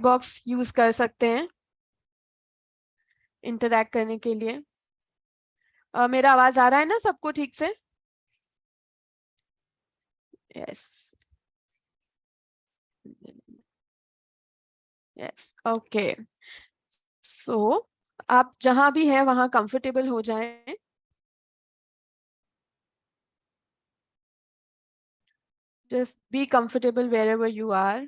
Box use कर सकते हैं इंटरैक्ट करने के लिए। मेरा आवाज आ रहा है ना सबको ठीक से? Yes, yes, okay. सो आप जहां भी हैं वहां कंफर्टेबल हो जाएं। Just be comfortable wherever you are.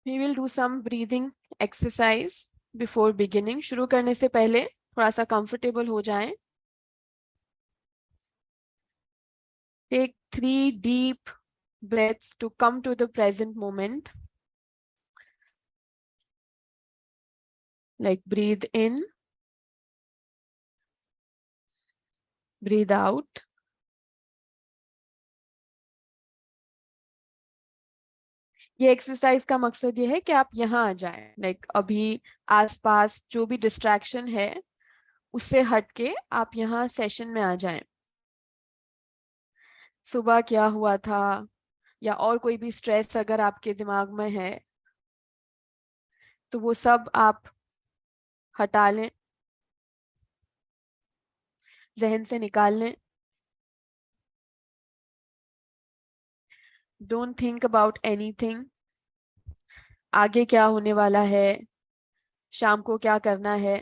We will do some breathing exercise before beginning. शुरू करने से पहले थोड़ा सा कंफर्टेबल हो जाएं। Take 3 deep breaths to come to the present moment. Like breathe in, breathe out. ये एक्सरसाइज का मकसद ये है कि आप यहाँ आ जाएं। लाइक अभी आसपास जो भी डिस्ट्रैक्शन है उससे हट के आप यहाँ सेशन में आ जाएं। सुबह क्या हुआ था या और कोई भी स्ट्रेस अगर आपके दिमाग में है तो वो सब आप हटा लें, जहन से निकाल लें। Don't think about anything. आगे क्या होने वाला है, शाम को क्या करना है,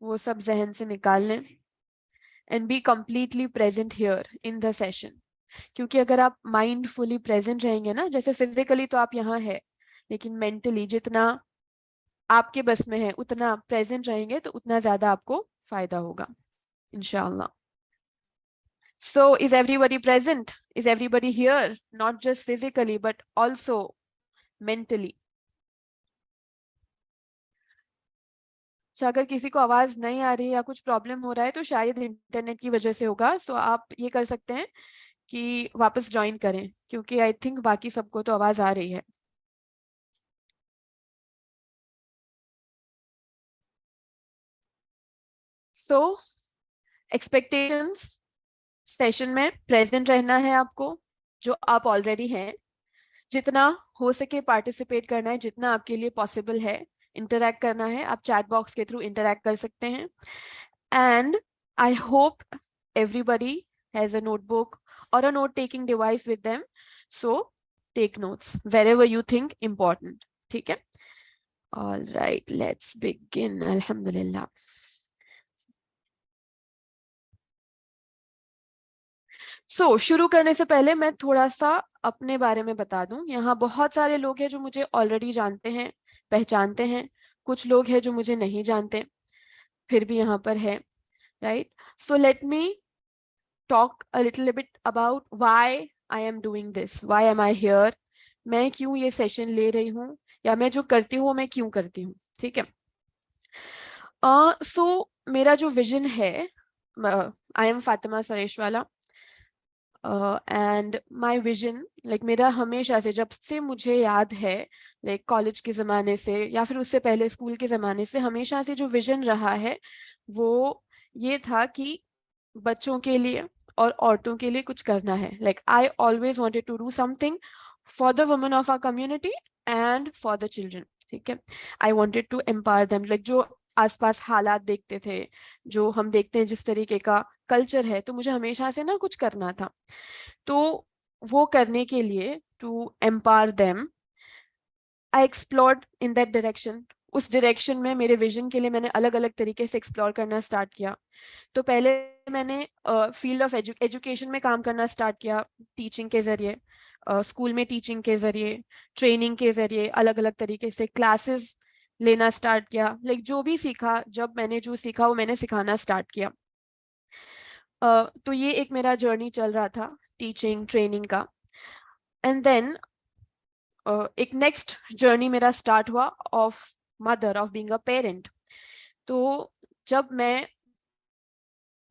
वो सब जहन से निकाल लें। And be completely present here in the session. क्योंकि अगर आप माइंडफुली प्रेजेंट रहेंगे ना, जैसे फिजिकली तो आप यहाँ है लेकिन मेंटली जितना आपके बस में है उतना प्रेजेंट रहेंगे तो उतना ज्यादा आपको फायदा होगा इंशाल्लाह। So is everybody present? Is everybody here? Not just physically but also mentally. अच्छा, अगर किसी को आवाज नहीं आ रही या कुछ प्रॉब्लम हो रहा है तो शायद इंटरनेट की वजह से होगा। तो आप ये कर सकते हैं कि वापस ज्वाइन करें, क्योंकि आई थिंक बाकी सबको तो आवाज आ रही है। सो एक्सपेक्टेशंस, सेशन में प्रेजेंट रहना है आपको, जो आप ऑलरेडी हैं। जितना हो सके पार्टिसिपेट करना है, जितना आपके लिए पॉसिबल है इंटरैक्ट करना है। आप चैट बॉक्स के थ्रू इंटरैक्ट कर सकते हैं। And I hope everybody has a notebook or a note taking device with them, so take notes wherever you think important. ठीक है? All right, let's begin. Alhamdulillah. शुरू करने से पहले मैं थोड़ा सा अपने बारे में बता दूं। यहाँ बहुत सारे लोग हैं जो मुझे ऑलरेडी जानते हैं, पहचानते हैं। कुछ लोग हैं जो मुझे नहीं जानते, फिर भी यहाँ पर है। Right? So let me talk a little bit about why I am doing this, why am I here, मैं क्यों ये सेशन ले रही हूँ, या मैं जो करती हूँ मैं क्यों करती हूँ। ठीक है? सो मेरा जो विजन है, I M Fatima Sareshwala, and my vision, like मेरा हमेशा से, जब से मुझे याद है, लाइक कॉलेज के ज़माने से या फिर उससे पहले स्कूल के ज़माने से, हमेशा से जो विजन रहा है वो ये था कि बच्चों के लिए और औरतों के लिए कुछ करना है। Like I always wanted to do something for the women of our community and for the children. ठीक है? I wanted to empower them. Like जो आसपास हालात देखते थे, जो हम देखते हैं जिस तरीके का कल्चर है, तो मुझे हमेशा से ना कुछ करना था। तो वो करने के लिए, to empower them, I explored in that direction. उस डायरेक्शन में मेरे विजन के लिए मैंने अलग अलग तरीके से एक्सप्लोर करना स्टार्ट किया। तो पहले मैंने फील्ड ऑफ एजुकेशन में काम करना स्टार्ट किया, टीचिंग के जरिए, स्कूल में टीचिंग के जरिए, ट्रेनिंग के जरिए, अलग अलग तरीके से क्लासेस लेना स्टार्ट किया। लाइक जो भी सीखा, जब मैंने जो सीखा वो मैंने सिखाना स्टार्ट किया। तो ये एक मेरा जर्नी चल रहा था टीचिंग ट्रेनिंग का। एंड देन एक नेक्स्ट जर्नी मेरा स्टार्ट हुआ of mother, of being a parent. तो जब मैं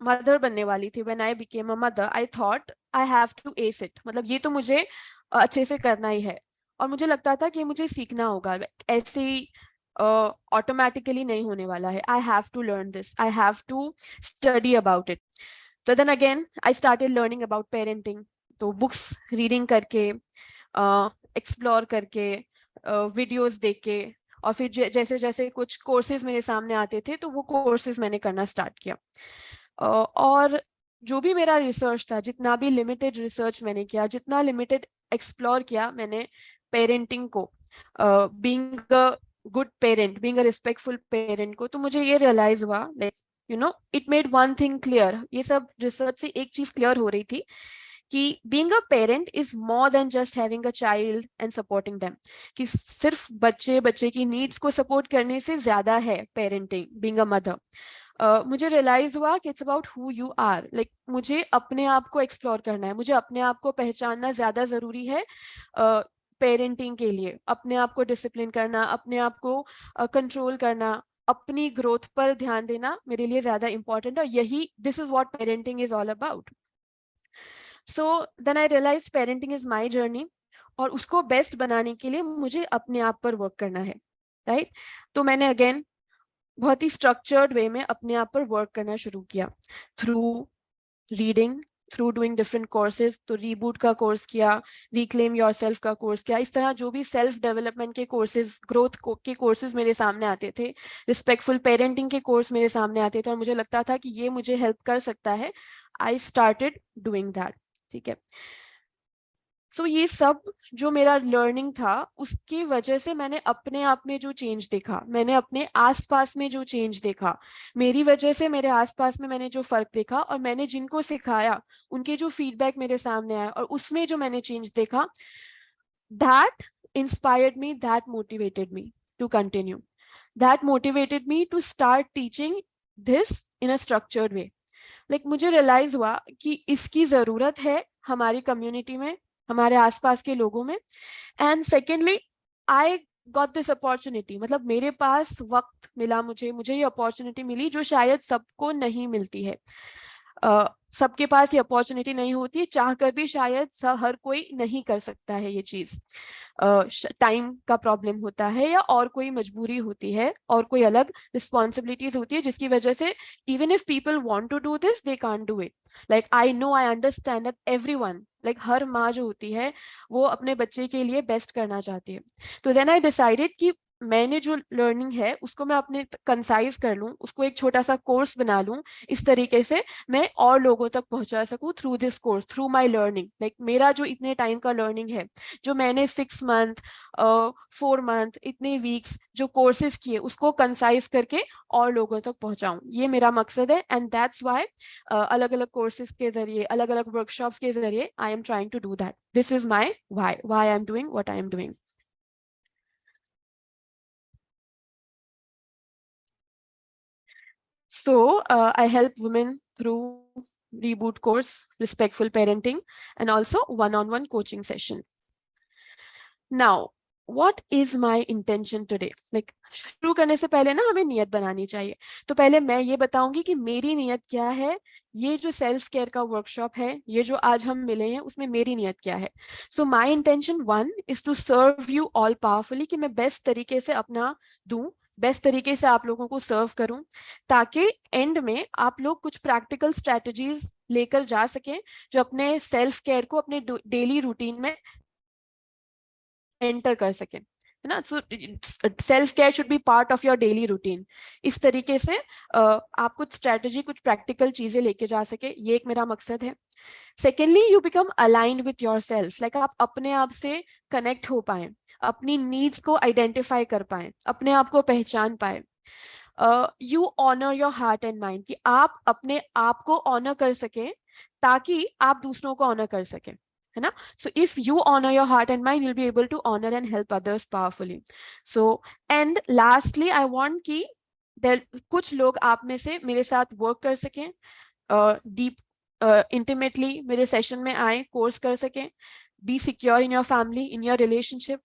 मदर बनने वाली थी, when I became a mother, I thought I have to ace it. मतलब ये तो मुझे अच्छे से करना ही है। और मुझे लगता था कि मुझे सीखना होगा, ऐसे ही ऑटोमेटिकली नहीं होने वाला है। I have to learn this, I have to study about it. तो then again I started learning about parenting. तो बुक्स रीडिंग करके, एक्सप्लोर करके, वीडियोस देख के, और फिर जैसे जैसे कुछ कोर्सेज मेरे सामने आते थे तो वो कोर्सेज मैंने करना स्टार्ट किया। और जो भी मेरा रिसर्च था, जितना भी लिमिटेड रिसर्च मैंने किया, जितना लिमिटेड एक्सप्लोर किया मैंने पेरेंटिंग को, being a good parent, being a respectful parent को, तो मुझे ये रियलाइज हुआ, like you know, it made one thing clear. ये सब रिसर्च से एक चीज क्लियर हो रही थी कि being a parent is more than just having a child and supporting them, कि सिर्फ बच्चे की नीड्स को सपोर्ट करने से ज्यादा है पेरेंटिंग, बीइंग अ मदर। मुझे रियलाइज हुआ कि it's about who you are, like मुझे अपने आप को एक्सप्लोर करना है, मुझे अपने आप को पहचानना ज्यादा जरूरी है पेरेंटिंग के लिए। अपने आप को डिसिप्लिन करना, अपने आप को कंट्रोल करना, अपनी ग्रोथ पर ध्यान देना मेरे लिए ज्यादा इंपॉर्टेंट है, और यही this is what parenting is all about. So then I realise parenting is my journey, और उसको बेस्ट बनाने के लिए मुझे अपने आप पर वर्क करना है, राइट? तो मैंने अगेन बहुत ही स्ट्रक्चर्ड वे में अपने आप पर वर्क करना शुरू किया, through reading, through doing different courses. तो रीबूट का कोर्स किया, रिक्लेम योरसेल्फ का कोर्स किया, इस तरह जो भी सेल्फ डेवलपमेंट के कोर्सेज, ग्रोथ के कोर्सेज मेरे सामने आते थे, रिस्पेक्टफुल पेरेंटिंग के कोर्स मेरे सामने आते थे, और मुझे लगता था कि ये मुझे हेल्प कर सकता है, आई स्टार्टेड डूइंग दैट। ठीक है। सो ये सब जो मेरा लर्निंग था, उसकी वजह से मैंने अपने आप में जो चेंज देखा, मैंने अपने आसपास में जो चेंज देखा, मेरी वजह से मेरे आसपास में मैंने जो फर्क देखा, और मैंने जिनको सिखाया उनके जो फीडबैक मेरे सामने आया और उसमें जो मैंने चेंज देखा, that inspired me, that motivated me to continue, that motivated me to start teaching this in a structured way. Like मुझे रियलाइज हुआ कि इसकी जरूरत है हमारी कम्युनिटी में, हमारे आसपास के लोगों में। And secondly, I got this opportunity, मतलब मेरे पास वक्त मिला, मुझे ये अपॉर्चुनिटी मिली जो शायद सबको नहीं मिलती है। सबके पास ये अपॉर्चुनिटी नहीं होती है, चाहकर भी शायद हर कोई नहीं कर सकता है ये चीज। टाइम का प्रॉब्लम होता है, या और कोई मजबूरी होती है, और कोई अलग रिस्पॉन्सिबिलिटीज होती है, जिसकी वजह से even if people want to do this they can't do it. Like I know, I understand that everyone, like हर माँ जो होती है वो अपने बच्चे के लिए बेस्ट करना चाहती है। तो देन आई डिसाइडेड कि मैंने जो लर्निंग है उसको मैं अपने कंसाइज कर लूँ, उसको एक छोटा सा कोर्स बना लूँ, इस तरीके से मैं और लोगों तक पहुंचा सकूं through this course, through my learning. Like मेरा जो इतने टाइम का लर्निंग है, जो मैंने 6 मंथ, 4 मंथ, इतने वीक्स जो कोर्सेज किए, उसको कंसाइज करके और लोगों तक पहुंचाऊं, ये मेरा मकसद है। एंड दैट्स व्हाई अलग अलग कोर्सेज के जरिए, अलग अलग वर्कशॉप्स के जरिए I am trying to do that. This is my why I am doing what I am doing. So I help women through Reboot course, Respectful Parenting, and also one-on-one coaching session. Now, what is my intention today? Like शुरू करने से पहले ना हमें नियत बनानी चाहिए। तो पहले मैं ये बताऊंगी कि मेरी नियत क्या है। ये जो सेल्फ केयर का वर्कशॉप है, ये जो आज हम मिले हैं, उसमें मेरी नियत क्या है। So my intention 1 is to serve you all powerfully, कि मैं बेस्ट तरीके से अपना दूं, बेस्ट तरीके से आप लोगों को सर्व करूं, ताकि एंड में आप लोग कुछ प्रैक्टिकल स्ट्रेटजीज लेकर जा सकें, जो अपने सेल्फ केयर को अपने डेली रूटीन में एंटर कर सकें, है ना। So self care should be part of your daily routine. इस तरीके से आप कुछ स्ट्रेटजी, कुछ प्रैक्टिकल चीजें लेके जा सके, ये एक मेरा मकसद है। Secondly, you become aligned with your self, like आप अपने आप से कनेक्ट हो पाए, अपनी नीड्स को आइडेंटिफाई कर पाए, अपने आप को पहचान पाए। You honour your heart and mind, कि आप अपने आप को ऑनर कर सकें, ताकि आप दूसरों को ऑनर कर सकें, है ना। So if you honour your heart and mind, you'll be able to honour and help others powerfully. So and lastly, I want कि कुछ लोग आप में से मेरे साथ वर्क कर सकें, डीप इंटीमेटली मेरे सेशन में आए, कोर्स कर सकें, be secure in your family, in your relationship.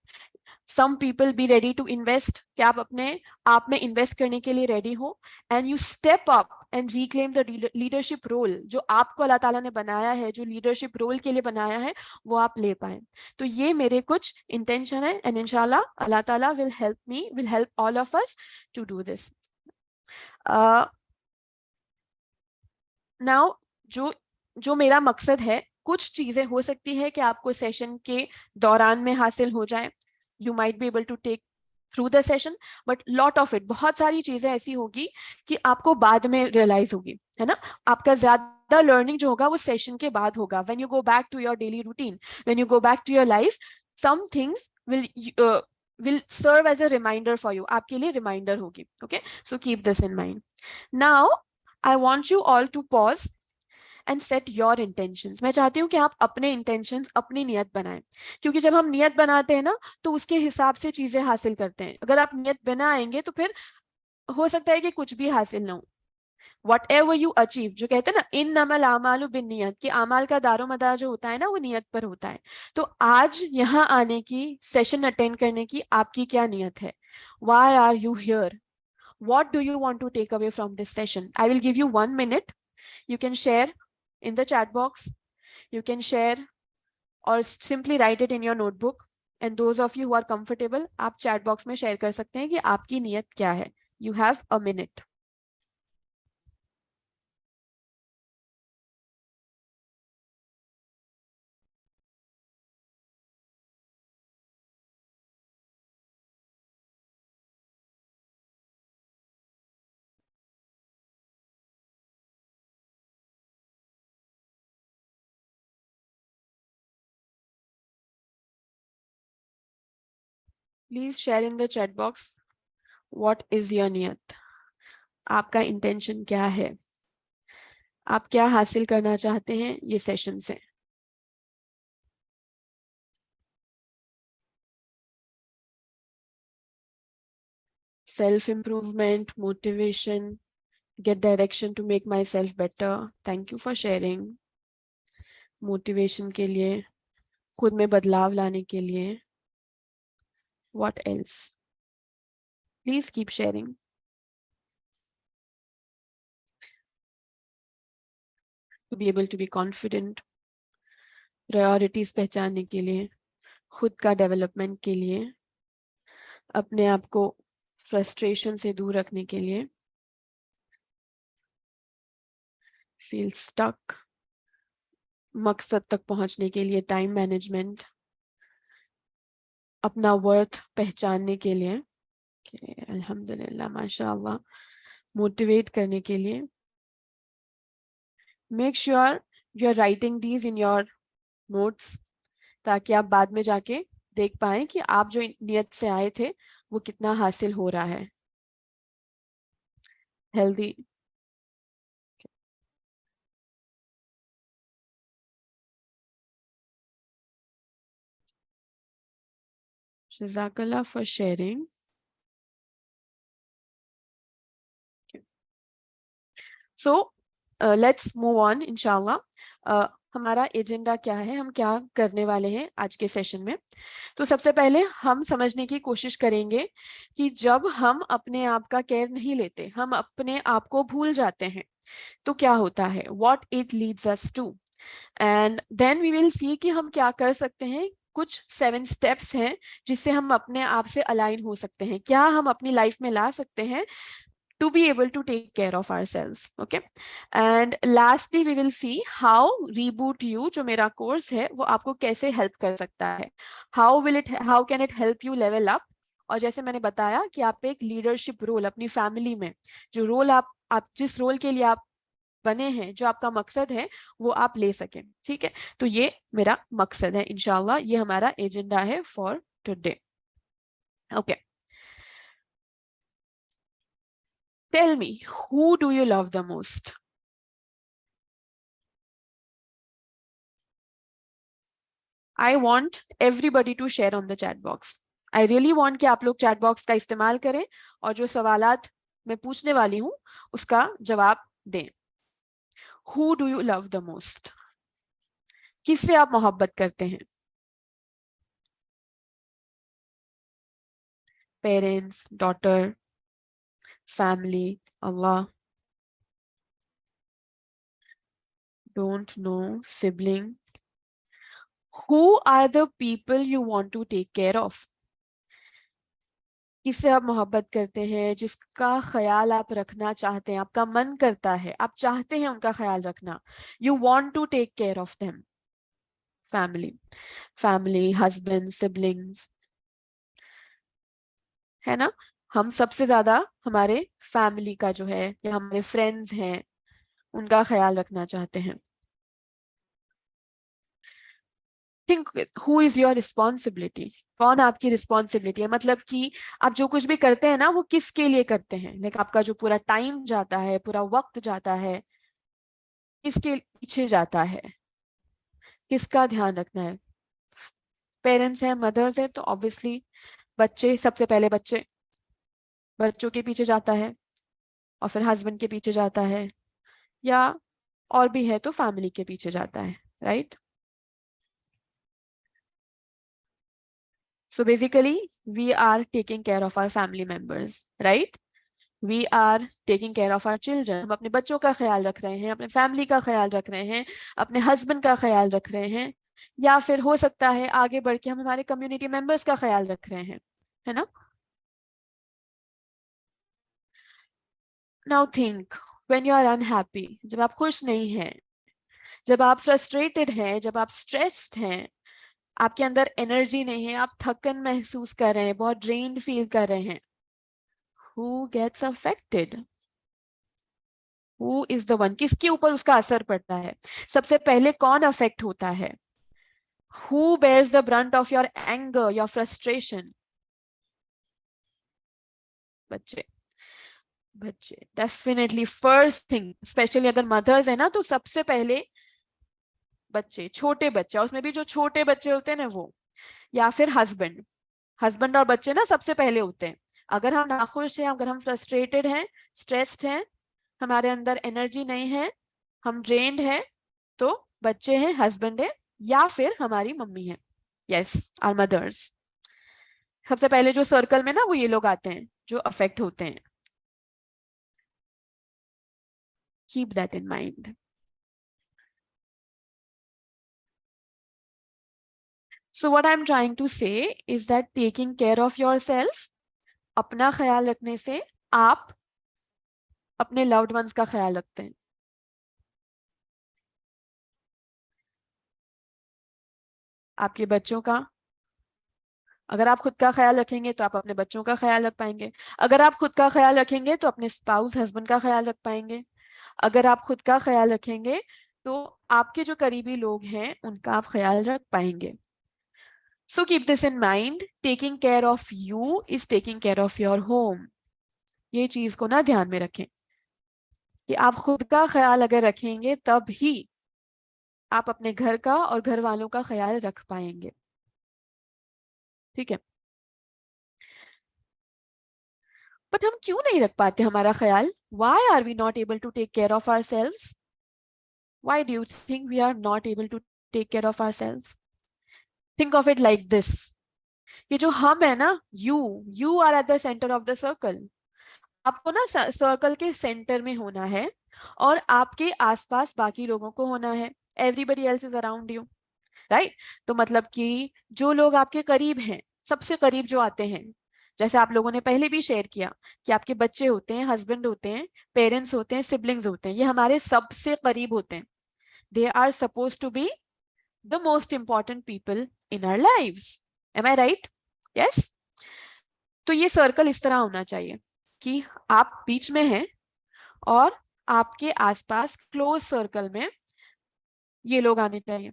Some people be ready to invest, कि आप अपने आप में इन्वेस्ट करने के लिए रेडी हो, and you step up and reclaim the leadership role जो आपको अल्लाह ताला ने बनाया है, जो लीडरशिप रोल के लिए बनाया है, वो आप ले पाए। तो ये मेरे कुछ इंटेंशन है, एंड इंशाल्लाह अल्लाह ताला will help all of us to do this. Now जो मेरा मकसद है, कुछ चीजें हो सकती है कि आपको सेशन के दौरान में हासिल हो जाए, you might be able to take through the session, but lot of it, बहुत सारी चीजें ऐसी होगी कि आपको बाद में रियलाइज होगी, है ना। आपका ज्यादा लर्निंग जो होगा वो सेशन के बाद होगा, when you go back to your daily routine, when you go back to your life, some things will serve as a reminder for you, आपके लिए रिमाइंडर होगी। Okay, so keep this in mind. Now I want you all to pause and set your intentions. मैं चाहती हूँ कि आप अपने intentions, अपनी नियत बनाएं, क्योंकि जब हम नियत बनाते हैं ना, तो उसके हिसाब से चीजें हासिल करते हैं। अगर आप नियत बना आएंगे तो फिर हो सकता है कि कुछ भी हासिल ना हो। Whatever you achieve, जो कहते हैं ना इन्नमल आमालु बिन्नियत, कि अमाल का दारोमदार जो होता है ना, वो नियत पर होता है। तो आज यहाँ आने की, सेशन अटेंड करने की आपकी क्या नियत है? Why are you here? What do you want to take away from this session? I will give you 1 minute. You can share in the chat box. You can share or simply write it in your notebook. And those of you who are comfortable, आप chat box में share कर सकते हैं कि आपकी नियत क्या है. You have a minute. Please share in the chat box. What is your niyat? आपका intention क्या है? आप क्या हासिल करना चाहते हैं ये सेशन से? Self improvement, motivation, get direction to make myself better. Thank you for sharing. Motivation के लिए, खुद में बदलाव लाने के लिए. What else? Please keep sharing. To be able to be confident. Priorities पहचानने के लिए, खुद का डेवलपमेंट के लिए, अपने आप को फ्रस्ट्रेशन से दूर रखने के लिए. फील स्टक, मकसद तक पहुंचने के लिए टाइम मैनेजमेंट, अपना वर्थ पहचानने के लिए, अल्हम्दुलिल्लाह माशाअल्लाह, मोटिवेट करने के लिए. Make sure you are writing these in your notes, ताकि आप बाद में जाके देख पाएं कि आप जो नियत से आए थे वो कितना हासिल हो रहा है. Healthy. Jazakallah for sharing. So let's move on इंशाल्लाह. हमारा एजेंडा क्या है, हम क्या करने वाले हैं आज के सेशन में. तो सबसे पहले हम समझने की कोशिश करेंगे कि जब हम अपने आप का केयर नहीं लेते, हम अपने आप को भूल जाते हैं, तो क्या होता है. What it leads us to. And then we will see कि हम क्या कर सकते हैं. कुछ 7 स्टेप्स हैं जिससे हम अपने आप से अलाइन हो सकते हैं, क्या हम अपनी लाइफ में ला सकते हैं to be able to take care of ourselves. Okay, and lastly we will see how Reboot You जो मेरा कोर्स है वो आपको कैसे हेल्प कर सकता है. How can it help you level up. और जैसे मैंने बताया कि आप एक लीडरशिप रोल अपनी फैमिली में, जो रोल आप जिस रोल के लिए आप बने हैं, जो आपका मकसद है, वो आप ले सकें. ठीक है, तो ये मेरा मकसद है इंशाल्लाह, ये हमारा एजेंडा है for today. Okay, tell me, who do you love the most? I want everybody to share on the chat box. I really want कि आप लोग चैट बॉक्स का इस्तेमाल करें और जो सवालात मैं पूछने वाली हूँ उसका जवाब दें. Who do you love the most? किससे आप मोहब्बत करते हैं? Parents, daughter, family, Allah. don't know sibling. Who are the people you want to take care of? किससे आप मोहब्बत करते हैं, जिसका ख्याल आप रखना चाहते हैं, आपका मन करता है, आप चाहते हैं उनका ख्याल रखना. You want to take care of them. Family, family, husband, siblings, है ना. हम सबसे ज्यादा हमारे फैमिली का जो है या हमारे फ्रेंड्स हैं उनका ख्याल रखना चाहते हैं. Think who is your responsibility. कौन आपकी रिस्पॉन्सिबिलिटी है, मतलब कि आप जो कुछ भी करते हैं ना वो किसके लिए करते हैं. लाइक आपका जो पूरा टाइम जाता है, पूरा वक्त जाता है, किसके पीछे जाता है, किसका ध्यान रखना है. पेरेंट्स हैं, मदर्स हैं, तो ऑब्वियसली बच्चे, सबसे पहले बच्चे, बच्चों के पीछे जाता है, और फिर हस्बैंड के पीछे जाता है, या और भी है तो फैमिली के पीछे जाता है. Right. So basically, we are taking care of our family members, right? We are taking care of our children. हम अपने बच्चों का ख्याल रख रहे हैं, अपने फैमिली का ख्याल रख रहे हैं, अपने हस्बैंड का ख्याल रख रहे हैं, या फिर हो सकता है आगे बढ़ के हम हमारे कम्युनिटी मेंबर्स का ख्याल रख रहे हैं, है ना. Now think, when you are unhappy, जब आप खुश नहीं हैं, जब आप फ्रस्ट्रेटेड हैं, जब आप स्ट्रेस्ड हैं, आपके अंदर एनर्जी नहीं है, आप थकन महसूस कर रहे हैं, बहुत ड्रेन्ड फील कर रहे हैं. Who gets affected? Who is the one? किसके ऊपर उसका असर पड़ता है, सबसे पहले कौन अफेक्ट होता है. Who bears the brunt of your anger, your frustration? बच्चे, बच्चे डेफिनेटली फर्स्ट थिंग. स्पेशली अगर मदर्स है ना, तो सबसे पहले बच्चे, छोटे बच्चे, और उसमें भी जो छोटे बच्चे होते हैं ना वो, या फिर हस्बैंड. हस्बैंड और बच्चे ना सबसे पहले होते हैं. अगर हम नाखुश हैं, अगर हम फ्रस्ट्रेटेड हैं, स्ट्रेस्ड हैं, हमारे अंदर एनर्जी नहीं है, हम ड्रेन्ड है, तो बच्चे हैं, हस्बैंड है, या फिर हमारी मम्मी है. Yes, our mothers. सबसे पहले जो सर्कल में ना वो ये लोग आते हैं जो अफेक्ट होते हैं. Keep that in mind. So what I am trying to say is that taking care of yourself, अपना ख्याल रखने से आप अपने लव्ड वंस का ख्याल रखते हैं. आपके बच्चों का, अगर आप खुद का ख्याल रखेंगे तो आप अपने बच्चों का ख्याल रख पाएंगे. अगर आप खुद का ख्याल रखेंगे तो अपने स्पाउस, हस्बैंड का ख्याल रख पाएंगे. अगर आप खुद का ख्याल रखेंगे तो आपके जो करीबी लोग हैं उनका आप ख्याल रख पाएंगे. सो keep this in mind, taking care of you is taking care of your home. ये चीज को ना ध्यान में रखें कि आप खुद का ख्याल अगर रखेंगे तब ही आप अपने घर का और घर वालों का ख्याल रख पाएंगे. ठीक है. बट हम क्यों नहीं रख पाते हमारा ख्याल? Why are we not able to take care of ourselves? Why do you think we are not able to take care of ourselves? Think of it like this. ये जो हम है ना, you are at the centre of the circle. आपको ना circle के centre में होना है, और आपके आसपास बाकी लोगों को होना है. Everybody else is around you, right. तो मतलब कि जो लोग आपके करीब हैं, सबसे करीब जो आते हैं, जैसे आप लोगों ने पहले भी शेयर किया कि आपके बच्चे होते हैं, हस्बैंड होते हैं, पेरेंट्स होते हैं, सिबलिंग्स होते हैं, ये हमारे सबसे करीब होते हैं. They are suppose to be the most important people in our lives. Am I right? Yes. तो ये सर्कल इस तरह होना चाहिए कि आप बीच में हैं, और आपके आसपास क्लोज सर्कल में ये लोग आने चाहिए.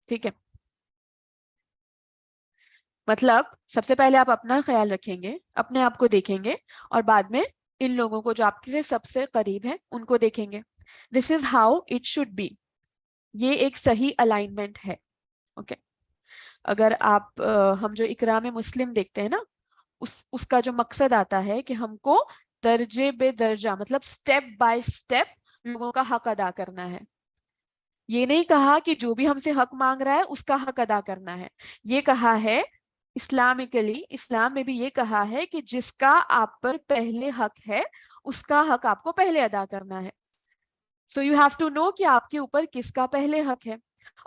ठीक है. मतलब सबसे पहले आप अपना ख्याल रखेंगे, अपने आप को देखेंगे, और बाद में इन लोगों को जो आपके सबसे करीब है उनको देखेंगे. This is how it should be. ये एक सही अलाइनमेंट है. ओके. अगर आप हम जो इकरा में मुस्लिम देखते हैं ना, उसका जो मकसद आता है कि हमको दर्जे बेदर्जा, मतलब स्टेप बाय स्टेप लोगों का हक अदा करना है. ये नहीं कहा कि जो भी हमसे हक मांग रहा है उसका हक अदा करना है. ये कहा है इस्लामिकली, इस्लाम में भी ये कहा है कि जिसका आप पर पहले हक है उसका हक आपको पहले अदा करना है. So you have to know कि आपके ऊपर किसका पहले हक है।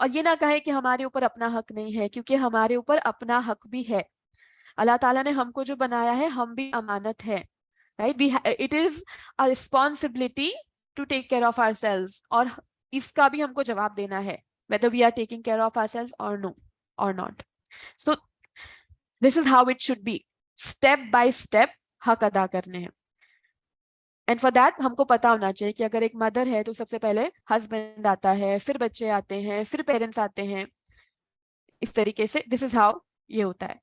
और ये ना कहे कि हमारे ऊपर अपना हक नहीं है, क्योंकि हमारे ऊपर अपना हक भी है। अल्लाह ताला ने हमको जो बनाया है, हम भी अमानत है, right. We it is a responsibility to take care of ourselves, और इसका भी हमको जवाब देना है, whether we are taking care of ourselves or no or not. So this is how it should be, step by step हक अदा करने हैं। एंड फॉर दैट हमको पता होना चाहिए कि अगर एक मदर है तो सबसे पहले हस्बैंड आता है, फिर बच्चे आते हैं, फिर पेरेंट्स आते हैं। इस तरीके से दिस इज हाउ ये होता है।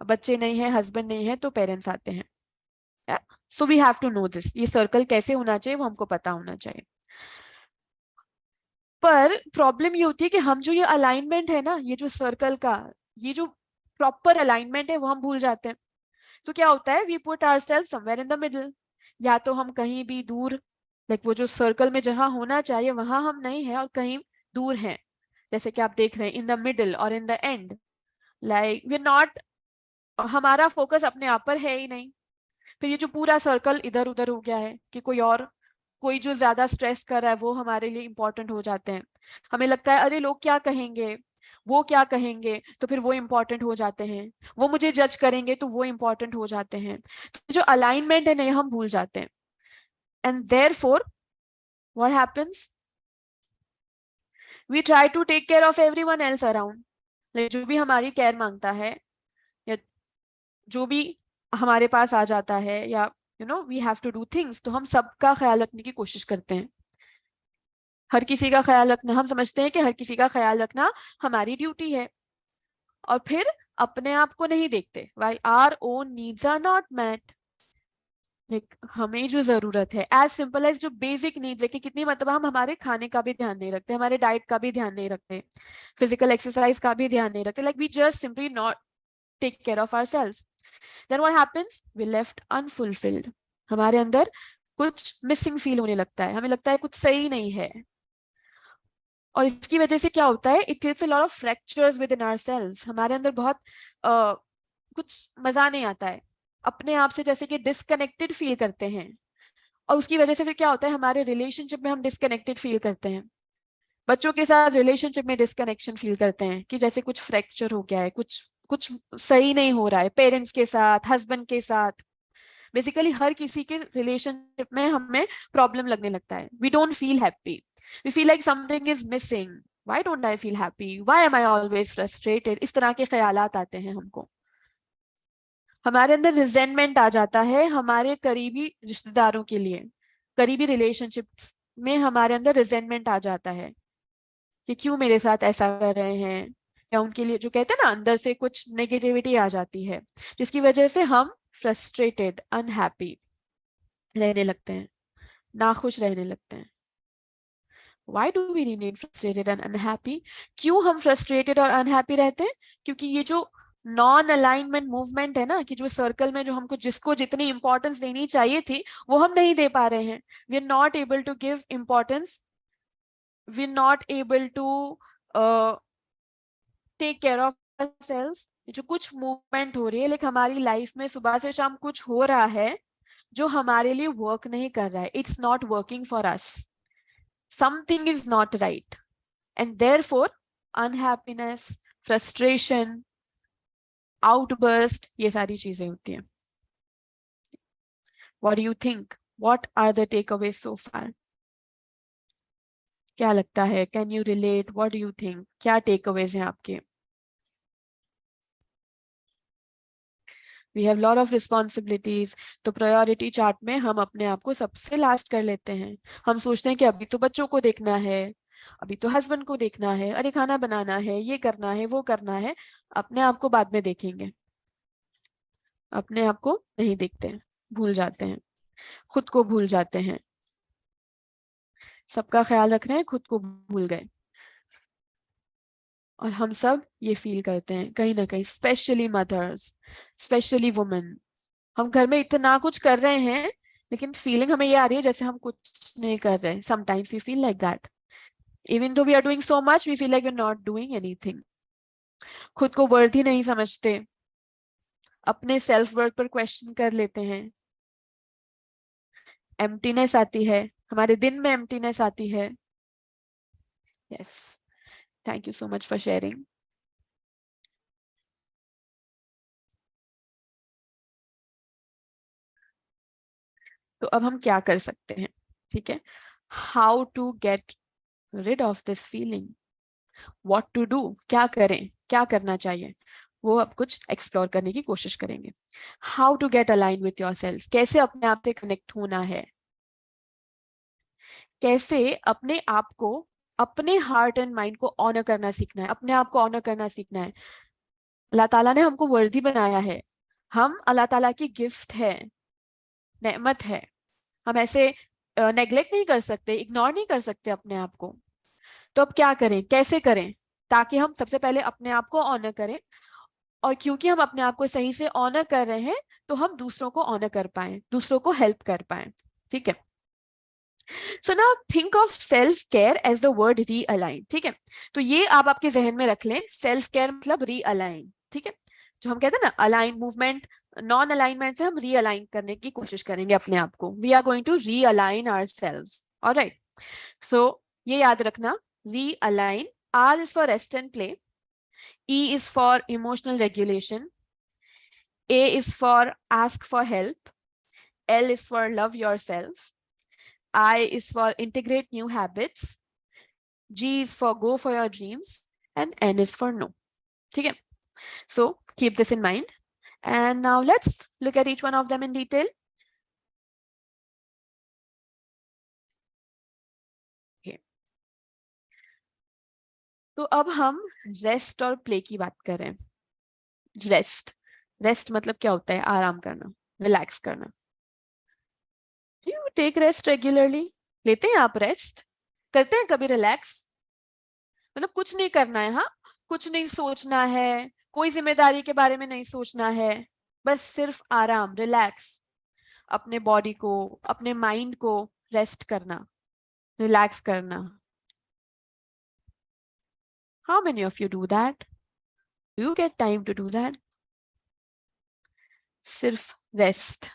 बच्चे नहीं है, हस्बैंड नहीं है, तो पेरेंट्स आते हैं। So we have to know this, ये सर्कल कैसे होना चाहिए वो हमको पता होना चाहिए। पर प्रॉब्लम ये होती है कि हम जो ये अलाइनमेंट है ना, ये जो सर्कल का ये जो प्रॉपर अलाइनमेंट है, वो हम भूल जाते हैं। तो क्या होता है, we put ourself somewhere in the middle. या तो हम कहीं भी दूर, लाइक वो जो सर्कल में जहां होना चाहिए वहां हम नहीं है, और कहीं दूर हैं, जैसे कि आप देख रहे हैं इन द मिडल और in the end. Like we not, हमारा फोकस अपने आप पर है ही नहीं। फिर ये जो पूरा सर्कल इधर उधर हो गया है कि कोई जो ज्यादा स्ट्रेस कर रहा है वो हमारे लिए इंपॉर्टेंट हो जाते हैं। हमें लगता है अरे लोग क्या कहेंगे, वो क्या कहेंगे, तो फिर वो इंपॉर्टेंट हो जाते हैं। वो मुझे जज करेंगे तो वो इंपॉर्टेंट हो जाते हैं। तो जो अलाइनमेंट है नहीं, हम भूल जाते हैं। And therefore what happens, we try to take care of everyone else around. जो भी हमारी केयर मांगता है, या जो भी हमारे पास आ जाता है, या we have to do things, तो हम सबका ख्याल रखने की कोशिश करते हैं। हर किसी का ख्याल रखना, हम समझते हैं कि हर किसी का ख्याल रखना हमारी ड्यूटी है। और फिर अपने आप को नहीं देखते, why are own needs are not met. हमें जो जरूरत है, एज सिंपल एज जो बेसिक नीड्स है, कि कितनी मतलब हम हमारे खाने का भी ध्यान नहीं रखते, हमारे डाइट का भी ध्यान नहीं रखते, फिजिकल एक्सरसाइज का भी ध्यान नहीं रखते, like we just simply not take care of ourselves. Then what happens, we left unfulfilled. हमारे अंदर कुछ मिसिंग फील होने लगता है, हमें लगता है कुछ सही नहीं है। और इसकी वजह से क्या होता है, it creates a lot of fractures with in ourselves. हमारे अंदर बहुत कुछ मजा नहीं आता है, अपने आप से जैसे कि डिस्कनेक्टेड फील करते हैं। और उसकी वजह से फिर क्या होता है, हमारे रिलेशनशिप में हम डिस्कनेक्टेड फील करते हैं। बच्चों के साथ रिलेशनशिप में डिस्कनेक्शन फील करते हैं, कि जैसे कुछ फ्रैक्चर हो गया है, कुछ कुछ सही नहीं हो रहा है, पेरेंट्स के साथ, हस्बैंड के साथ। बेसिकली हर किसी के रिलेशनशिप में हमें प्रॉब्लम लगने लगता है। We don't feel happy, we feel like something is missing, why don't I feel happy, why am I always frustrated. इस तरह के ख्यालात आते हैं हमको। हमारे अंदर रिजेंटमेंट आ जाता है हमारे करीबी रिश्तेदारों के लिए। करीबी रिलेशनशिप्स में हमारे अंदर रिजेंटमेंट आ जाता है कि क्यों मेरे साथ ऐसा कर रहे हैं, या उनके लिए जो कहते हैं ना, अंदर से कुछ नेगेटिविटी आ जाती है, जिसकी वजह से हम फ्रस्ट्रेटेड, अनहैप्पी रहने लगते हैं, नाखुश रहने लगते हैं। Why do we remain frustrated and unhappy? क्यों हम frustrated और unhappy रहते हैं? क्योंकि ये जो नॉन अलाइनमेंट मूवमेंट है ना, कि जो सर्कल में जो हमको जिसको जितनी इंपॉर्टेंस देनी चाहिए थी वो हम नहीं दे पा रहे हैं। We are not able to give importance, we are not able to take care of ourselves। जो कुछ मूवमेंट हो रही है, लाइक हमारी लाइफ में सुबह से शाम कुछ हो रहा है जो हमारे लिए वर्क नहीं कर रहा है, it's not working for us, something is not right, and therefore unhappiness, frustration, outburst, ये सारी चीजें होती हैं। What do you think? What are the takeaways so far? क्या लगता है, can you relate, what do you think, क्या takeaways हैं आपके? We have lot of responsibilities, तो प्रायोरिटी चार्ट में हम अपने आप को सबसे लास्ट कर लेते हैं। हम सोचते हैं कि अभी तो बच्चों को देखना है, अभी तो हस्बैंड को देखना है, अरे खाना बनाना है, ये करना है, वो करना है। अपने आप को बाद में देखेंगे, अपने आप को नहीं देखते हैं, भूल जाते हैं, खुद को भूल जाते हैं। सबका ख्याल रख रहे हैं, खुद को भूल गए। और हम सब ये फील करते हैं कहीं ना कहीं, स्पेशली मदर्स, स्पेशली वुमेन। हम घर में इतना कुछ कर रहे हैं, लेकिन फीलिंग हमें ये आ रही है जैसे हम कुछ नहीं कर रहे। Sometimes we feel like that, even though we are doing so much, we feel like we are not doing anything. खुद को वर्थ ही नहीं समझते, अपने सेल्फ वर्थ पर क्वेश्चन कर लेते हैं, एम्प्टीनेस आती है, हमारे दिन में एम्प्टीनेस आती है। Yes, thank you so much for sharing. तो अब हम क्या कर सकते हैं, ठीक है, how to get rid of this feeling, what to do, क्या करें, क्या करना चाहिए, वो अब कुछ एक्सप्लोर करने की कोशिश करेंगे। How to get align with yourself, कैसे अपने आप से कनेक्ट होना है, कैसे अपने आप को, अपने हार्ट एंड माइंड को ऑनर करना सीखना है, अपने आप को ऑनर करना सीखना है। अल्लाह ताला ने हमको वर्दी बनाया है, हम अल्लाह ताला की गिफ्ट है, नेमत है। हम ऐसे नेग्लेक्ट नहीं कर सकते, इग्नोर नहीं कर सकते अपने आप को। तो अब क्या करें, कैसे करें, ताकि हम सबसे पहले अपने आप को ऑनर करें, और क्योंकि हम अपने आप को सही से ऑनर कर रहे हैं तो हम दूसरों को ऑनर कर पाए, दूसरों को हेल्प कर पाए, ठीक है। So now think of self care as the word realign, ठीक है। तो ये आप आपके जहन में रख लें, सेल्फ केयर मतलब रीअलाइन, ठीक है। जो हम कहते हैं ना अलाइन मूवमेंट, नॉन अलाइनमेंट से हम रीअलाइन करने की कोशिश करेंगे अपने आप को। We are going to realign ourselves, alright. सो ये याद रखना, realign, R is for rest and play, E is for emotional regulation, A is for ask for help, L is for love yourself, I is for integrate new habits, G is for go for your dreams, and N is for no. Okay, so keep this in mind. And now let's look at each one of them in detail. Okay. तो अब हम rest और play की बात करें। Rest, rest मतलब क्या होता है, आराम करना, रिलैक्स करना। यू टेक रेस्ट रेगुलरली, लेते हैं आप रेस्ट, करते हैं कभी रिलैक्स? मतलब कुछ नहीं करना है, हाँ, कुछ नहीं सोचना है, कोई जिम्मेदारी के बारे में नहीं सोचना है, बस सिर्फ आराम, रिलैक्स, अपने बॉडी को, अपने माइंड को रेस्ट करना, रिलैक्स करना। How many of you do that? Do you get time to do that? सिर्फ rest.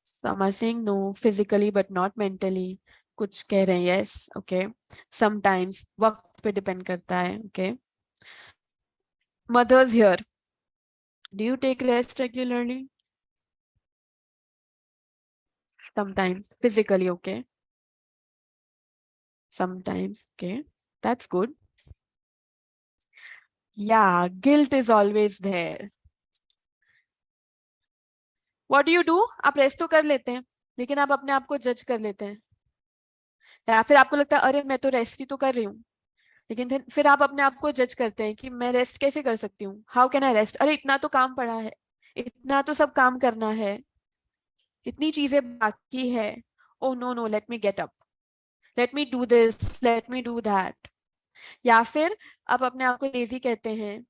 Some are saying no physically but not mentally, कुछ कह रहे हैं yes, okay, sometimes वक्त पे डिपेंड करता है, okay. Mothers here, do you take rest regularly? Sometimes physically, okay, sometimes, okay, that's good. Yeah, guilt is always there. What do you do? आप rest तो कर लेते हैं, लेकिन आप अपने आप को जज कर लेते हैं, या फिर आपको लगता है अरे मैं तो रेस्ट ही तो कर रही हूँ, लेकिन फिर आप अपने आप को जज करते हैं कि मैं रेस्ट कैसे कर सकती हूँ, हाउ कैन आई रेस्ट, अरे इतना तो काम पड़ा है, इतना तो सब काम करना है, इतनी चीजें बाकी है, oh no no, let me get up, let me do this, let me do that. या फिर आप अपने आप को लेजी कहते हैं,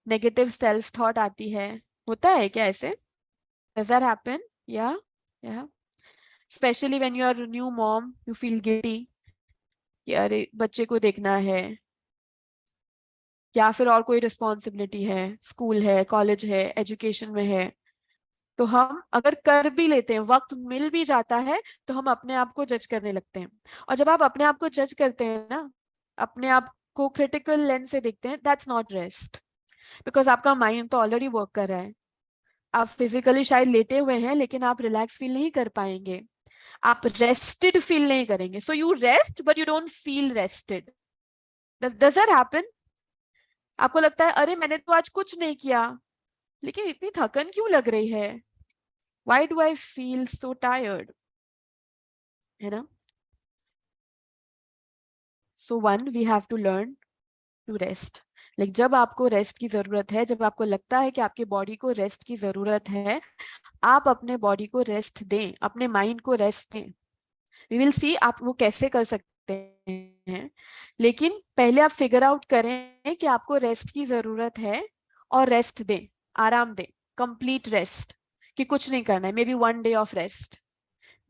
नेगेटिव सेल्फ थॉट आती है, होता है क्या ऐसे? Does that happen? या या specially when you are new mom, you feel guilty कि अरे बच्चे को देखना है, या फिर और कोई रिस्पॉन्सिबिलिटी है, स्कूल है, कॉलेज है, एजुकेशन में है, तो हम अगर कर भी लेते हैं, वक्त मिल भी जाता है, तो हम अपने आप को जज करने लगते हैं। और जब आप अपने आप को जज करते हैं ना, अपने आप को क्रिटिकल लेंस से देखते हैं, दैट्स नॉट रेस्ट, बिकॉज आपका माइंड तो ऑलरेडी वर्क कर रहा है। आप फिजिकली शायद लेटे हुए हैं, लेकिन आप रिलैक्स फील नहीं कर पाएंगे, आप रेस्टेड फील नहीं करेंगे। So you rest but you don't feel rested. Does that happen? आपको लगता है अरे मैंने तो आज कुछ नहीं किया, लेकिन इतनी थकन क्यों लग रही है, why do I feel so tired, है ना? So one, we have to learn to rest. Like जब आपको रेस्ट की जरूरत है, जब आपको लगता है कि आपके बॉडी को रेस्ट की जरूरत है, आप अपने बॉडी को रेस्ट दें, अपने माइंड को रेस्ट दें। वी विल सी आप वो कैसे कर सकते हैं, लेकिन पहले आप फिगर आउट करें कि आपको रेस्ट की जरूरत है, और रेस्ट दें, आराम दें, कंप्लीट रेस्ट, कि कुछ नहीं करना है, maybe 1 day of rest,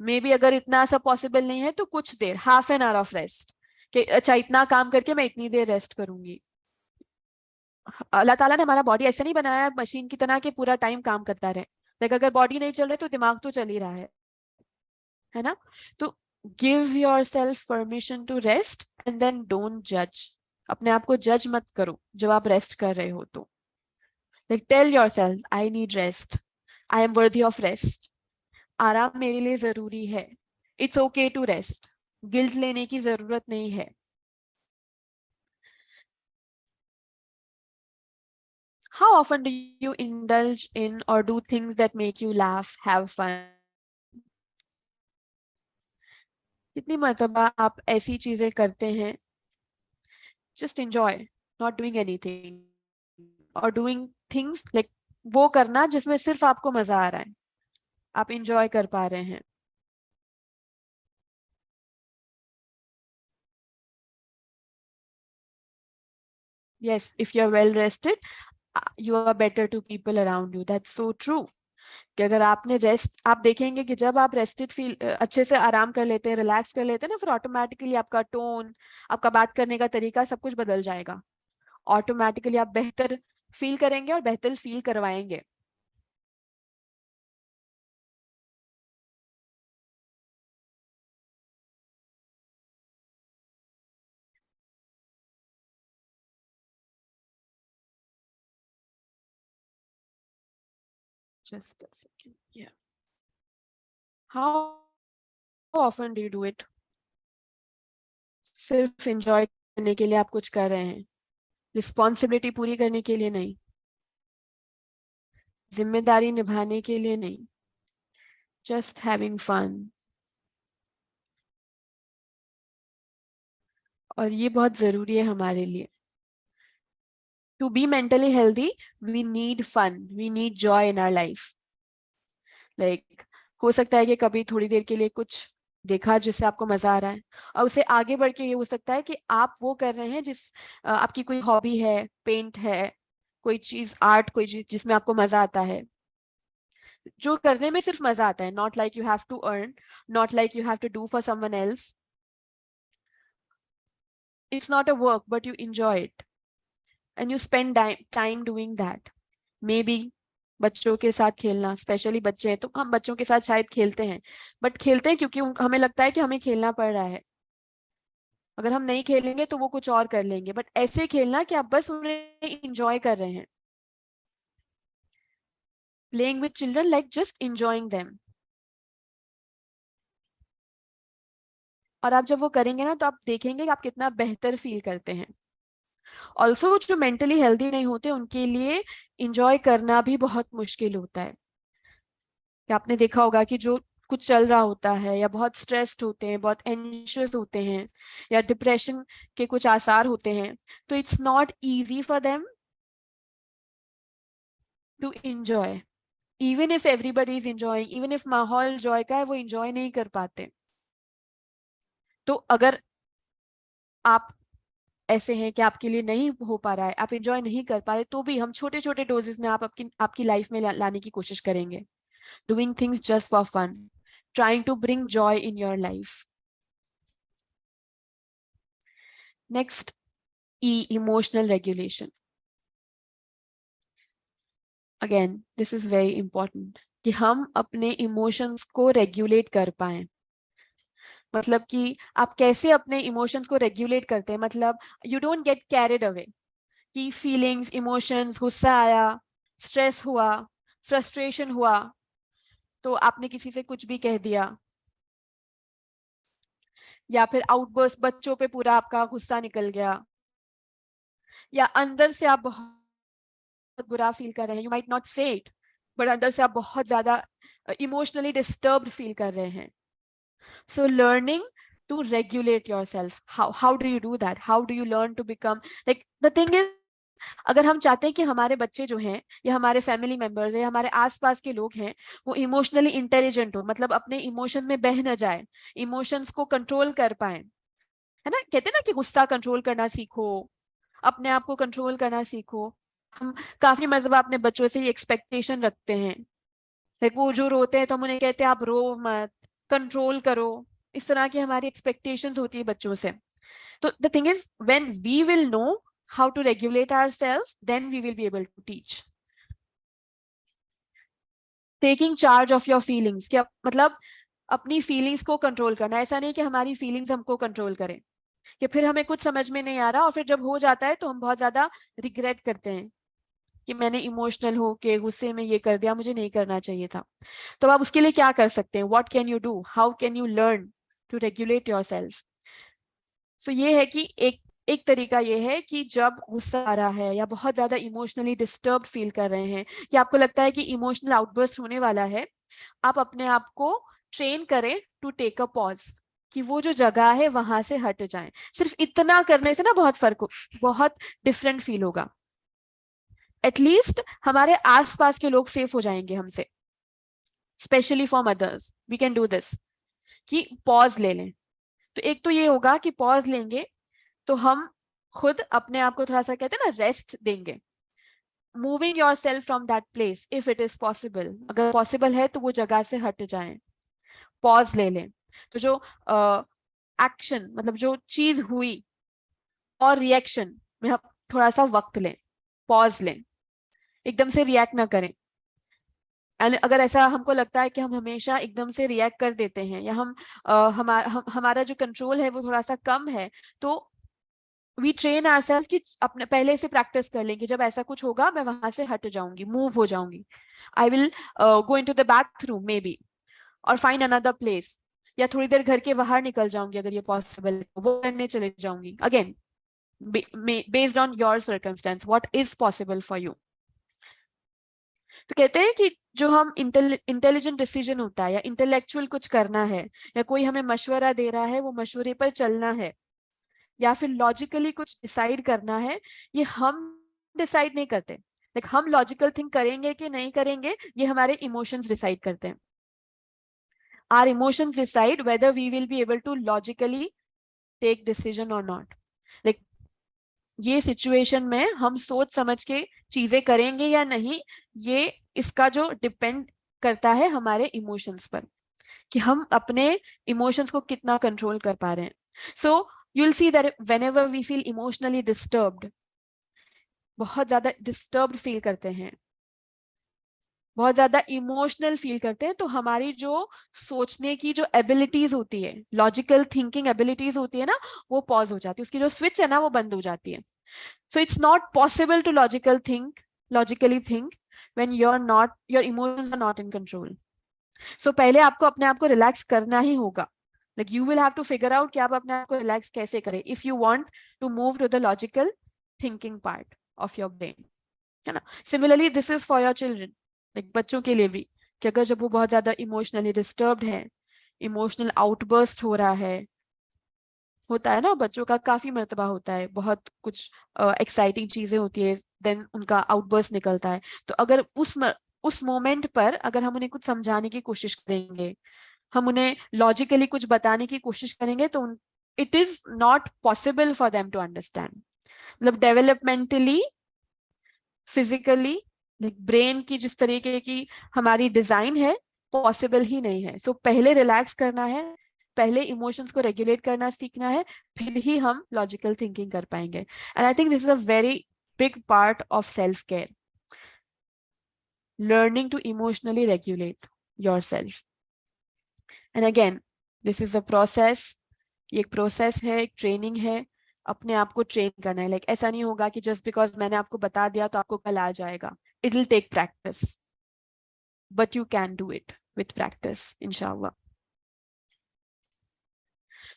maybe अगर इतना सब पॉसिबल नहीं है तो कुछ देर, half an hour of rest, कि अच्छा इतना काम करके मैं इतनी देर रेस्ट करूंगी। अल्लाह ताला ने हमारा बॉडी ऐसे नहीं बनाया मशीन की तरह कि पूरा टाइम काम करता रहे, लेकिन अगर बॉडी नहीं चल रही तो दिमाग तो चल ही रहा है। है ना? तो give yourself permission to rest and then don't जज। अपने आप को जज मत करो जब आप रेस्ट कर रहे हो तो। Like tell yourself I need rest, I am worthy of rest. आराम मेरे लिए जरूरी है। It's okay to rest. Guilt लेने की जरूरत नहीं है। How often do you indulge in or do things that make you laugh, have fun? कितनी मर्तबा आप ऐसी चीजें करते हैं, just enjoy, not doing anything, or doing things like वो करना जिसमें सिर्फ आपको मजा आ रहा है, आप enjoy कर पा रहे हैं. Yes, if you are well rested, you are better to people around you. That's so true. कि अगर आपने रेस्ट, आप देखेंगे कि जब आप रेस्टेड फील, अच्छे से आराम कर लेते हैं, रिलैक्स कर लेते हैं ना, फिर ऑटोमेटिकली आपका टोन, आपका बात करने का तरीका, सब कुछ बदल जाएगा. ऑटोमेटिकली आप बेहतर फील करेंगे और बेहतर फील करवाएंगे. Just a second. Yeah. How often do you do it? सिर्फ एंजॉय करने के लिए आप कुछ कर रहे हैं, रिस्पॉन्सिबिलिटी पूरी करने के लिए नहीं, जिम्मेदारी निभाने के लिए नहीं, जस्ट हैविंग फन. और ये बहुत जरूरी है हमारे लिए. To be mentally healthy we need fun, we need joy in our life. Like हो सकता है कि कभी थोड़ी देर के लिए कुछ देखा जिससे आपको मजा आ रहा है, और उसे आगे बढ़ के ये हो सकता है कि आप वो कर रहे हैं जिस, आपकी कोई हॉबी है, पेंट है, कोई चीज आर्ट, कोई चीज जिसमें आपको मजा आता है, जो करने में सिर्फ मजा आता है. Not like you have to earn, not like you have to do for someone else. It's not a work but you enjoy it and you spend time doing that. Maybe बच्चों के साथ खेलना, specially बच्चे हैं तो हम बच्चों के साथ शायद खेलते हैं, बट खेलते हैं क्योंकि हमें लगता है कि हमें खेलना पड़ रहा है. अगर हम नहीं खेलेंगे तो वो कुछ और कर लेंगे, बट ऐसे खेलना कि आप बस उन्हें इंजॉय कर रहे हैं. Playing with children like just enjoying them. और आप जब वो करेंगे ना तो आप देखेंगे कि आप कितना बेहतर फील करते हैं. ऑल्सो जो मेंटली हेल्दी नहीं होते उनके लिए इंजॉय करना भी बहुत मुश्किल होता है. कि आपने देखा होगा कि जो कुछ चल रहा होता है, या बहुत स्ट्रेस्ड होते हैं, बहुत एंशियस होते हैं, या डिप्रेशन के कुछ आसार होते हैं, तो it's not easy for them to enjoy. Even if everybody is enjoying, even if माहौल जॉय का है, वो एंजॉय नहीं कर पाते. तो अगर आप ऐसे हैं कि आपके लिए नहीं हो पा रहा है, आप एंजॉय नहीं कर पा रहे, तो भी हम छोटे छोटे डोजेस में आप आपकी आपकी लाइफ में लाने की कोशिश करेंगे. Doing things just for fun, trying to bring joy in your life. Next, emotional regulation. Again, this is very important कि हम अपने इमोशंस को रेगुलेट कर पाए. मतलब कि आप कैसे अपने इमोशंस को रेगुलेट करते हैं, मतलब you don't get carried away. कि फीलिंग्स, इमोशंस, गुस्सा आया, स्ट्रेस हुआ, फ्रस्ट्रेशन हुआ, तो आपने किसी से कुछ भी कह दिया, या फिर आउटबर्स्ट, बच्चों पे पूरा आपका गुस्सा निकल गया, या अंदर से आप बहुत बुरा फील कर रहे हैं, यू माइट नॉट से इट, बट अंदर से आप बहुत ज्यादा इमोशनली डिस्टर्ब्ड फील कर रहे हैं. So learning to regulate your self, how do you do that, how do you learn to become, like the thing is, अगर हम चाहते हैं कि हमारे बच्चे जो हैं, या हमारे फैमिली मेंबर्स या हमारे आसपास के लोग हैं, वो इमोशनली इंटेलिजेंट हो, मतलब अपने इमोशन में बह न जाए, इमोशंस को कंट्रोल कर पाए, है ना, कहते हैं ना कि गुस्सा कंट्रोल करना सीखो, अपने आप को कंट्रोल करना सीखो. हम काफी मतलब अपने बच्चों से ही एक्सपेक्टेशन रखते हैं. लाइक वो जो रोते हैं तो हम उन्हें कहते हैं आप रो मत, कंट्रोल करो. इस तरह की हमारी एक्सपेक्टेशंस होती है बच्चों से. तो the thing is, when we will know how to regulate ourselves, then we will be able to teach. Taking charge of your feelings, क्या मतलब, अपनी फीलिंग्स को कंट्रोल करना। ऐसा नहीं कि हमारी फीलिंग्स हमको कंट्रोल करें, कि फिर हमें कुछ समझ में नहीं आ रहा और फिर जब हो जाता है तो हम बहुत ज्यादा रिग्रेट करते हैं कि मैंने इमोशनल हो के गुस्से में ये कर दिया, मुझे नहीं करना चाहिए था। तो आप उसके लिए क्या कर सकते हैं? What can you do, how can you learn to regulate your self? So ये है कि एक एक तरीका ये है कि जब गुस्सा आ रहा है या बहुत ज्यादा इमोशनली डिस्टर्ब फील कर रहे हैं या आपको लगता है कि इमोशनल आउटबर्स्ट होने वाला है, आप अपने आप को ट्रेन करें टू टेक अ पॉज, कि वो जो जगह है वहां से हट जाएं। सिर्फ इतना करने से ना बहुत डिफरेंट फील होगा। एटलीस्ट हमारे आसपास के लोग सेफ हो जाएंगे हमसे, specially for mothers we can do this, कि पॉज ले लें। तो एक तो ये होगा कि पॉज लेंगे तो हम खुद अपने आप को थोड़ा सा कहते हैं ना रेस्ट देंगे। Moving your self from that place if it is possible, अगर पॉसिबल है तो वो जगह से हट जाएं, पॉज ले लें। तो जो एक्शन मतलब जो चीज हुई और रिएक्शन में हम थोड़ा सा वक्त लें, पॉज लें, एकदम से रिएक्ट ना करें। अगर ऐसा हमको लगता है कि हम हमेशा एकदम से रिएक्ट कर देते हैं या हमारा जो कंट्रोल है वो थोड़ा सा कम है, तो वी ट्रेन आवरसेल्फ कि अपने पहले से प्रैक्टिस कर लेंगे, जब ऐसा कुछ होगा मैं वहां से हट जाऊंगी, मूव हो जाऊंगी। I will go into the bathroom maybe और फाइंड अनदर प्लेस, या थोड़ी देर घर के बाहर निकल जाऊंगी अगर ये पॉसिबल है, वो करने चले जाऊंगी। Again based on your circumstance what is possible for you. तो कहते हैं कि जो हम इंटेलिजेंट डिसीजन होता है या इंटेलेक्चुअल कुछ करना है या कोई हमें मशवरा दे रहा है वो मशवरे पर चलना है या फिर लॉजिकली कुछ डिसाइड करना है, ये हम डिसाइड नहीं करते। लाइक हम लॉजिकल थिंक करेंगे कि नहीं करेंगे ये हमारे इमोशंस डिसाइड करते हैं। Our emotions decide whether we will be able to logically take decision और नॉट। लाइक ये सिचुएशन में हम सोच समझ के चीजें करेंगे या नहीं, ये इसका जो डिपेंड करता है हमारे इमोशंस पर, कि हम अपने इमोशंस को कितना कंट्रोल कर पा रहे हैं। So you will see that whenever we feel emotionally disturbed, बहुत ज्यादा डिस्टर्ब्ड फील करते हैं, बहुत ज्यादा इमोशनल फील करते हैं, तो हमारी जो सोचने की जो एबिलिटीज होती है, लॉजिकल थिंकिंग एबिलिटीज होती है ना, वो पॉज हो जाती है, उसकी जो स्विच है ना वो बंद हो जाती है। So it's not possible to logically think when your emotions are not in control. So पहले आपको अपने आप को रिलैक्स करना ही होगा। Like you will have to figure out कि आप अपने आप को रिलैक्स कैसे करें if you want to move to the logical thinking part of your brain, है ना? Similarly this is for your children, like बच्चों के लिए भी, कि अगर जब वो बहुत ज्यादा इमोशनली डिस्टर्ब्ड है, इमोशनल आउटबर्स्ट हो रहा है, होता है ना बच्चों का काफी मर्तबा होता है, बहुत कुछ एक्साइटिंग चीजें होती है, देन उनका आउटबर्स्ट निकलता है। तो अगर उस मोमेंट पर अगर हम उन्हें कुछ समझाने की कोशिश करेंगे, हम उन्हें लॉजिकली कुछ बताने की कोशिश करेंगे, तो it is not possible for them to understand. मतलब डेवलपमेंटली, फिजिकली, ब्रेन की जिस तरीके की हमारी डिजाइन है, पॉसिबल ही नहीं है। सो पहले रिलैक्स करना है, पहले इमोशंस को रेगुलेट करना सीखना है, फिर ही हम लॉजिकल थिंकिंग कर पाएंगे। And I think this is a very big part of self care, learning to emotionally regulate your self. And again this is a process, ये एक प्रोसेस है, एक ट्रेनिंग है, अपने आप को ट्रेन करना है। लाइक ऐसा नहीं होगा कि जस्ट बिकॉज मैंने आपको बता दिया तो आपको कल आ जाएगा। It will take practice, but you can do it with practice इंशाल्लाह।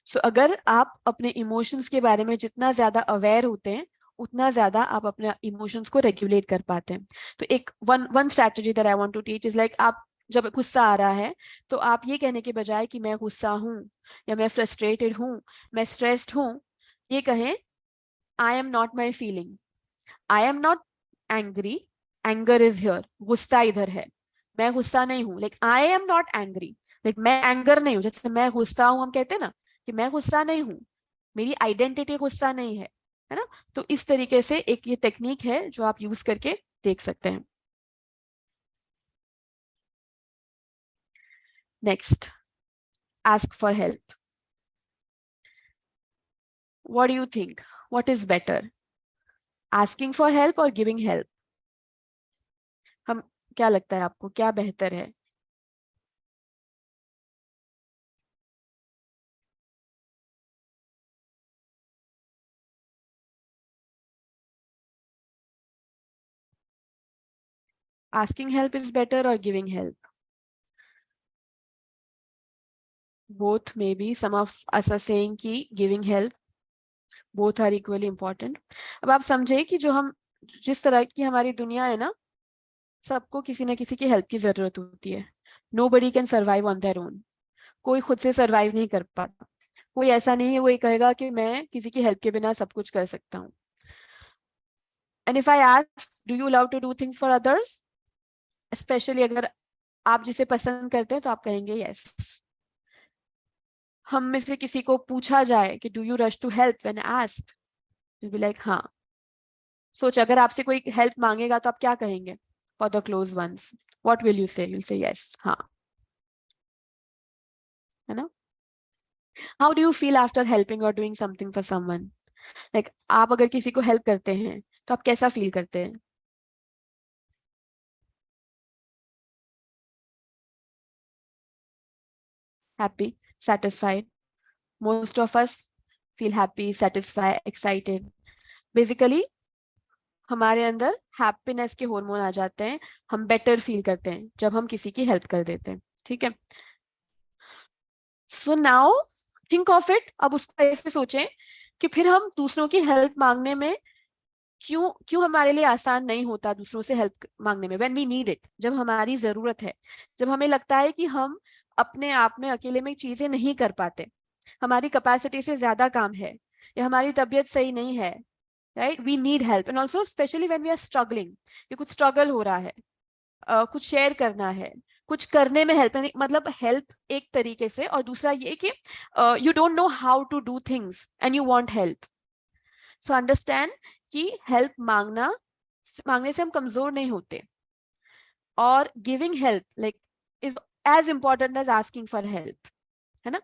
सो अगर आप अपने इमोशंस के बारे में जितना ज्यादा अवेयर होते हैं, उतना ज्यादा आप अपने इमोशंस को रेगुलेट कर पाते हैं। तो एक one strategy that I want to teach is like, आप जब गुस्सा आ रहा है तो आप ये कहने के बजाय कि मैं गुस्सा हूं या मैं फ्रस्ट्रेटेड हूं, मैं स्ट्रेस्ड हूं, ये कहें आई am not my feeling, I am not angry, anger is here, गुस्सा इधर है, मैं गुस्सा नहीं हूं, like I am not angry, like मैं एंगर नहीं हूं, जैसे मैं गुस्सा हूं हम कहते हैं ना कि मैं गुस्सा नहीं हूं, मेरी आइडेंटिटी गुस्सा नहीं है ना? तो इस तरीके से एक ये टेक्निक है जो आप यूज करके देख सकते हैं। Next, ask for help. What do you think, what is better, asking for help और गिविंग हेल्प? हम क्या लगता है आपको क्या बेहतर है? Asking help is better or giving help? Both, maybe some of us are saying कि giving help. Both are equally important. अब आप समझे कि जो हम जिस तरह की हमारी दुनिया है ना, सबको किसी ना किसी की हेल्प की जरूरत होती है. Nobody can survive on their own. कोई खुद से सरवाइव नहीं कर पाता. कोई ऐसा नहीं है वो ये कहेगा कि मैं किसी की हेल्प के बिना सब कुछ कर सकता हूँ. And if I ask do you love to do things for others, specially अगर आप जिसे पसंद करते हैं तो आप कहेंगे यस. हम में से किसी को पूछा जाए कि do you rush to help when asked, will be like हाँ. सोच, अगर आपसे कोई हेल्प मांगेगा तो आप क्या कहेंगे? For the close ones, what will you say? You will say yes, हाँ. है ना? How do you feel after helping और doing something for someone? Like आप अगर किसी को हेल्प करते हैं तो आप कैसा फील करते हैं? Happy, satisfied. Most of us feel happy, satisfied, excited. Basically हमारे अंदर हैप्पीनेस के हार्मोन आ जाते हैं. हम बेटर फील करते हैं जब हम किसी की हेल्प कर देते हैं. ठीक है. So now think of it. अब उसको ऐसे सोचें कि फिर हम दूसरों की हेल्प मांगने में क्यों क्यों हमारे लिए आसान नहीं होता दूसरों से हेल्प मांगने में. व्हेन वी नीड इट, जब हमारी जरूरत है, जब हमें लगता है कि हम अपने आप में अकेले में चीजें नहीं कर पाते, हमारी कैपेसिटी से ज्यादा काम है, या हमारी तबीयत सही नहीं है, right? We need help. And also specially when we are struggling, कि कुछ स्ट्रगल हो रहा है, कुछ शेयर करना है, कुछ करने में हेल्प, मतलब हेल्प एक तरीके से, और दूसरा ये कि you don't know how to do things and you want help. So understand कि हेल्प मांगने से हम कमजोर नहीं होते. और giving help like is as important as asking for help. है ना?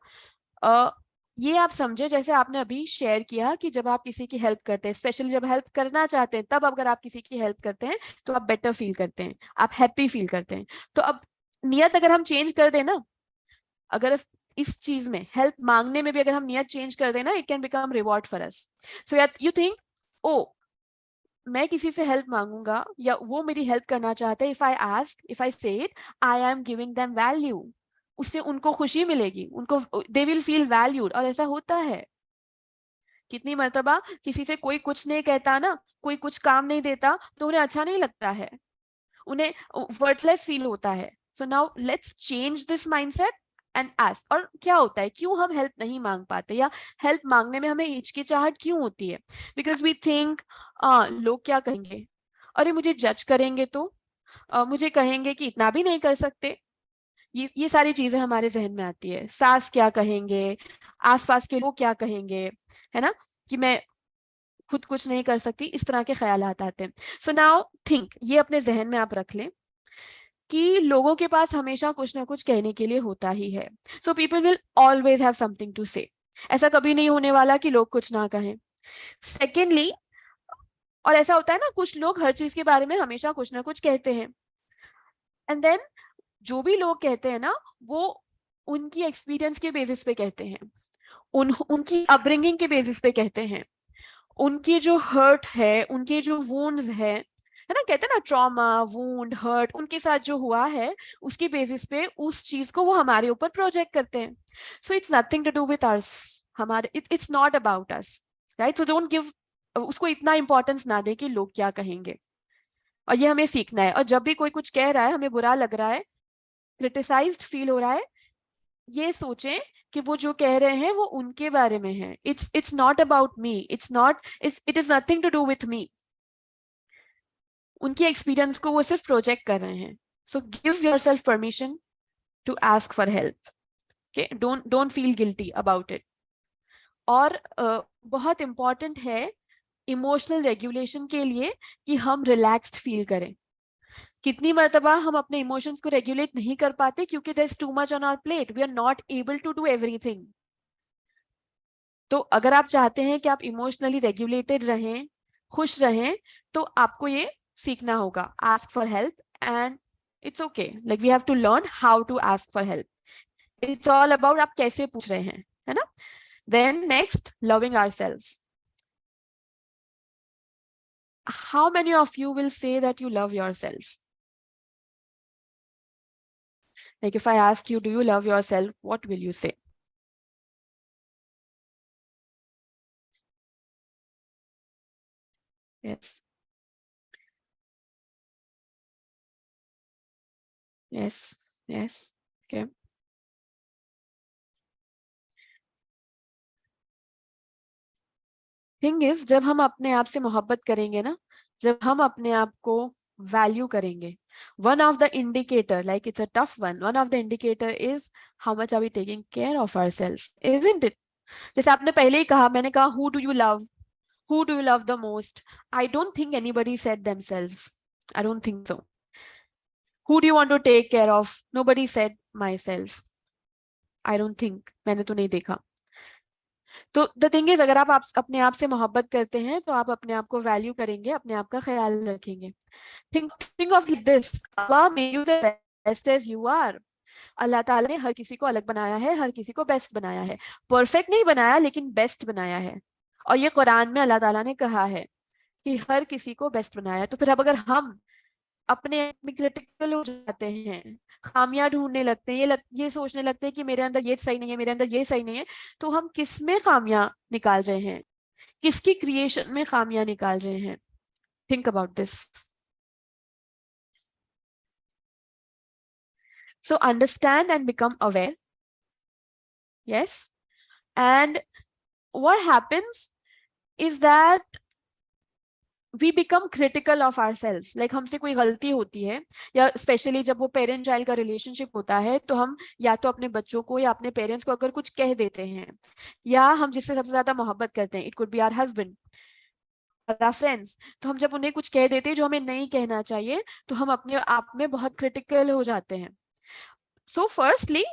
ये आप समझे, जैसे आपने अभी शेयर किया कि जब आप किसी की हेल्प करते हैं, स्पेशली जब हेल्प करना चाहते हैं, तब अगर आप किसी की हेल्प करते हैं तो आप बेटर फील करते हैं, आप हैप्पी फील करते हैं. तो अब नियत अगर हम चेंज कर दें ना, अगर इस चीज में हेल्प मांगने में भी अगर हम नियत चेंज कर देना, it can become reward for us. So you think, ओ मैं किसी से हेल्प मांगूंगा या वो मेरी हेल्प करना चाहते हैं, इफ आई से it, I am giving them value. उससे उनको खुशी मिलेगी, उनको दे विल फील वैल्यूड. और ऐसा होता है. कितनी मर्तबा किसी से कोई कुछ नहीं कहता ना, कोई कुछ काम नहीं देता तो उन्हें अच्छा नहीं लगता है, उन्हें वर्थलेस फील होता है. So now let's change this mindset and ask. और क्या होता है, क्यों हम हेल्प नहीं मांग पाते, या हेल्प मांगने में हमें हिचकिचाहट क्यों होती है? बिकॉज वी थिंक लोग क्या कहेंगे, अरे मुझे जज करेंगे तो, मुझे कहेंगे कि इतना भी नहीं कर सकते. ये सारी चीजें हमारे जहन में आती है. सास क्या कहेंगे, आसपास के लोग क्या कहेंगे, है ना, कि मैं खुद कुछ नहीं कर सकती. इस तरह के ख्यालात आते हैं. सो नाउ थिंक, ये अपने जहन में आप रख लें कि लोगों के पास हमेशा कुछ ना कुछ कहने के लिए होता ही है. So people will always have something to say. ऐसा कभी नहीं होने वाला कि लोग कुछ ना कहें. सेकेंडली, और ऐसा होता है ना, कुछ लोग हर चीज के बारे में हमेशा कुछ ना कुछ कहते हैं. एंड देन जो भी लोग कहते हैं ना, वो उनकी एक्सपीरियंस के बेसिस पे कहते हैं, उनकी अपब्रिंगिंग के बेसिस पे कहते हैं, उनकी जो हर्ट है, उनके जो वुंड्स है ना, कहते हैं ना ट्रॉमा, वुंड, हर्ट, उनके साथ जो हुआ है, उसके बेसिस पे उस चीज को वो हमारे ऊपर प्रोजेक्ट करते हैं. So it's nothing to do with us. हमारे it's not about us, right? So don't give उसको इतना इंपॉर्टेंस ना दे कि लोग क्या कहेंगे. और ये हमें सीखना है. और जब भी कोई कुछ कह रहा है, हमें बुरा लग रहा है, क्रिटिसाइज्ड फील हो रहा है, ये सोचें कि वो जो कह रहे हैं वो उनके बारे में है. It's not about me, it is nothing to do with me. उनकी एक्सपीरियंस को वो सिर्फ प्रोजेक्ट कर रहे हैं. So give yourself permission to ask for help. Okay, don't feel guilty about it. और बहुत इंपॉर्टेंट है इमोशनल रेगुलेशन के लिए कि हम रिलैक्स्ड फील करें. कितनी मर्तबा हम अपने इमोशंस को रेगुलेट नहीं कर पाते क्योंकि there is too much on our plate, we are not able to do everything. तो अगर आप चाहते हैं कि आप इमोशनली रेगुलेटेड रहें, खुश रहें, तो आपको ये सीखना होगा, ask for help. And it's okay, like we have to learn how to ask for help. It's all about आप कैसे पूछ रहे हैं, है ना? Then next, loving ourselves. How many of you will say that you love yourself? Like if I ask you, do you love yourself? What will you say? Yes. Yes. Yes. Okay. Thing is, जब हम अपने आप से मोहब्बत करेंगे ना, जब हम अपने आप को वैल्यू करेंगे, one of the indicator, like it's a tough one of the indicator is how much are we taking care of our self, isn't it? जैसे आपने पहले ही कहा, मैंने कहा who do you love, who do you love the most? I don't think anybody said themselves, I don't think so. Who do you want to take care of? Nobody said my self, I don't think, मैंने तो नहीं देखा. तो the thing is, अगर आप अपने आप से मोहब्बत करते हैं तो आप अपने आप को वैल्यू करेंगे, अपने आप का ख्याल रखेंगे. Think of this, Allah made you the best as you are. Allah ताला ने हर किसी को अलग बनाया है, हर किसी को बेस्ट बनाया है. परफेक्ट नहीं बनाया, लेकिन बेस्ट बनाया है. और ये कुरान में अल्लाह ताला ने कहा है कि हर किसी को बेस्ट बनाया है. तो फिर अब अगर हम अपने आप में क्रिटिकल हो जाते हैं, खामियां ढूंढने लगते हैं, ये सोचने लगते हैं कि मेरे अंदर ये सही नहीं है, मेरे अंदर ये सही नहीं है, तो हम किस में खामियां निकाल रहे हैं, किसकी क्रिएशन में खामियां निकाल रहे हैं? Think about this. So understand and become aware. Yes. And what happens is that we become critical of our selves. Like हमसे कोई गलती होती है, या स्पेशली जब वो पेरेंट चाइल्ड का रिलेशनशिप होता है, तो हम या तो अपने बच्चों को या अपने पेरेंट्स को अगर कुछ कह देते हैं, या हम जिससे सबसे ज्यादा मोहब्बत करते हैं, it could be our husband और आवर फ्रेंड्स, तो हम जब उन्हें कुछ कह देते हैं जो हमें नहीं कहना चाहिए, तो हम अपने आप में बहुत क्रिटिकल हो जाते हैं. So firstly,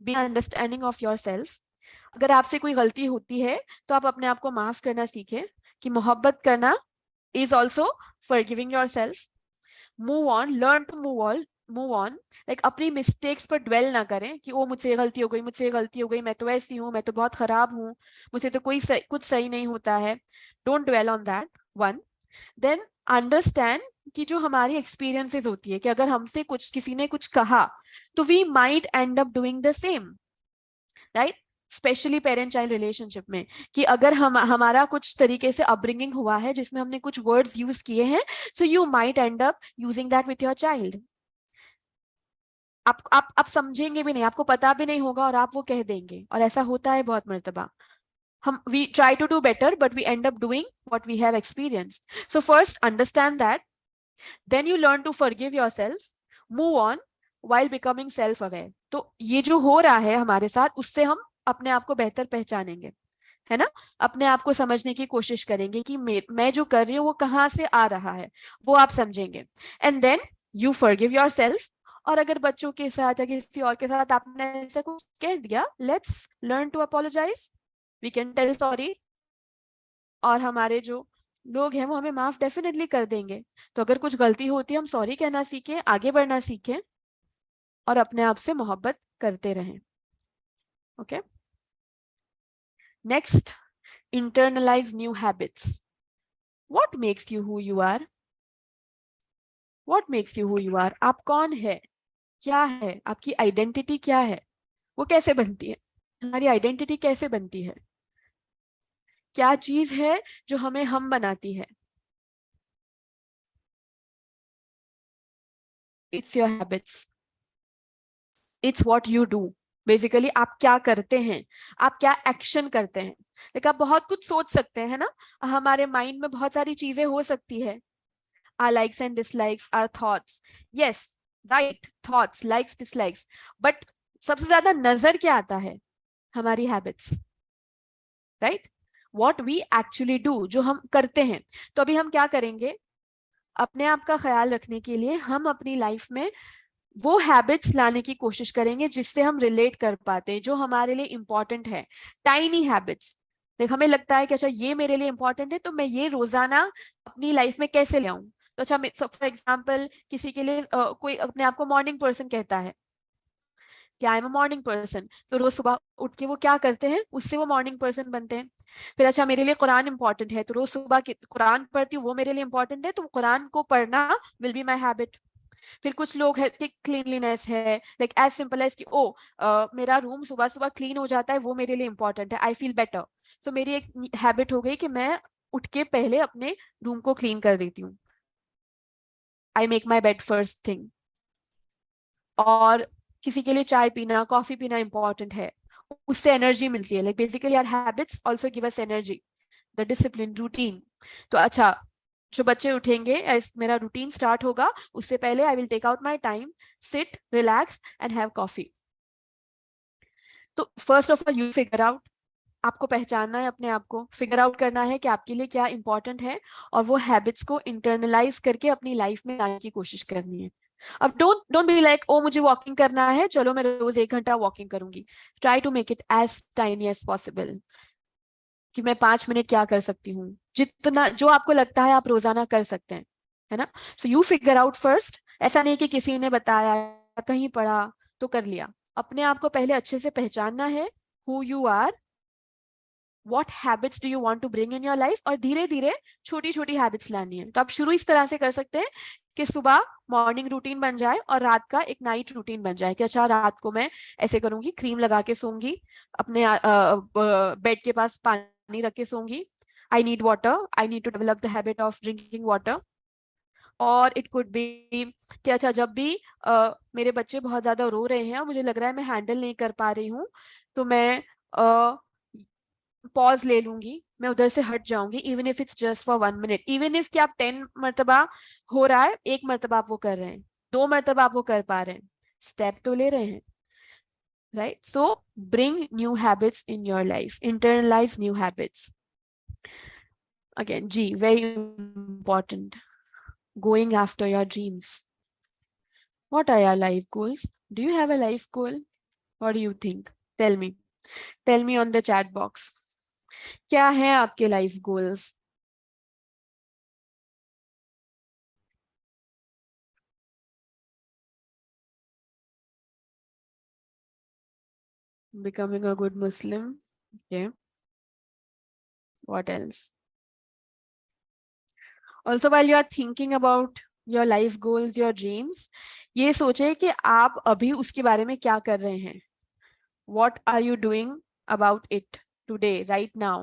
B understanding of your self. अगर आपसे कोई गलती होती है तो आप अपने आप को माफ करना सीखें, कि मोहब्बत करना is also forgiving yourself. Move on, learn to move on. Like अपनी मिस्टेक्स पर ड्वेल ना करें कि वो मुझसे गलती हो गई, मुझसे ये गलती हो गई, मैं तो ऐसी हूँ, मैं तो बहुत खराब हूँ, मुझसे तो कुछ सही नहीं होता है. Don't dwell on that. One. Then understand कि जो हमारी एक्सपीरियंसेस होती है, कि अगर हमसे कुछ किसी ने कुछ कहा, तो we might end up doing the same, right? Specially parent child relationship में, कि अगर हम हमारा कुछ तरीके से अपब्रिंगिंग हुआ है जिसमें हमने कुछ वर्ड्स यूज किए हैं, so you might end up using that with your child. आप समझेंगे भी नहीं, आपको पता भी नहीं होगा, और आप वो कह देंगे, और ऐसा होता है बहुत मर्तबा. हम we try to do better, but we end up doing what we have experienced. So first understand that, then you learn to forgive yourself, move on while becoming self aware. तो ये जो हो रहा है हमारे साथ, उससे हम अपने आप को बेहतर पहचानेंगे, है ना? अपने आप को समझने की कोशिश करेंगे कि मैं जो कर रही हूँ वो कहाँ से आ रहा है, वो आप समझेंगे. And then you forgive yourself. और अगर बच्चों के साथ या किसी और के साथ आपने ऐसा कुछ कह दिया, let's learn to apologise. We can tell sorry, और हमारे जो लोग हैं वो हमें माफ डेफिनेटली कर देंगे. तो अगर कुछ गलती होती है, हम सॉरी कहना सीखें, आगे बढ़ना सीखें, और अपने आप से मोहब्बत करते रहें. Okay. Next, internalize new habits. What makes you who you are? What makes you who you are? आप कौन है, क्या है, आपकी आइडेंटिटी क्या है, वो कैसे बनती है? हमारी आइडेंटिटी कैसे बनती है? क्या चीज है जो हमें हम बनाती है? It's your habits. It's what you do. Basically आप क्या करते हैं, आप क्या एक्शन करते हैं. लेकिन आप बहुत कुछ सोच सकते हैं ना, हमारे माइंड में बहुत सारी चीजें हो सकती है. Our likes and dislikes, our thoughts. Yes, right, thoughts, likes, dislikes. But सबसे ज्यादा नजर क्या आता है? हमारी habits, right? What we actually do, जो हम करते हैं. तो अभी हम क्या करेंगे? अपने आप का ख्याल रखने के लिए हम अपनी लाइफ में वो हैबिट्स लाने की कोशिश करेंगे जिससे हम रिलेट कर पाते हैं, जो हमारे लिए इंपॉर्टेंट है. Tiny habits. देख, हमें लगता है कि अच्छा ये मेरे लिए इंपॉर्टेंट है, तो मैं ये रोजाना अपनी लाइफ में कैसे ले आऊं. तो अच्छा, फॉर एग्जाम्पल किसी के लिए कोई अपने आप को मॉर्निंग पर्सन कहता है कि I am a morning person, तो रोज सुबह उठ के वो क्या करते हैं, उससे वो मॉर्निंग पर्सन बनते हैं. फिर अच्छा, मेरे लिए कुरान इंपॉर्टेंट है, तो रोज सुबह कुरान पढ़ती हूँ, वो मेरे लिए इंपॉर्टेंट है, तो कुरान को पढ़ना विल बी माई हैबिट. फिर कुछ लोग है कि क्लीनलीनेस है, लाइक एज सिंपल एज कि ओ मेरा रूम सुबह सुबह क्लीन हो जाता है, वो मेरे लिए इंपॉर्टेंट है, आई फील बेटर। सो मेरी एक हैबिट हो गई कि मैं उठ के पहले अपने रूम को क्लीन कर देती हूँ, I make my bed first thing. और किसी के लिए चाय पीना, कॉफी पीना इंपॉर्टेंट है, उससे एनर्जी मिलती है। Like basically our habits also give us energy, the discipline routine. तो अच्छा, जो बच्चे उठेंगे, मेरा रूटीन स्टार्ट होगा, उससे पहले I will take out my time, sit relax and have coffee. तो first of all you figure out, आपको पहचानना है अपने आप को, फिगर आउट करना है कि आपके लिए क्या इंपॉर्टेंट है, और वो हैबिट्स को इंटरनलाइज करके अपनी लाइफ में लाने की कोशिश करनी है। अब don't don't be like oh मुझे वॉकिंग करना है, चलो मैं रोज 1 घंटा वॉकिंग करूंगी। Try to make it as tiny as possible, कि मैं 5 मिनट क्या कर सकती हूँ, जितना जो आपको लगता है आप रोजाना कर सकते हैं, है ना। So you figure out first. ऐसा नहीं कि किसी ने बताया, कहीं पढ़ा तो कर लिया। अपने आप को पहले अच्छे से पहचानना है, who you are, what habits do you want to bring in your life, और धीरे धीरे छोटी छोटी हैबिट्स लानी है। तो आप शुरू इस तरह से कर सकते हैं कि सुबह मॉर्निंग रूटीन बन जाए और रात का एक नाइट रूटीन बन जाए, कि अच्छा रात को मैं ऐसे करूंगी, क्रीम लगा के सोऊंगी, अपने बेड के पास पानी रख के सोऊंगी, I need water, I need to develop the habit of drinking water. और इट कुड बी कि अच्छा जब भी मेरे बच्चे बहुत ज्यादा रो रहे हैं और मुझे लग रहा है मैं हैंडल नहीं कर पा रही हूँ, तो मैं पॉज ले लूंगी, मैं उधर से हट जाऊंगी, even if it's just for 1 minute, even if कि आप 10 मरतबा हो रहा है, 1 मरतबा आप वो कर रहे हैं, 2 मरतबा आप वो कर पा रहे हैं, स्टेप तो ले रहे हैं, right. So bring new habits in your life, internalise new habits. Again जी, very important, going after your dreams. What are your life goals? Do you have a life goal? What do you think? Tell me. Tell me on the chat box. क्या है आपके life goals? Becoming a good Muslim. Okay. What else? Also, while you are thinking about your life goals, your dreams, ये सोचे कि आप अभी उसके बारे में क्या कर रहे हैं. What are you doing about it today, right now?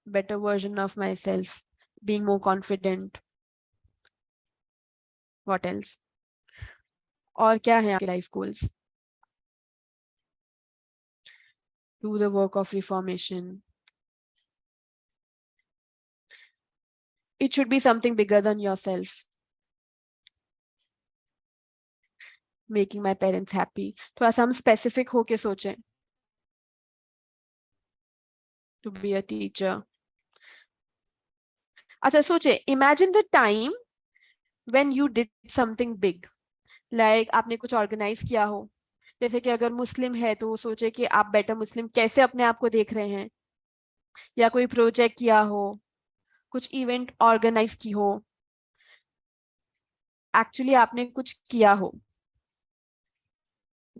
Better version of myself, being more confident. What else? और क्या है आपके life goals? Do the work of reformation. It should be something bigger than yourself. Making my parents happy. थोड़ा सा हम specific होके सोचें. To be a teacher. अच्छा सोचे, imagine the time when you did something big. Like आपने कुछ organise किया हो, जैसे कि अगर मुस्लिम है तो सोचे कि आप बेटर मुस्लिम कैसे अपने आप को देख रहे हैं, या कोई प्रोजेक्ट किया हो, कुछ इवेंट ऑर्गेनाइज की हो, एक्चुअली आपने कुछ किया हो.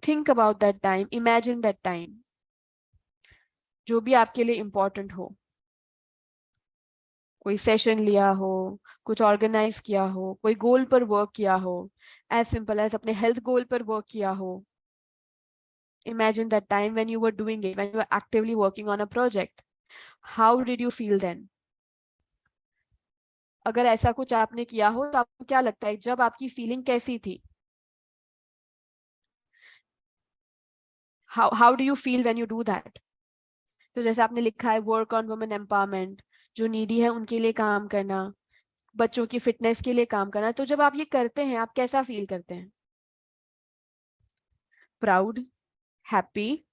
Think about that time, imagine that time, जो भी आपके लिए इंपॉर्टेंट हो. कोई सेशन लिया हो, कुछ ऑर्गेनाइज किया हो, कोई गोल पर वर्क किया हो, एज सिंपल एज अपने हेल्थ गोल पर वर्क किया हो. Imagine that time when you were doing it, when you were actively working on a project. How did you feel then? अगर ऐसा कुछ आपने किया हो तो आपको क्या लगता है, जब आपकी फीलिंग कैसी थी? How do you feel when you do that? तो जैसे आपने लिखा है, वर्क ऑन वुमेन एम्पावरमेंट, जो नीडी है उनके लिए काम करना, बच्चों की फिटनेस के लिए काम करना. तो जब आप ये करते हैं, आप कैसा फील करते हैं? Proud, happy,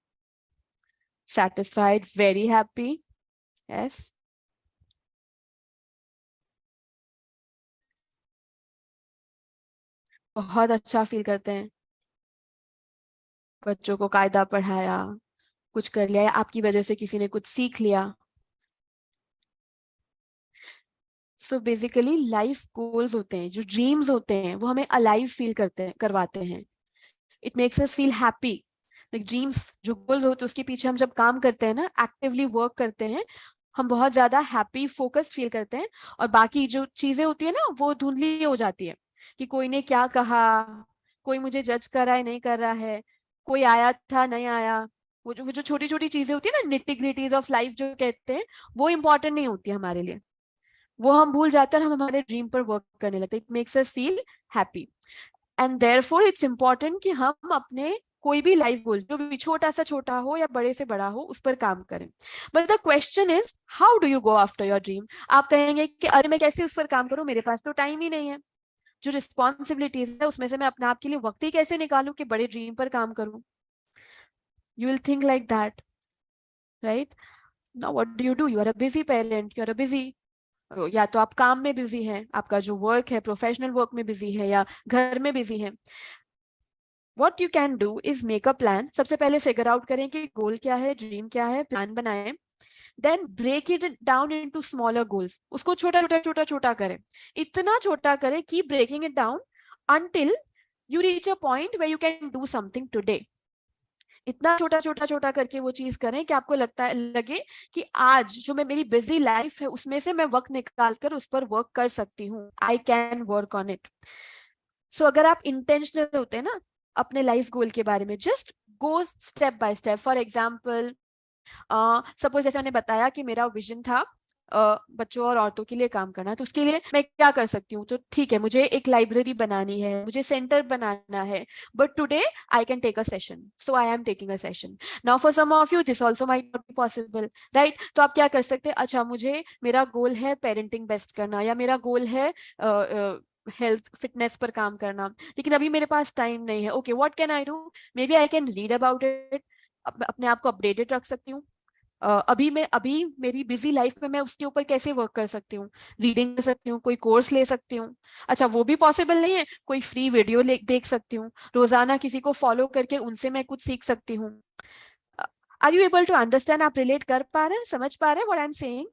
satisfied, very happy? Yes. बहुत अच्छा फील करते हैं. बच्चों को कायदा पढ़ाया, कुछ कर लिया, या आपकी वजह से किसी ने कुछ सीख लिया. सो बेसिकली लाइफ गोल्स होते हैं, जो ड्रीम्स होते हैं, वो हमें अलाइव फील करवाते हैं. It makes us feel happy. Like dreams, जो गोल्स होते हैं उसके पीछे हम जब काम करते हैं ना, एक्टिवली वर्क करते हैं, हम बहुत ज्यादा हैप्पी फोकस्ड फील करते हैं, और बाकी जो चीजें होती है ना वो धुंधली हो जाती है. कि कोई ने क्या कहा, कोई मुझे जज कर रहा है नहीं कर रहा है, कोई आया था नहीं आया, वो जो छोटी छोटी चीजें होती है ना, निटी ग्रिटीज ऑफ लाइफ जो कहते हैं, वो इंपॉर्टेंट नहीं होती हमारे लिए। वो हम भूल जाते हैं, हम हमारे ड्रीम पर वर्क करने लगते हैं। It makes us feel happy, and therefore it's important कि हम अपने कोई भी लाइफ गोल, जो भी छोटा सा छोटा हो या बड़े से बड़ा हो, उस पर काम करें। But the question is, how do you go after your dream? आप कहेंगे कि अरे मैं कैसे उस पर काम करूं, मेरे पास तो टाइम ही नहीं है। जो रिस्पॉन्सिबिलिटीज है उसमें से मैं अपने आप के लिए वक्त ही कैसे निकालूं कि बड़े ड्रीम पर काम करूं? You will think like that, right? Now what do you do? You are a busy parent, you are a busy, या तो आप काम में बिजी हैं, आपका जो वर्क है प्रोफेशनल वर्क में बिजी है, या घर में बिजी है। What you can do is make a plan. सबसे पहले फिगर आउट करें कि गोल क्या है, ड्रीम क्या है, प्लान बनाएं। Then break it down into smaller goals, उसको छोटा छोटा छोटा छोटा करें, इतना छोटा करें, keep breaking it down until you reach a point where you can do something today. इतना छोटा छोटा छोटा करके वो चीज करें कि आपको लगता है, लगे कि आज जो मैं मेरी बिजी लाइफ है उसमें से मैं वक्त निकाल कर उस पर वर्क कर सकती हूँ, I can work on it. So अगर आप इंटेंशनल होते हैं ना अपने लाइफ गोल के बारे में, just go step by step. For example, suppose जैसे मैंने बताया कि मेरा विजन था बच्चों और औरतों के लिए काम करना, तो उसके लिए मैं क्या कर सकती हूँ? तो ठीक है, मुझे एक लाइब्रेरी बनानी है, मुझे सेंटर बनाना है, but today I can take a session, so I am taking a session. Now for some of you this also might not be possible, right? तो आप क्या कर सकते हैं? अच्छा, मुझे मेरा गोल है पेरेंटिंग बेस्ट करना, या मेरा गोल है हेल्थ फिटनेस पर काम करना, लेकिन अभी मेरे पास टाइम नहीं है। Okay, what can I do? Maybe I can read about it, अपने आप को अपडेटेड रख सकती हूँ। अभी मेरी बिजी लाइफ में मैं उसके ऊपर कैसे वर्क कर सकती हूँ? रीडिंग कर सकती हूँ, कोई कोर्स ले सकती हूँ। अच्छा, वो भी पॉसिबल नहीं है, कोई फ्री वीडियो देख सकती हूँ, रोजाना किसी को फॉलो करके उनसे मैं कुछ सीख सकती हूँ। Are you able to understand? आप रिलेट कर पा रहे हैं, समझ पा रहे हैं व्हाट आई एम सेइंग?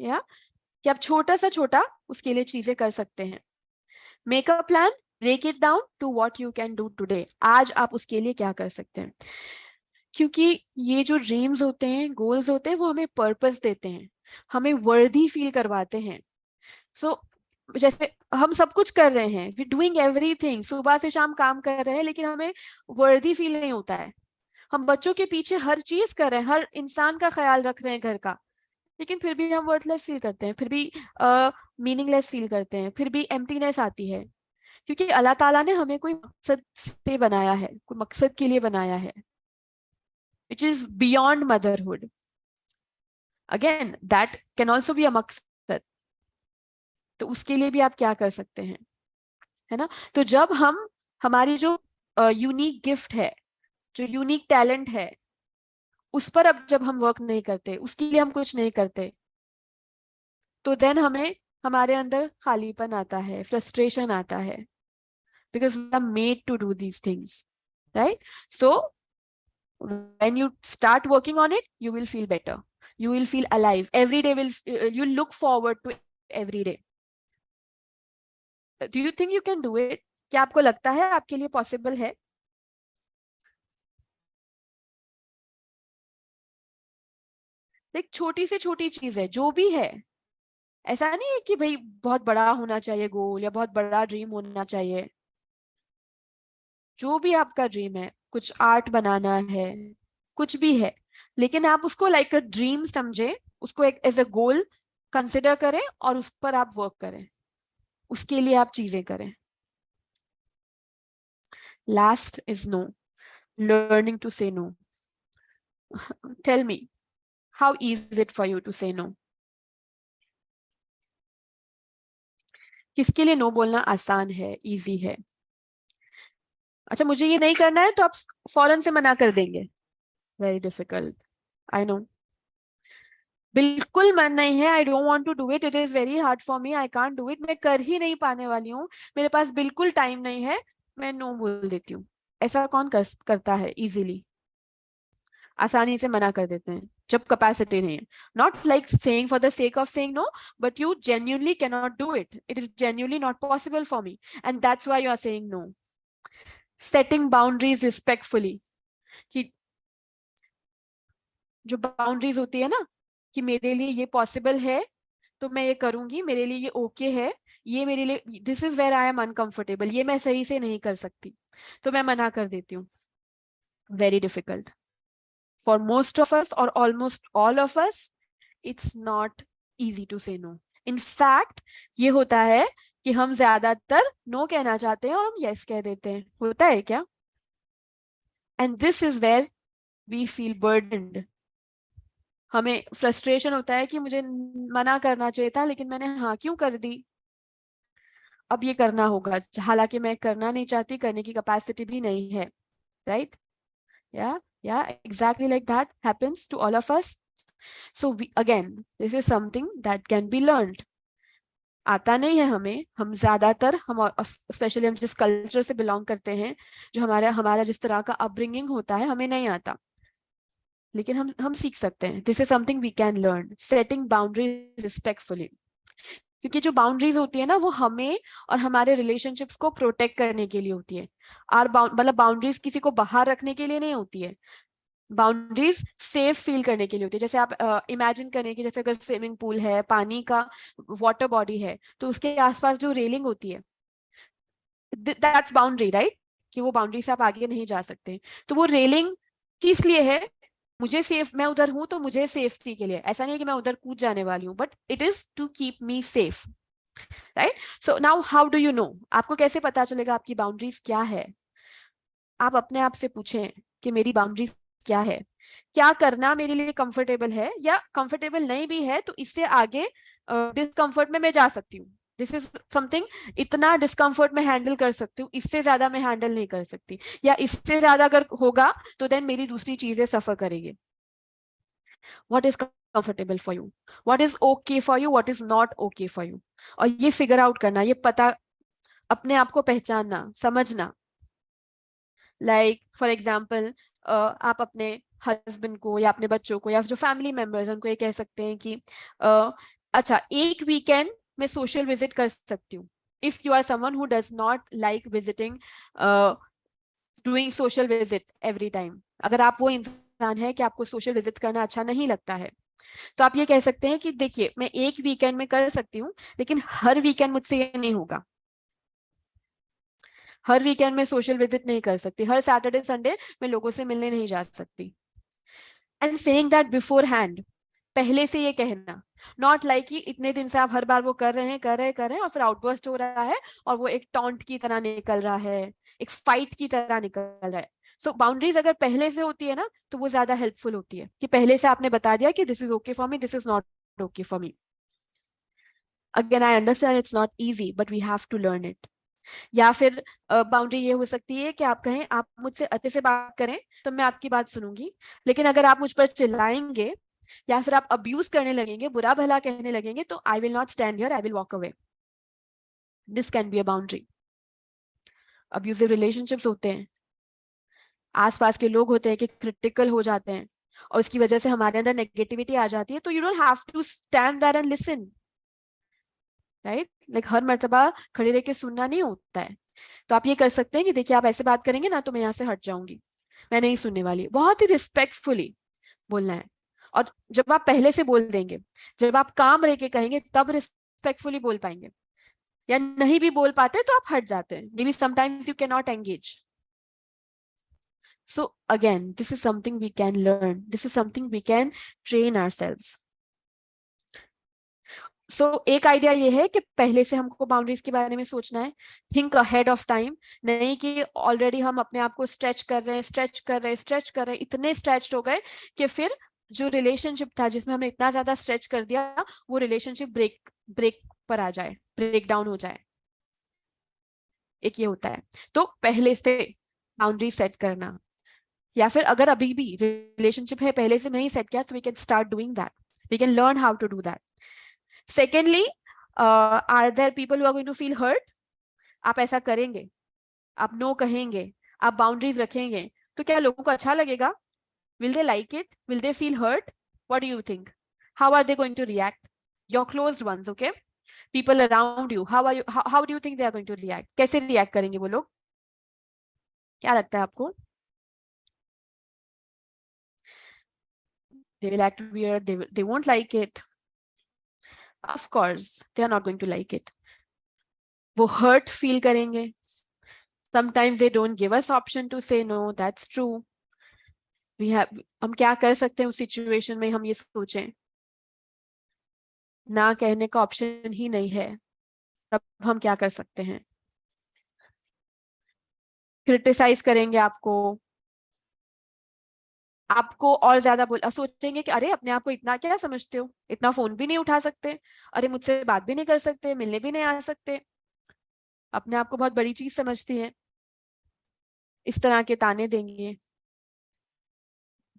या कि आप छोटा सा छोटा उसके लिए चीजें कर सकते हैं। Make a plan, break it down to what you can do today. आज आप उसके लिए क्या कर सकते हैं? क्योंकि ये जो ड्रीम्स होते हैं, गोल्स होते हैं, वो हमें पर्पस देते हैं, हमें वर्दी फील करवाते हैं। सो जैसे हम सब कुछ कर रहे हैं, वी डूइंग एवरीथिंग, सुबह से शाम काम कर रहे हैं, लेकिन हमें वर्दी फील नहीं होता है। हम बच्चों के पीछे हर चीज कर रहे हैं, हर इंसान का ख्याल रख रहे हैं, घर का, लेकिन फिर भी हम वर्थलेस फील करते हैं, फिर भी मीनिंगलेस फील करते हैं, फिर भी एम्प्टीनेस आती है। क्योंकि अल्लाह ताला ने हमें कोई मकसद से बनाया है, कोई मकसद के लिए बनाया है, which is beyond motherhood. Again that can also be a मकसद। तो उसके लिए भी आप क्या कर सकते हैं, है ना? तो जब हम हमारी जो यूनिक गिफ्ट है, जो यूनिक टैलेंट है, उस पर अब जब हम वर्क नहीं करते, उसके लिए हम कुछ नहीं करते, तो देन हमें हमारे अंदर खालीपन आता है, फ्रस्ट्रेशन आता है, because we are made to do these things, right? So when you start working on it, you will feel better, you will feel alive every day, will you look forward to every day. Do you think you can do it? क्या आपको लगता है आपके लिए possible है? एक छोटी से छोटी चीज है, जो भी है, ऐसा नहीं है कि भाई बहुत बड़ा होना चाहिए गोल, या बहुत बड़ा ड्रीम होना चाहिए। जो भी आपका ड्रीम है, कुछ आर्ट बनाना है, कुछ भी है, लेकिन आप उसको लाइक अ ड्रीम समझे, उसको एक एज अ गोल कंसिडर करें, और उस पर आप वर्क करें, उसके लिए आप चीजें करें। Last is no, learning to say no. Tell me, how easy is it for you to say no? किसके लिए नो बोलना आसान है, इजी है? अच्छा, मुझे ये नहीं करना है तो आप फौरन से मना कर देंगे। Very difficult, I know. बिल्कुल मन नहीं है, I don't want to do it, it is very hard for me, I can't do it, मैं कर ही नहीं पाने वाली हूँ, मेरे पास बिल्कुल टाइम नहीं है, मैं नो बोल देती हूँ। ऐसा कौन करता है इजीली? आसानी से मना कर देते हैं जब कैपेसिटी नहीं है। Not like saying for the sake of saying no, but you genuinely cannot do it, it is genuinely not possible for me, and that's why you are saying no. Setting boundaries respectfully, कि जो boundaries होती है ना, कि मेरे लिए ये possible है तो मैं ये करूंगी, मेरे लिए ये ओके है, ये मेरे लिए this is where I am uncomfortable, ये मैं सही से नहीं कर सकती, तो मैं मना कर देती हूँ। Very difficult for most of us और almost all of us, it's not easy to say no. In fact ये होता है कि हम ज्यादातर नो कहना चाहते हैं और हम यस कह देते हैं, होता है क्या? And this is where we feel burdened. हमें फ्रस्ट्रेशन होता है कि मुझे मना करना चाहिए था लेकिन मैंने हाँ क्यों कर दी, अब ये करना होगा, हालांकि मैं करना नहीं चाहती, करने की कैपेसिटी भी नहीं है, राइट? या exactly like that happens to all of us. So again this is something that can be learned. आता नहीं है हमें, हम ज्यादातर, हम स्पेशली हम जिस कल्चर से बिलोंग करते हैं, जो हमारा हमारा जिस तरह का अपब्रिंगिंग होता है, हमें नहीं आता, लेकिन हम सीख सकते हैं। This is something we can learn, setting boundaries respectfully. क्योंकि जो बाउंड्रीज होती है ना, वो हमें और हमारे रिलेशनशिप्स को प्रोटेक्ट करने के लिए होती है। और मतलब बाउंड्रीज किसी को बाहर रखने के लिए नहीं होती है, बाउंड्रीज सेफ फील करने के लिए होती है। जैसे आप इमेजिन करें कि जैसे अगर स्विमिंग पूल है, पानी का वाटर बॉडी है, तो उसके आसपास जो रेलिंग होती है, दैट्स बाउंड्री, राइट? कि वो बाउंड्री से आप आगे नहीं जा सकते। तो वो रेलिंग किस लिए है? मुझे सेफ, मैं उधर हूं तो मुझे सेफ्टी के लिए, ऐसा नहीं है कि मैं उधर कूद जाने वाली हूँ, but it is to keep me safe, right? So now how do you know, आपको कैसे पता चलेगा आपकी बाउंड्रीज क्या है? आप अपने आप से पूछें कि मेरी बाउंड्रीज क्या है, क्या करना मेरे लिए कंफर्टेबल है, या कंफर्टेबल नहीं भी है तो इससे आगे डिस्कंफर्ट में मैं जा सकती हूँ। दिस इज समथिंग, इतना डिस्कंफर्ट में हैंडल कर सकती हूँ, इससे ज्यादा मैं हैंडल नहीं कर सकती, या इससे ज्यादा अगर होगा तो देन मेरी दूसरी चीजें सफर करेगी। What is comfortable for you, what is okay for you, what is not okay for you, और ये फिगर आउट करना, ये पता, अपने आप को पहचानना, समझना। लाइक फॉर एग्जाम्पल, आप अपने हस्बैंड को या अपने बच्चों को या जो फैमिली मेंबर्स उनको ये कह सकते हैं कि अच्छा, एक वीकेंड में सोशल विजिट कर सकती हूँ। If you are someone who does not like visiting, doing social visit every time, अगर आप वो इंसान है कि आपको सोशल विजिट करना अच्छा नहीं लगता है, तो आप ये कह सकते हैं कि देखिए मैं एक वीकेंड में कर सकती हूँ, लेकिन हर वीकेंड मुझसे ये नहीं होगा, हर वीकेंड में सोशल विजिट नहीं कर सकती, हर सैटरडे संडे मैं लोगों से मिलने नहीं जा सकती। And saying that before hand, पहले से ये कहना, नॉट लाइक कि इतने दिन से आप हर बार वो कर रहे हैं और फिर आउटबर्स्ट हो रहा है और वो एक टॉन्ट की तरह निकल रहा है, एक फाइट की तरह निकल रहा है। सो बाउंड्रीज अगर पहले से होती है ना, तो वो ज्यादा हेल्पफुल होती है, कि पहले से आपने बता दिया कि this is okay for me, this is not okay for me. Again I understand it's not easy but we have to learn it. या फिर बाउंड्री ये हो सकती है कि आप कहें आप मुझसे अच्छे से बात करें तो मैं आपकी बात सुनूंगी, लेकिन अगर आप मुझ पर चिल्लाएंगे या फिर आप अब्यूज करने लगेंगे, बुरा भला कहने लगेंगे, तो I will not stand here, I will walk away. This can be a boundary. Abusive relationships होते हैं, आसपास के लोग होते हैं कि क्रिटिकल हो जाते हैं और उसकी वजह से हमारे अंदर नेगेटिविटी आ जाती है, तो you don't have to stand there and listen, right? Like हर मर्तबा खड़े रह के सुनना नहीं होता है। तो आप ये कर सकते हैं कि देखिए आप ऐसे बात करेंगे ना तो मैं यहाँ से हट जाऊंगी, मैं नहीं सुनने वाली, बहुत ही रिस्पेक्टफुली बोलना है। और जब आप पहले से बोल देंगे, जब आप काम रह के कहेंगे, तब रिस्पेक्टफुली बोल पाएंगे, या नहीं भी बोल पाते तो आप हट जाते हैं, maybe sometimes you can not engage. So again this is something we can learn, this is something we can train ourselves. So एक आइडिया ये है कि पहले से हमको बाउंड्रीज के बारे में सोचना है, थिंक अहेड ऑफ टाइम, नहीं कि ऑलरेडी हम अपने आप को स्ट्रेच कर रहे हैं, स्ट्रेच कर रहे हैं, इतने स्ट्रेच हो गए कि फिर जो रिलेशनशिप था जिसमें हमने इतना ज्यादा स्ट्रेच कर दिया, वो रिलेशनशिप ब्रेक ब्रेक पर आ जाए, ब्रेक डाउन हो जाए। एक ये होता है, तो पहले से बाउंड्री सेट करना, या फिर अगर अभी भी रिलेशनशिप है पहले से नहीं सेट किया, तो we can start doing that, we can learn how to do that. Secondly, are there people who are going to feel hurt? आप ऐसा करेंगे, आप नो कहेंगे, आप बाउंड्रीज रखेंगे, तो क्या लोगों को अच्छा लगेगा? Will they like it, will they feel hurt? What do you think? How are they going to react? Your closed ones, okay, people around you, how do you think they are going to react? कैसे react करेंगे वो लोग? क्या लगता है आपको? They will act weird. They won't like it. Of course, they are not going to like it. वो hurt feel करेंगे. Sometimes they don't give us option to say no. That's true. हम क्या कर सकते हैं उस सिचुएशन में, हम ये सोचें ना कहने का ऑप्शन ही नहीं है, तब हम क्या कर सकते हैं? क्रिटिसाइज करेंगे आपको और ज्यादा सोचेंगे कि अरे अपने आप को इतना क्या समझते हो, इतना फोन भी नहीं उठा सकते, अरे मुझसे बात भी नहीं कर सकते, मिलने भी नहीं आ सकते, अपने आप को बहुत बड़ी चीज समझती है, इस तरह के ताने देंगे.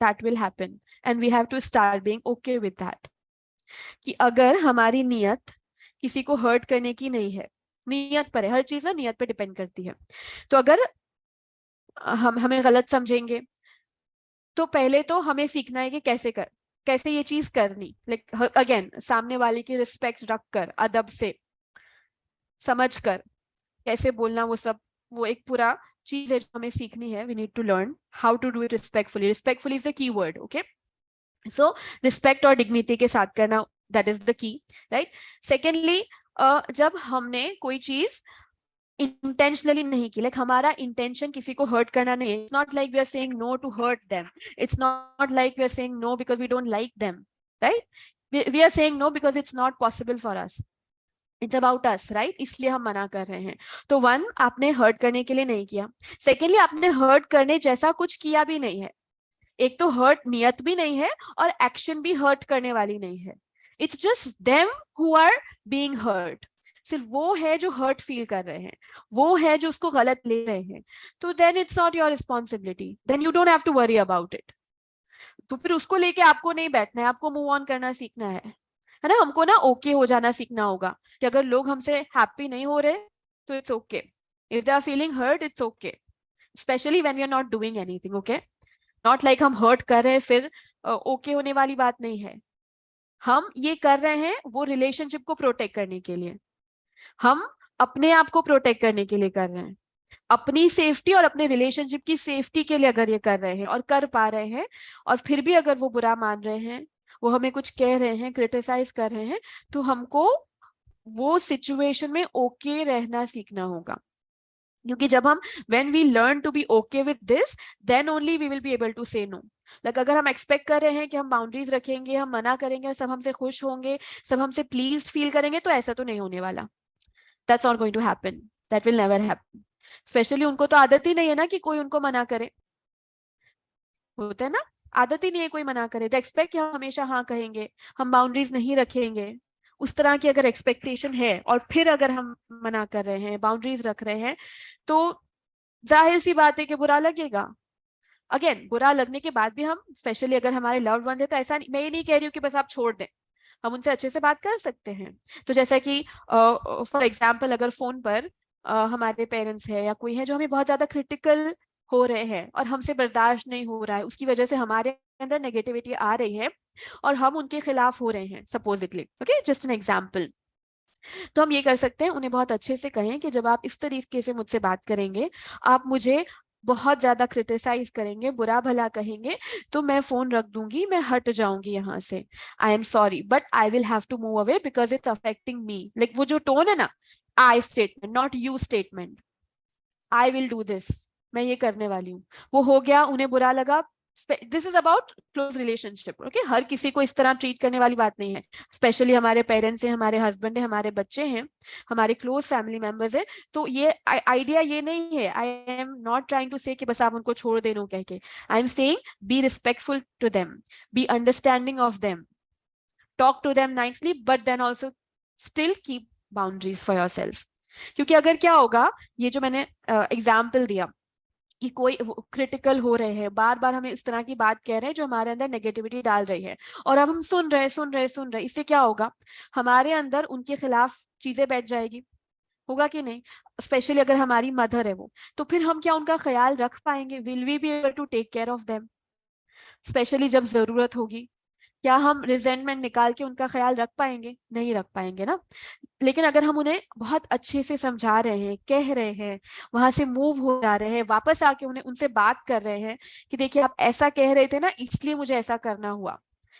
That will happen and we have to start being okay with that. कि अगर हमारी नियत किसी को हर्ट करने की नहीं है, नियत पर है, हर चीज ना नियत पर डिपेंड करती है. तो अगर हमें गलत समझेंगे तो पहले तो हमें सीखना है कि कैसे ये चीज करनी. लाइक अगेन, सामने वाले की रिस्पेक्ट रखकर, अदब से समझकर कैसे बोलना, वो एक पूरा चीज है जो हमें सीखनी है. We need to learn how to do it respectfully. Respectfully is the key word. Okay, so respect और डिग्निटी के साथ करना, that is the key, right. Secondly, जब हमने कोई चीज इंटेंशनली नहीं की, लाइक हमारा इंटेंशन किसी को हर्ट करना नहीं है. It's not like we are saying no to hurt them. It's not like we are saying no because we don't like them, right. We are saying no because it's not possible for us. It's about us, right. इसलिए हम मना कर रहे हैं. तो one, आपने hurt करने के लिए नहीं किया. सेकेंडली, आपने हर्ट करने जैसा कुछ किया भी नहीं है. एक तो हर्ट नियत भी नहीं है और एक्शन भी हर्ट करने वाली नहीं है. It's just them who are being hurt. सिर्फ वो है जो हर्ट फील कर रहे हैं, वो है जो उसको गलत ले रहे हैं. तो then it's not your responsibility, then you don't have to worry about it. तो फिर उसको लेके आपको नहीं बैठना है, आपको मूव ऑन करना सीखना है ना. हमको ना ओके हो जाना सीखना होगा कि अगर लोग हमसे हैप्पी नहीं हो रहे तो it's okay. If they are feeling hurt, it's okay, specially when we are not doing anything. Okay, not like हम हर्ट कर रहे हैं फिर ओके होने वाली बात नहीं है. हम ये कर रहे हैं वो रिलेशनशिप को प्रोटेक्ट करने के लिए, हम अपने आप को प्रोटेक्ट करने के लिए कर रहे हैं, अपनी सेफ्टी और अपने रिलेशनशिप की सेफ्टी के लिए अगर ये कर रहे हैं और कर पा रहे हैं, और फिर भी अगर वो बुरा मान रहे हैं, वो हमें कुछ कह रहे हैं, क्रिटिसाइज कर रहे हैं, तो हमको वो सिचुएशन में ओके रहना सीखना होगा. क्योंकि जब हम when we learn to be okay with this, then only we will be able to say no. Like अगर हम एक्सपेक्ट कर रहे हैं कि हम बाउंड्रीज रखेंगे, हम मना करेंगे, सब हमसे खुश होंगे, सब हमसे प्लीज्ड फील करेंगे, तो ऐसा तो नहीं होने वाला. That's not going to happen. That will never happen. Specially उनको तो आदत ही नहीं है ना कि कोई उनको मना करे. होता है ना, आदत ही नहीं है कोई मना करे. द एक्सपेक्ट कि हम हमेशा हाँ कहेंगे, हम बाउंड्रीज नहीं रखेंगे. उस तरह की अगर एक्सपेक्टेशन है और फिर अगर हम मना कर रहे हैं, बाउंड्रीज रख रहे हैं, तो जाहिर सी बात है कि बुरा लगेगा. अगेन, बुरा लगने के बाद भी हम, स्पेशली अगर हमारे लव्ड वन है, तो ऐसा मैं ये नहीं कह रही हूँ कि बस आप छोड़ दें, हम उनसे अच्छे से बात कर सकते हैं. तो जैसा कि फॉर एग्जाम्पल, अगर फोन पर हमारे पेरेंट्स है या कोई है जो हमें बहुत ज्यादा क्रिटिकल हो रहे हैं और हमसे बर्दाश्त नहीं हो रहा है, उसकी वजह से हमारे अंदर नेगेटिविटी आ रही है और हम उनके खिलाफ हो रहे हैं supposedly, okay, just an example. तो हम ये कर सकते हैं, उन्हें बहुत अच्छे से कहें कि जब आप इस तरीके से मुझसे बात करेंगे, आप मुझे बहुत ज्यादा क्रिटिसाइज करेंगे, बुरा भला कहेंगे, तो मैं फोन रख दूंगी, मैं हट जाऊंगी यहाँ से. I am sorry but I will have to move away because it's affecting me. Like वो जो टोन है ना, I statement, not you statement. I will do this, मैं ये करने वाली हूँ. वो हो गया, उन्हें बुरा लगा. This is about close relationship. Okay, हर किसी को इस तरह ट्रीट करने वाली बात नहीं है. स्पेशली हमारे पेरेंट्स हैं, हमारे हस्बैंड है, हमारे बच्चे हैं, हमारे क्लोज फैमिली मेंबर्स है. तो ये आइडिया ये नहीं है, I am not trying to say कि बस आप उनको छोड़ देनो कह के. I am saying be respectful to them, be understanding of them, talk to them nicely, but then also still keep boundaries for your self. क्योंकि अगर क्या होगा, ये जो मैंने एग्जाम्पल दिया कि कोई क्रिटिकल हो रहे हैं, बार बार हमें इस तरह की बात कह रहे हैं जो हमारे अंदर नेगेटिविटी डाल रही है, और अब हम सुन रहे, इससे क्या होगा, हमारे अंदर उनके खिलाफ चीजें बैठ जाएगी. होगा कि नहीं? स्पेशली अगर हमारी मदर है वो, तो फिर हम क्या उनका ख्याल रख पाएंगे? Will we be able to take care of them, specially जब जरूरत होगी? क्या हम रिजेंटमेंट निकाल के उनका ख्याल रख पाएंगे? नहीं रख पाएंगे ना. लेकिन अगर हम उन्हें बहुत अच्छे से समझा रहे हैं, कह रहे हैं, वहां से मूव हो जा रहे हैं, वापस आके उन्हें उनसे बात कर रहे हैं कि देखिए आप ऐसा कह रहे थे ना, इसलिए मुझे ऐसा करना हुआ,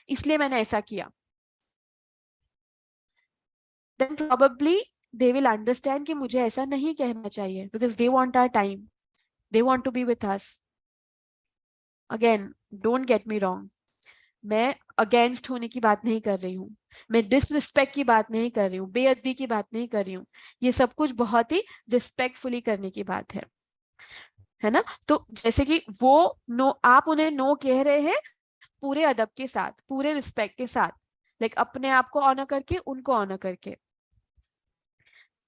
इसलिए मैंने ऐसा किया, then probably they will understand कि मुझे ऐसा नहीं कहना चाहिए, because they want our time, they want to be with us. Again, don't get me wrong, मैं अगेंस्ट होने की बात नहीं कर रही हूँ, मैं डिसरिस्पेक्ट की बात नहीं कर रही हूँ, बेअदबी की बात नहीं कर रही हूँ, ये सब कुछ बहुत ही रिस्पेक्टफुली करने की बात है ना। तो जैसे कि वो नो, आप उन्हें नो कह रहे हैं पूरे अदब के साथ, पूरे रिस्पेक्ट के साथ, लाइक अपने आप को ऑनर करके, उनको ऑनर करके।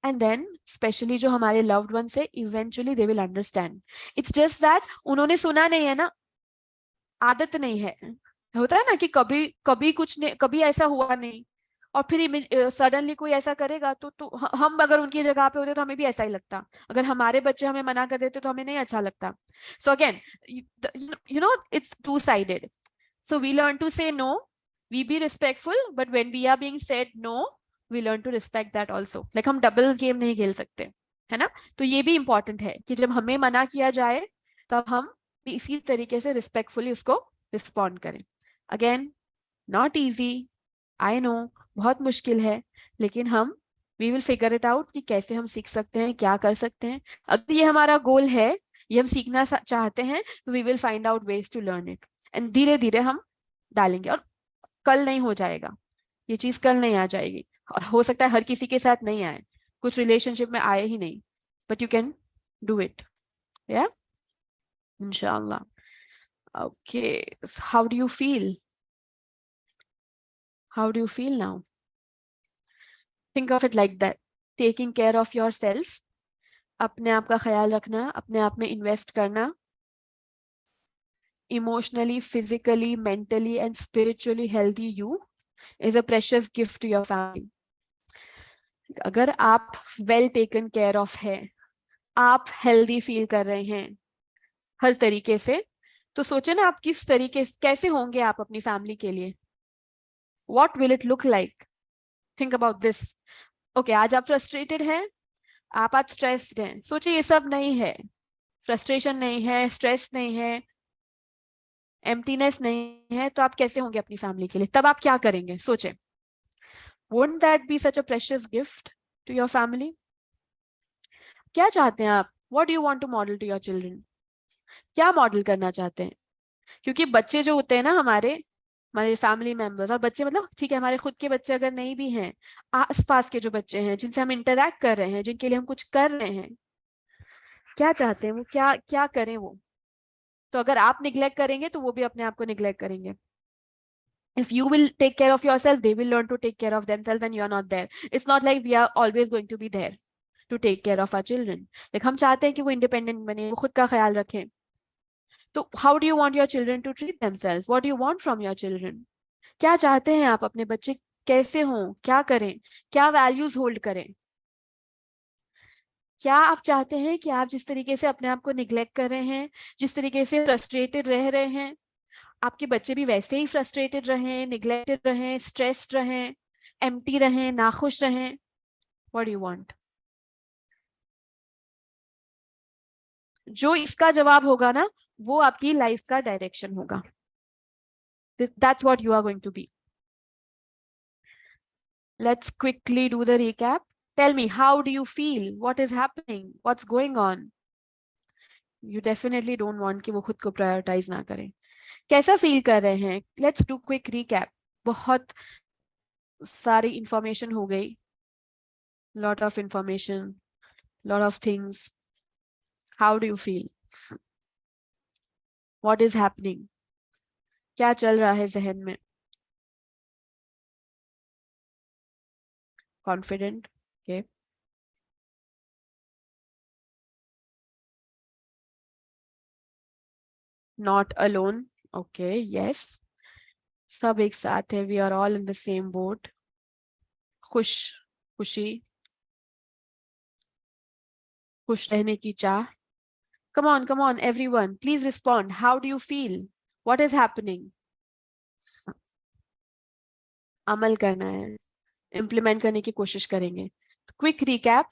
एंड देन स्पेशली जो हमारे लव्ड वंस है, eventually they will understand. It's just that उन्होंने सुना नहीं है ना, आदत नहीं है। होता है ना कि कभी कभी कुछ नहीं, कभी ऐसा हुआ नहीं, और फिर सडनली कोई ऐसा करेगा तो हम अगर उनकी जगह पे होते तो हमें भी ऐसा ही लगता। अगर हमारे बच्चे हमें मना कर देते तो हमें नहीं अच्छा लगता। So again, you know it's two sided. So we learn to say no, we be respectful, but when we are being said no, we learn to respect that also. Like हम डबल गेम नहीं खेल सकते, है ना। तो ये भी important है कि जब हमें मना किया जाए तब हम भी इसी तरीके से रिस्पेक्टफुली उसको रिस्पॉन्ड करें। Again, not easy, I know, बहुत मुश्किल है, लेकिन हम we will figure it out कि कैसे हम सीख सकते हैं, क्या कर सकते हैं। अगर ये हमारा गोल है, ये हम सीखना चाहते हैं, तो we will find out ways to learn it, and धीरे धीरे हम डालेंगे। और कल नहीं हो जाएगा, ये चीज कल नहीं आ जाएगी, और हो सकता है हर किसी के साथ नहीं आए, कुछ रिलेशनशिप में आए ही नहीं, but you can do it, या इंशाल्लाह। Okay, how do you feel, how do you feel now? Think of it like that, taking care of your self, अपने आप का ख्याल रखना, अपने आप में इन्वेस्ट करना, emotionally, physically, mentally and spiritually healthy you is a precious gift to your family. अगर आप वेल टेकन केयर ऑफ है, आप हेल्दी फील कर रहे हैं हर तरीके से, तो सोचे ना आप किस तरीके, कैसे होंगे आप अपनी फैमिली के लिए। What will it look like? Think about this. Okay, आज आप फ्रस्ट्रेटेड हैं, आप आज स्ट्रेस्ड हैं, सोचिए ये सब नहीं है, फ्रस्ट्रेशन नहीं है, स्ट्रेस नहीं है, एम्प्टीनेस नहीं है, तो आप कैसे होंगे अपनी फैमिली के लिए, तब आप क्या करेंगे, सोचे। Wouldn't that be such a precious gift to your family? क्या चाहते हैं आप? What do you want to model to your children? क्या मॉडल करना चाहते हैं? क्योंकि बच्चे जो होते हैं ना हमारे, हमारे फैमिली मेंबर्स, और बच्चे मतलब ठीक है हमारे खुद के बच्चे अगर नहीं भी हैं, आसपास के जो बच्चे हैं जिनसे हम इंटरेक्ट कर रहे हैं, जिनके लिए हम कुछ कर रहे हैं, क्या चाहते हैं वो, क्या क्या करें वो। तो अगर आप निग्लेक्ट करेंगे तो वो भी अपने आप को निग्लेक्ट करेंगे। If you will take care of yourself, they will learn to take care of themselves when you are not there. It's not like we are always going to be there to take care of our children. Like हम चाहते हैं कि वो independent बने, वो खुद का ख्याल रखें। तो how do you want your children to treat themselves? What do you want from your children? क्या चाहते हैं आप अपने बच्चे कैसे हों, क्या करें, क्या वैल्यूज होल्ड करें? क्या आप चाहते हैं कि आप जिस तरीके से अपने आप को निग्लेक्ट कर रहे हैं, जिस तरीके से फ्रस्ट्रेटेड रह रहे हैं, आपके बच्चे भी वैसे ही फ्रस्ट्रेटेड रहें, निग्लेक्टेड रहें, स्ट्रेस्ड रहें, एम्प्टी रहें, नाखुश रहें? What do you want? जो इसका जवाब होगा ना, वो आपकी लाइफ का डायरेक्शन होगा। That's what you are going to be. Let's quickly do the recap. Tell me, how do you feel, what is happening, what's going on? You definitely don't want कि वो खुद को प्रायोरिटाइज ना करें। कैसा feel कर रहे हैं? Let's do quick recap. बहुत सारी इंफॉर्मेशन हो गई, lot of information, lot of things. How do you feel, what is happening, क्या चल रहा है जहन में? Confident, okay. Not alone, okay, yes. सब एक साथ है, we are all in the same boat. खुश, खुशी, खुश रहने की चाह। come on everyone, please respond. How do you feel, what is happening? अमल करना है, इम्प्लीमेंट करने की कोशिश करेंगे। क्विक रिकैप,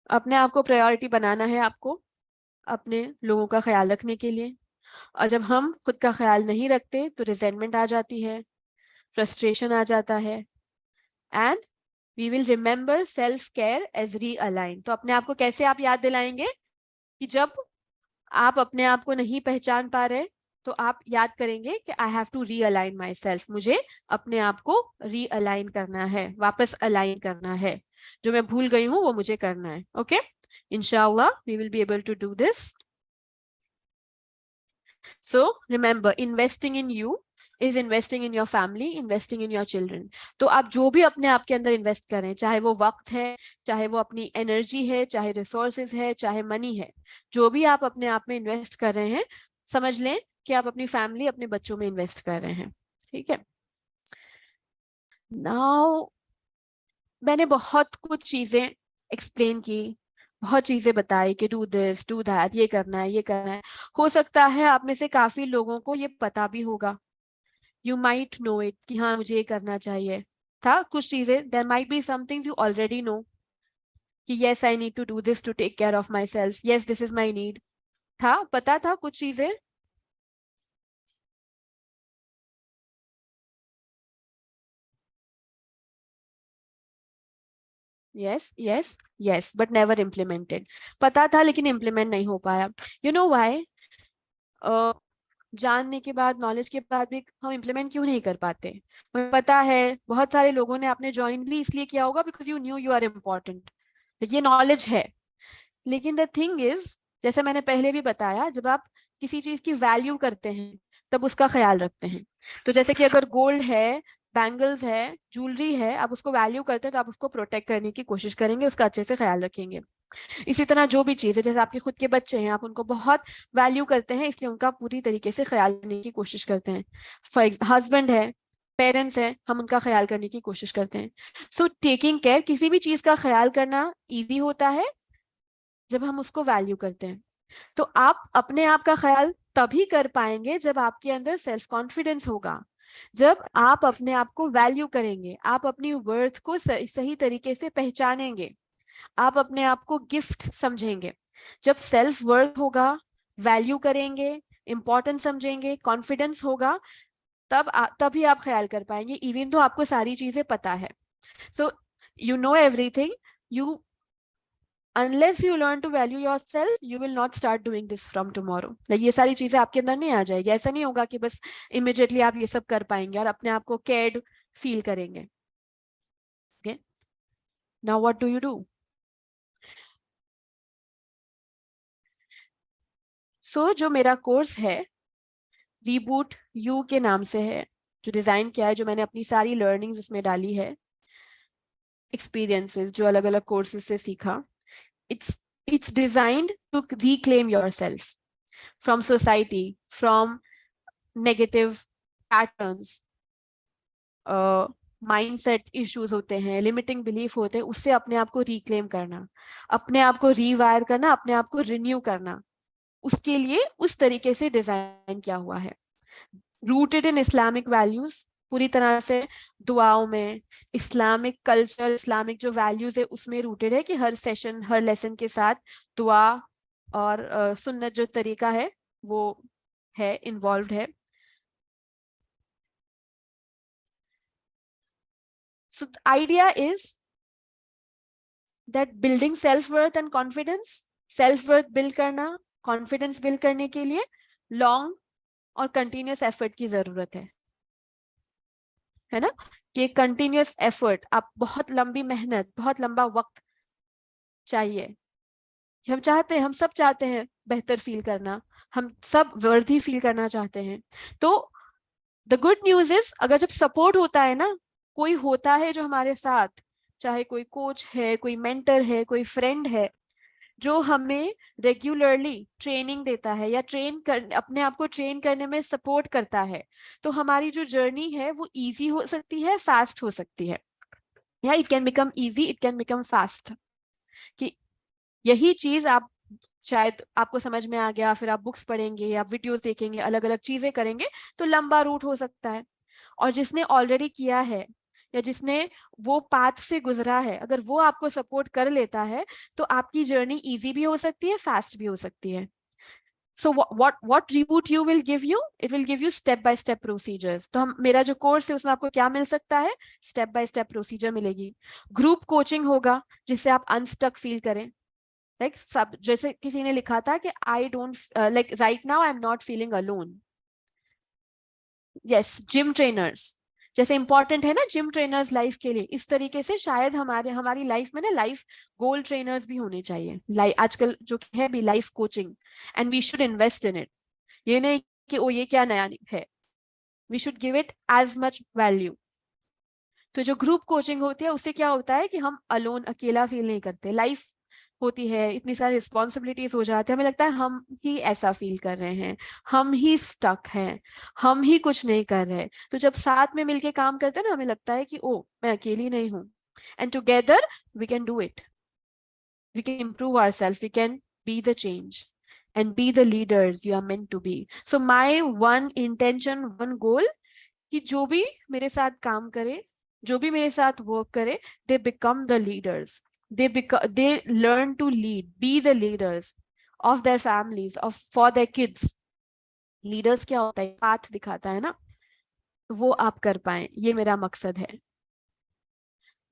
अपने आप को प्रायोरिटी बनाना है आपको, अपने लोगों का ख्याल रखने के लिए। और जब हम खुद का ख्याल नहीं रखते तो रिजेंटमेंट आ जाती है, फ्रस्ट्रेशन आ जाता है, and we will remember self care as realign. तो अपने आप को कैसे आप याद दिलाएंगे कि जब आप अपने आप को नहीं पहचान पा रहे तो आप याद करेंगे कि I have to realign my self, मुझे अपने आप को रीअलाइन करना है, वापस अलाइन करना है, जो मैं भूल गई हूं वो मुझे करना है। ओके, इंशाल्लाह we will be able to do this. So remember, investing in you is investing in your family, investing in your children. तो आप जो भी अपने आप के अंदर इन्वेस्ट करें, चाहे वो वक्त है, चाहे वो अपनी एनर्जी है, चाहे रिसोर्सेज है, चाहे मनी है, जो भी आप अपने आप में इन्वेस्ट कर रहे हैं, समझ लें कि आप अपनी फैमिली, अपने बच्चों में इन्वेस्ट कर रहे हैं। ठीक है। नाउ मैंने बहुत कुछ चीजें एक्सप्लेन की, बहुत चीजें बताई कि डू दिस डू दैट, ये करना है, ये करना है। हो सकता है आप में से काफी लोगों को ये पता भी होगा, यू माइट नो इट, कि हाँ मुझे ये करना चाहिए था। कुछ चीजें, there might be something you already know कि yes I need to do this to take care of my self, yes this is my need, था, पता था कुछ चीजें। Yes yes yes, but never implemented. पता था लेकिन इम्प्लीमेंट नहीं हो पाया। You know why? जानने के बाद, नॉलेज के बाद भी हम इम्प्लीमेंट क्यों नहीं कर पाते? हमें पता है बहुत सारे लोगों ने आपने ज्वाइन भी इसलिए किया होगा because you knew you are important, ये नॉलेज है। लेकिन द थिंग इज, जैसे मैंने पहले भी बताया, जब आप किसी चीज की वैल्यू करते हैं तब उसका ख्याल रखते हैं। तो जैसे कि अगर गोल्ड है, बैंगल्स है, ज्वेलरी है, आप उसको वैल्यू करते हैं तो आप उसको प्रोटेक्ट करने की कोशिश करेंगे, उसका अच्छे से ख्याल रखेंगे। इसी तरह जो भी चीज है, जैसे आपके खुद के बच्चे हैं, आप उनको बहुत वैल्यू करते हैं इसलिए उनका पूरी तरीके से ख्याल करने की कोशिश करते हैं। हस्बैंड है, पेरेंट्स हैं, हम उनका ख्याल करने की कोशिश करते हैं। सो टेकिंग केयर, किसी भी चीज का ख्याल करना इजी होता है जब हम उसको वैल्यू करते हैं। तो आप अपने आप का ख्याल तभी कर पाएंगे जब आपके अंदर सेल्फ कॉन्फिडेंस होगा, जब आप अपने आप को वैल्यू करेंगे, आप अपनी वर्थ को सही तरीके से पहचानेंगे, आप अपने आप को गिफ्ट समझेंगे। जब सेल्फ वर्थ होगा, वैल्यू करेंगे, इंपॉर्टेंस समझेंगे, कॉन्फिडेंस होगा, तभी आप ख्याल कर पाएंगे, इवन तो आपको सारी चीजें पता है। So you know everything, you unless you learn to value yourself you will not start doing this from tomorrow। like ये सारी चीजें आपके अंदर नहीं आ जाएगी, ऐसा नहीं होगा कि बस इमिडिएटली आप ये सब कर पाएंगे और अपने आप को केयर्ड फील करेंगे। okay, now what do you do? जो मेरा कोर्स है रीबूट यू के नाम से है, जो डिजाइन किया है, जो मैंने अपनी सारी लर्निंग्स उसमें डाली है, एक्सपीरियंसेस जो अलग अलग कोर्सेज से सीखा, it's designed to reclaim yourself from society, from negative patterns, mindset issues होते हैं, लिमिटिंग बिलीफ होते हैं, उससे अपने आप को रिक्लेम करना, अपने आप को रीवायर करना, अपने आप को रिन्यू करना, उसके लिए उस तरीके से डिजाइन किया हुआ है। रूटेड इन इस्लामिक वैल्यूज, पूरी तरह से दुआओं में, इस्लामिक कल्चर, इस्लामिक जो वैल्यूज है उसमें रूटेड है कि हर सेशन, हर लेसन के साथ दुआ और सुन्नत जो तरीका है वो है, इन्वॉल्व है। So the idea is that building self worth and confidence, self worth build करना, confidence build करने के लिए लॉन्ग और कंटिन्यूस एफर्ट की जरूरत है ना? कि कंटिन्यूस एफर्ट, आप बहुत लंबी मेहनत, बहुत लंबा वक्त चाहिए। हम चाहते हैं, हम सब चाहते हैं बेहतर फील करना, हम सब वर्दी फील करना चाहते हैं। तो द गुड न्यूज इज, अगर जब सपोर्ट होता है ना, कोई होता है जो हमारे साथ, चाहे कोई कोच है, कोई मेंटर है, कोई फ्रेंड है, जो हमें रेगुलरली ट्रेनिंग देता है या अपने आप को ट्रेन करने में सपोर्ट करता है, तो हमारी जो जर्नी है वो इजी हो सकती है, फास्ट हो सकती है, या it can become easy, it can become fast. कि यही चीज आप, शायद आपको समझ में आ गया, फिर आप बुक्स पढ़ेंगे, आप वीडियोस देखेंगे, अलग अलग चीजें करेंगे तो लंबा रूट हो सकता है। और जिसने ऑलरेडी किया है या जिसने वो पाथ से गुजरा है, अगर वो आपको सपोर्ट कर लेता है तो आपकी जर्नी इजी भी हो सकती है, फास्ट भी हो सकती है। So what reboot you will give you? It will give you step by step procedures. तो हम मेरा जो कोर्स है उसमें आपको क्या मिल सकता है? स्टेप बाय स्टेप प्रोसीजर मिलेगी. ग्रुप कोचिंग होगा जिससे आप अनस्टक फील करें. लाइक सब जैसे किसी ने लिखा था कि I don't like right now I am not feeling alone. Yes, gym trainers जैसे इंपॉर्टेंट है ना जिम ट्रेनर्स लाइफ के लिए, इस तरीके से शायद हमारी लाइफ में ना लाइफ गोल ट्रेनर्स भी होने चाहिए. आजकल जो है भी life coaching, and we should invest in it. ये नहीं कि ओ ये क्या नया है, we should give it as much value. तो जो ग्रुप कोचिंग होती है उससे क्या होता है कि हम अलोन अकेला फील नहीं करते. लाइफ होती है, इतनी सारी रिस्पॉन्सिबिलिटीज हो जाती है, हमें लगता है हम ही ऐसा फील कर रहे हैं, हम ही स्टक हैं, हम ही कुछ नहीं कर रहे. तो जब साथ में मिलके काम करते हैं ना, हमें लगता है कि ओ मैं अकेली नहीं हूँ, and together we can do it, we can improve ourself, we can be the change and be the leaders you are meant to be. So my one intention, one goal, कि जो भी मेरे साथ काम करे, जो भी मेरे साथ वर्क करे, they become the leaders. They learn to lead, be the leaders of their families, of for their kids. Leaders क्या होता है? पाथ दिखाता है ना, तो वो आप कर पाए, ये मेरा मकसद है.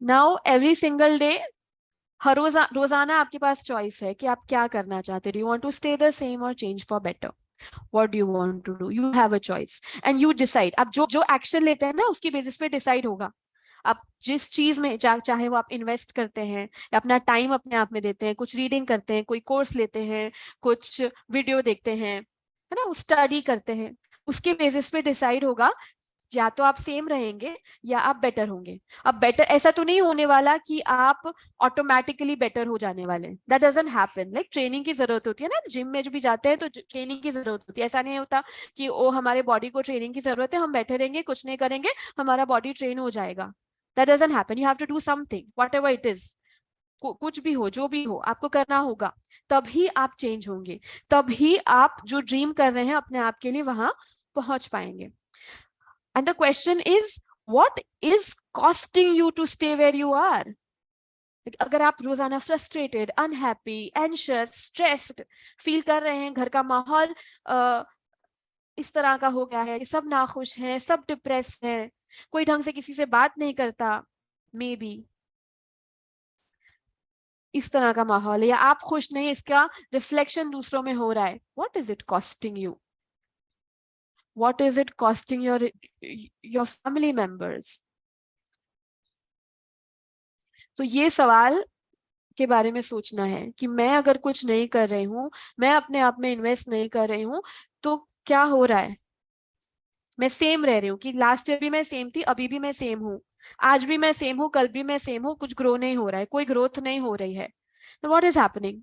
Now every single day, हर रोजाना आपके पास चॉइस है कि आप क्या करना चाहते हो. You want to stay the same और change for better. What do you want to do? You have a choice and you decide. आप जो जो एक्शन लेते हैं ना उसकी बेसिस पे डिसाइड होगा. आप जिस चीज में चाहे वो आप इन्वेस्ट करते हैं या अपना टाइम अपने आप में देते हैं, कुछ रीडिंग करते हैं, कोई कोर्स लेते हैं, कुछ वीडियो देखते हैं, है ना, स्टडी करते हैं, उसके बेसिस पे डिसाइड होगा या तो आप सेम रहेंगे या आप बेटर होंगे. अब बेटर ऐसा तो नहीं होने वाला कि आप ऑटोमेटिकली बेटर हो जाने वाले. That doesn't happen. Like training की जरूरत होती है ना, जिम में जो भी जाते हैं तो ट्रेनिंग की जरूरत होती है. ऐसा नहीं होता कि ओ हमारे बॉडी को ट्रेनिंग की जरूरत है, हम बैठे रहेंगे कुछ नहीं करेंगे हमारा बॉडी ट्रेन हो जाएगा. That doesn't happen. You have to do something, whatever it is. कुछ भी हो, जो भी हो, आपको करना होगा. तभी आप चेंज होंगे, तभी आप जो ड्रीम कर रहे हैं अपने आप के लिए वहां पहुंच पाएंगे. And the question is, what is costing you to stay where you are? अगर आप रोजाना frustrated, unhappy, anxious, stressed feel कर रहे हैं, घर का माहौल इस तरह का हो गया है कि सब नाखुश हैं, सब डिप्रेस हैं, कोई ढंग से किसी से बात नहीं करता, मे बी इस तरह का माहौल है, या आप खुश नहीं, इसका रिफ्लेक्शन दूसरों में हो रहा है. What is it costing you? What is it costing your family members? तो ये सवाल के बारे में सोचना है कि मैं अगर कुछ नहीं कर रही हूँ, मैं अपने आप में इन्वेस्ट नहीं कर रही हूँ, तो क्या हो रहा है? मैं सेम रह रही हूँ कि लास्ट ईयर भी मैं सेम थी, अभी भी मैं सेम हूँ, आज भी मैं सेम हूँ, कल भी मैं सेम हूँ, कुछ ग्रो नहीं हो रहा है, कोई ग्रोथ नहीं हो रही है. तो what is happening?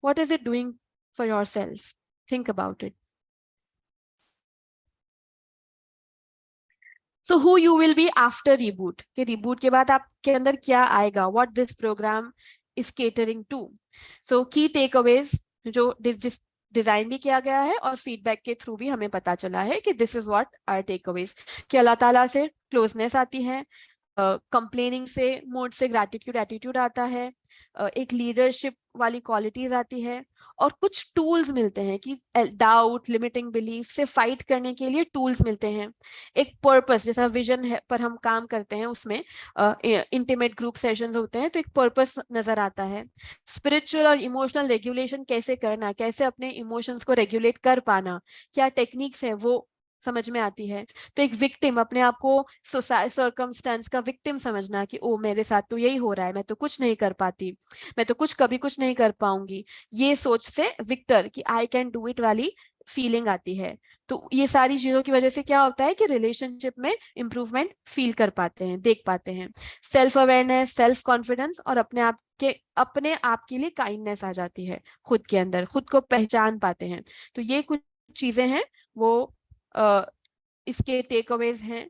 What is it doing for yourself? Think about it. So who you will be after reboot, के रिबूट के बाद आपके अंदर क्या आएगा, what this program is catering to. So key take Awez जो डिजाइन भी किया गया है और फीडबैक के थ्रू भी हमें पता चला है कि this is what our takeaways. कि अल्लाह ताला से क्लोजनेस आती है, कंप्लेनिंग से मोड से ग्रैटिट्यूड एटीट्यूड आता है, एक लीडरशिप वाली क्वालिटीज आती है, और कुछ टूल्स मिलते हैं कि डाउट, लिमिटिंग बिलीफ से फाइट करने के लिए टूल्स मिलते हैं. एक पर्पस, जैसा विजन है पर हम काम करते हैं, उसमें इंटीमेट ग्रुप सेशंस होते हैं, तो एक पर्पस नजर आता है. स्पिरिचुअल और इमोशनल रेगुलेशन कैसे करना, कैसे अपने इमोशंस को रेगुलेट कर पाना, क्या टेक्निक्स है वो समझ में आती है. तो एक विक्टिम, अपने आप को सर्कमस्टेंस का विक्टिम समझना कि ओ मेरे साथ तो यही हो रहा है, मैं तो कुछ नहीं कर पाती, मैं तो कुछ कभी कुछ नहीं कर पाऊंगी, ये सोच से विक्टर की आई कैन डू इट वाली फीलिंग आती है. तो ये सारी चीजों की वजह से क्या होता है कि रिलेशनशिप में इंप्रूवमेंट फील कर पाते हैं, देख पाते हैं. सेल्फ अवेयरनेस, सेल्फ कॉन्फिडेंस, और अपने आप के लिए काइंडनेस आ जाती है, खुद के अंदर खुद को पहचान पाते हैं. तो ये कुछ चीजें हैं वो इसके टेक अवेज हैं,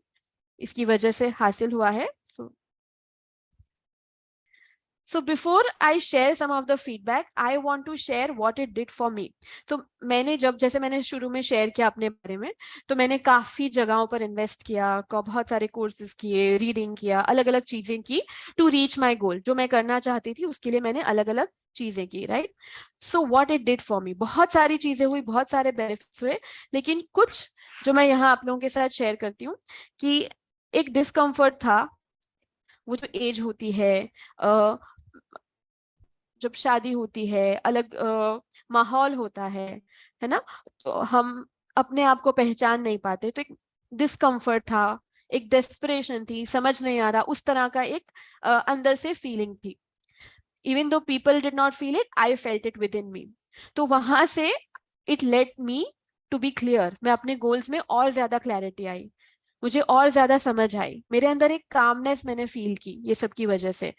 इसकी वजह से हासिल हुआ है. So before I share some of the feedback, I want to share what it did for me. तो मैंने जैसे मैंने शुरू में शेयर किया अपने बारे में, तो मैंने काफी जगहों पर इन्वेस्ट किया, बहुत सारे कोर्सेज किए, रीडिंग किया, अलग अलग चीजें की टू रीच माय गोल. जो मैं करना चाहती थी उसके लिए मैंने अलग अलग चीजें की, right? So what it did for me, बहुत सारी चीजें हुई, बहुत सारे बेनिफिट्स हुए, लेकिन कुछ जो मैं यहाँ आप लोगों के साथ शेयर करती हूँ कि एक डिस्कम्फर्ट था। वो जो एज होती है, जब शादी होती है, अलग माहौल होता है ना, तो हम अपने आप को पहचान नहीं पाते, तो एक डिस्कम्फर्ट था, एक डेस्परेशन थी, समझ नहीं आ रहा, उस तरह का एक अंदर से फीलिंग थी। Even though people did not feel it, I felt it within me. तो वहां से it let me to be clear, मैं अपने गोल्स में और ज्यादा क्लैरिटी आई, मुझे और ज्यादा समझ आई, मेरे अंदर एक कामनेस मैंने फील की, ये सब की वजह से,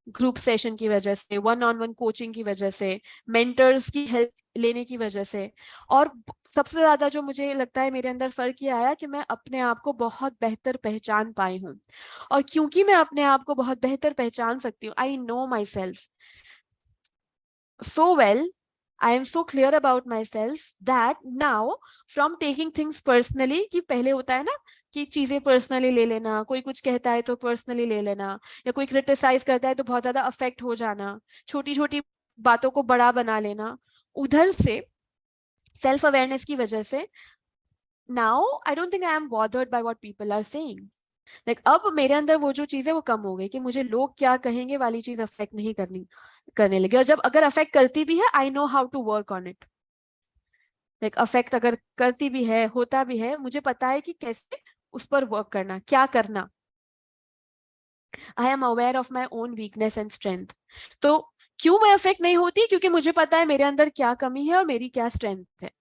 ग्रुप सेशन की वजह से, वन ऑन वन कोचिंग की वजह से, मेंटर्स की हेल्प लेने की वजह से। और सबसे ज्यादा जो मुझे लगता है मेरे अंदर फर्क ये आया कि मैं अपने आप को बहुत बेहतर पहचान पाई हूँ। और क्योंकि मैं अपने आप को बहुत बेहतर पहचान सकती हूँ, I know my self so well, I am so clear about myself that now from taking things personally, कि पहले होता है ना कि चीजें पर्सनली ले लेना, कोई कुछ कहता है तो पर्सनली ले लेना, या कोई क्रिटिसाइज करता है तो बहुत ज्यादा अफेक्ट हो जाना, छोटी छोटी बातों को बड़ा बना लेना, उधर से सेल्फ अवेयरनेस की वजह से now I don't think I am bothered by what people are saying. Like अब मेरे अंदर वो जो चीज है वो कम हो गई कि मुझे लोग क्या कहेंगे वाली चीज अफेक्ट नहीं करने लगी। और जब अगर अफेक्ट करती भी है, I know how to work on it. Like affect अगर करती भी है, होता भी है, मुझे पता है कि कैसे उस पर वर्क करना, क्या करना। I am aware of my own weakness and strength. तो क्यों मैं अफेक्ट नहीं होती? क्योंकि मुझे पता है मेरे अंदर क्या कमी है और मेरी क्या स्ट्रेंथ है।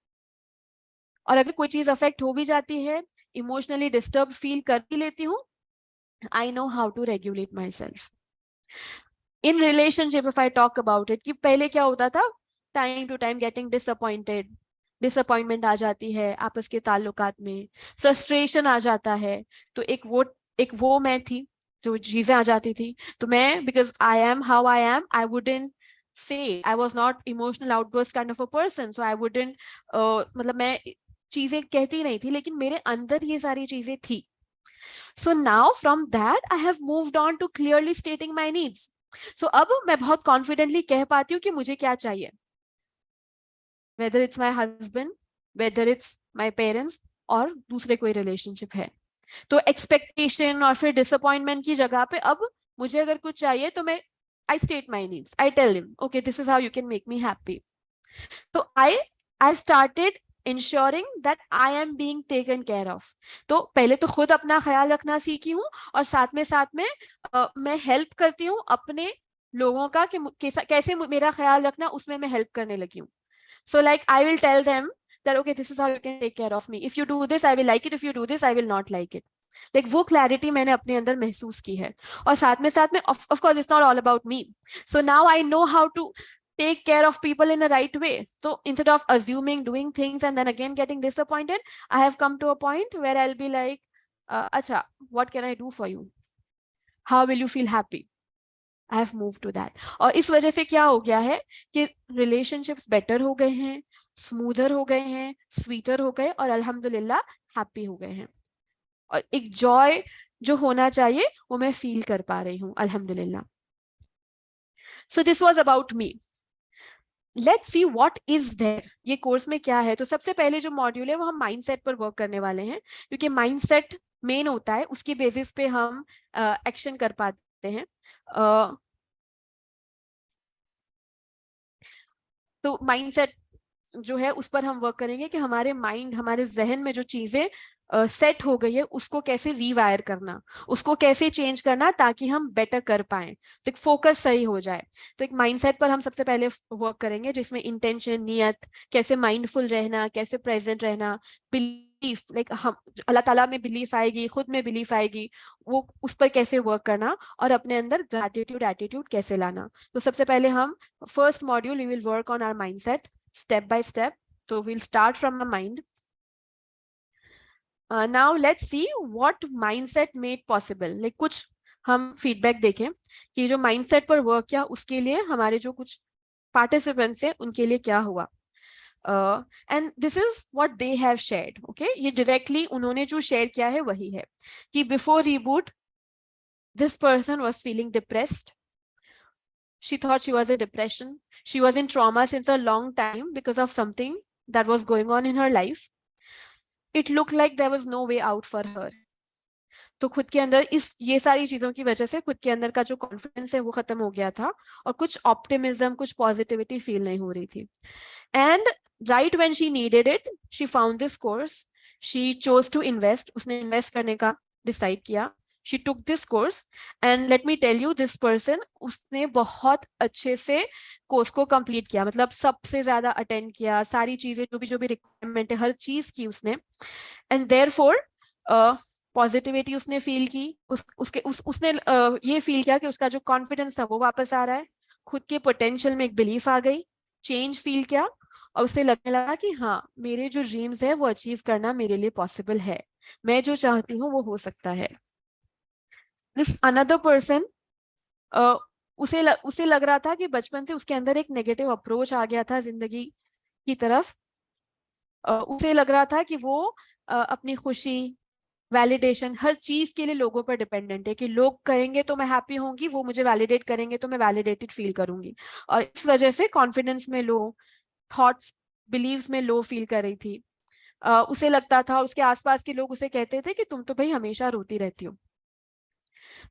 और अगर कोई चीज अफेक्ट हो भी जाती है, इमोशनली डिस्टर्ब फील कर भी लेती हूँ, I know how to regulate my self. In relationship if I talk about it, कि पहले क्या होता था, time to time getting disappointed, disappointment आ जाती है आपस के ताल्लुकात में, फ्रस्ट्रेशन आ जाता है। तो एक वो मैं थी जो चीजें आ जाती थी। तो मैं, because I am how I am, I wouldn't say, I was not emotional outburst kind of a person, so I wouldn't, मतलब मैं चीजें कहती नहीं थी, लेकिन मेरे अंदर ये सारी चीजें थी। So now from that I have moved on to clearly stating my needs. So अब मैं बहुत कॉन्फिडेंटली कह पाती हूँ कि मुझे क्या चाहिए, whether it's my husband, whether it's my parents, और दूसरे कोई रिलेशनशिप है। तो एक्सपेक्टेशन और फिर डिसअपॉइंटमेंट की जगह पे अब मुझे अगर कुछ चाहिए तो मैं, I state my needs, I tell him okay this is how you can make me happy. तो I started ensuring that I am being taken care of. तो पहले तो खुद अपना ख्याल रखना सीखी हूँ, और साथ में मैं हेल्प करती हूँ अपने लोगों का कि कैसे मेरा ख्याल रखना, उसमें मैं हेल्प करने लगी हूँ। So like I will tell them that okay this is how you can take care of me, if you do this I will like it, if you do this I will not like it। like वो clarity मैंने अपने अंदर महसूस की है। और साथ में of course it's not all about me, so now I know how to take care of people in the right way। so instead of assuming doing things and then again getting disappointed, I have come to a point where I'll be like acha what can I do for you, how will you feel happy, I have moved to that। और इस वजह से क्या हो गया है कि relationships better हो गए हैं, स्मूदर हो गए हैं, स्वीटर हो गए, और अल्हम्दुलिल्लाह हैप्पी हो गए हैं। और एक जॉय जो होना चाहिए वो मैं फील कर पा रही हूँ अल्हम्दुलिल्लाह। So this was about me. Let's see what is there, ये कोर्स में क्या है। तो सबसे पहले जो मॉड्यूल है वो हम माइंडसेट पर वर्क करने वाले हैं, क्योंकि माइंडसेट मेन होता है, उसकी बेसिस पे हम एक्शन कर पाते हैं। तो माइंडसेट जो है उस पर हम वर्क करेंगे कि हमारे माइंड, हमारे जहन में जो चीजें सेट हो गई है उसको कैसे रीवायर करना, उसको कैसे चेंज करना ताकि हम बेटर कर पाए, तो एक फोकस सही हो जाए। तो एक माइंडसेट पर हम सबसे पहले वर्क करेंगे, जिसमें इंटेंशन, नियत, कैसे माइंडफुल रहना, कैसे प्रेजेंट रहना, बिलीफ, लाइक हम अल्लाह ताला में बिलीफ आएगी, खुद में बिलीफ आएगी, वो उस पर कैसे वर्क करना, और अपने अंदर ग्रैटिट्यूड, एटीट्यूड कैसे लाना। तो सबसे पहले हम first module we will work on our mindset step by step। So we'll start from the mind। Now let's see what mindset made possible। like कुछ हम फीडबैक देखें कि जो माइंडसेट पर वर्क किया उसके लिए हमारे जो कुछ पार्टिसिपेंट्स हैं उनके लिए क्या हुआ। And this is what they have shared. Okay, ये डायरेक्टली उन्होंने जो शेयर किया है वही है कि before reboot this person was feeling depressed, She thought she was in depression. She was in trauma since a long time because of something that was going on in her life. It looked like there was no way out for her. तो खुद के अंदर इस ये सारी चीजों की वजह से खुद के अंदर का जो कॉन्फिडेंस है वो खत्म हो गया था और कुछ ऑप्टिमिज्म, कुछ पॉजिटिविटी फील नहीं हो रही थी. And right when she needed it, she found this course. She chose to invest. उसने इन्वेस्ट करने का डिसाइड किया. She took this course and let me tell you, this person, उसने बहुत अच्छे से कोर्स को कंप्लीट किया. मतलब सबसे ज्यादा अटेंड किया, सारी चीजें जो भी रिक्वायरमेंट है हर चीज की उसने. एंड देयरफॉर पॉजिटिविटी उसने फील की. उसने ये फील किया कि उसका जो कॉन्फिडेंस था वो वापस आ रहा है. खुद के पोटेंशियल में एक बिलीफ आ गई. चेंज फील किया और उसे लगने लगा कि हाँ, मेरे जो ड्रीम्स है वो अचीव करना मेरे लिए पॉसिबल है. मैं जो चाहती हूँ वो हो सकता है. दिस अनदर पर्सन, उसे लग रहा था कि बचपन से उसके अंदर एक नेगेटिव अप्रोच आ गया था जिंदगी की तरफ. उसे लग रहा था कि वो अपनी खुशी, वैलिडेशन, हर चीज के लिए लोगों पर डिपेंडेंट है कि लोग करेंगे तो मैं हैप्पी होंगी, वो मुझे वैलिडेट करेंगे तो मैं वैलिडेटेड फील करूंगी. और इस वजह से कॉन्फिडेंस में लो, थॉट्स, बिलीव्स में लो फील कर रही थी. उसे लगता था, उसके आसपास के लोग उसे कहते थे कि तुम तो भाई हमेशा रोती रहती हो.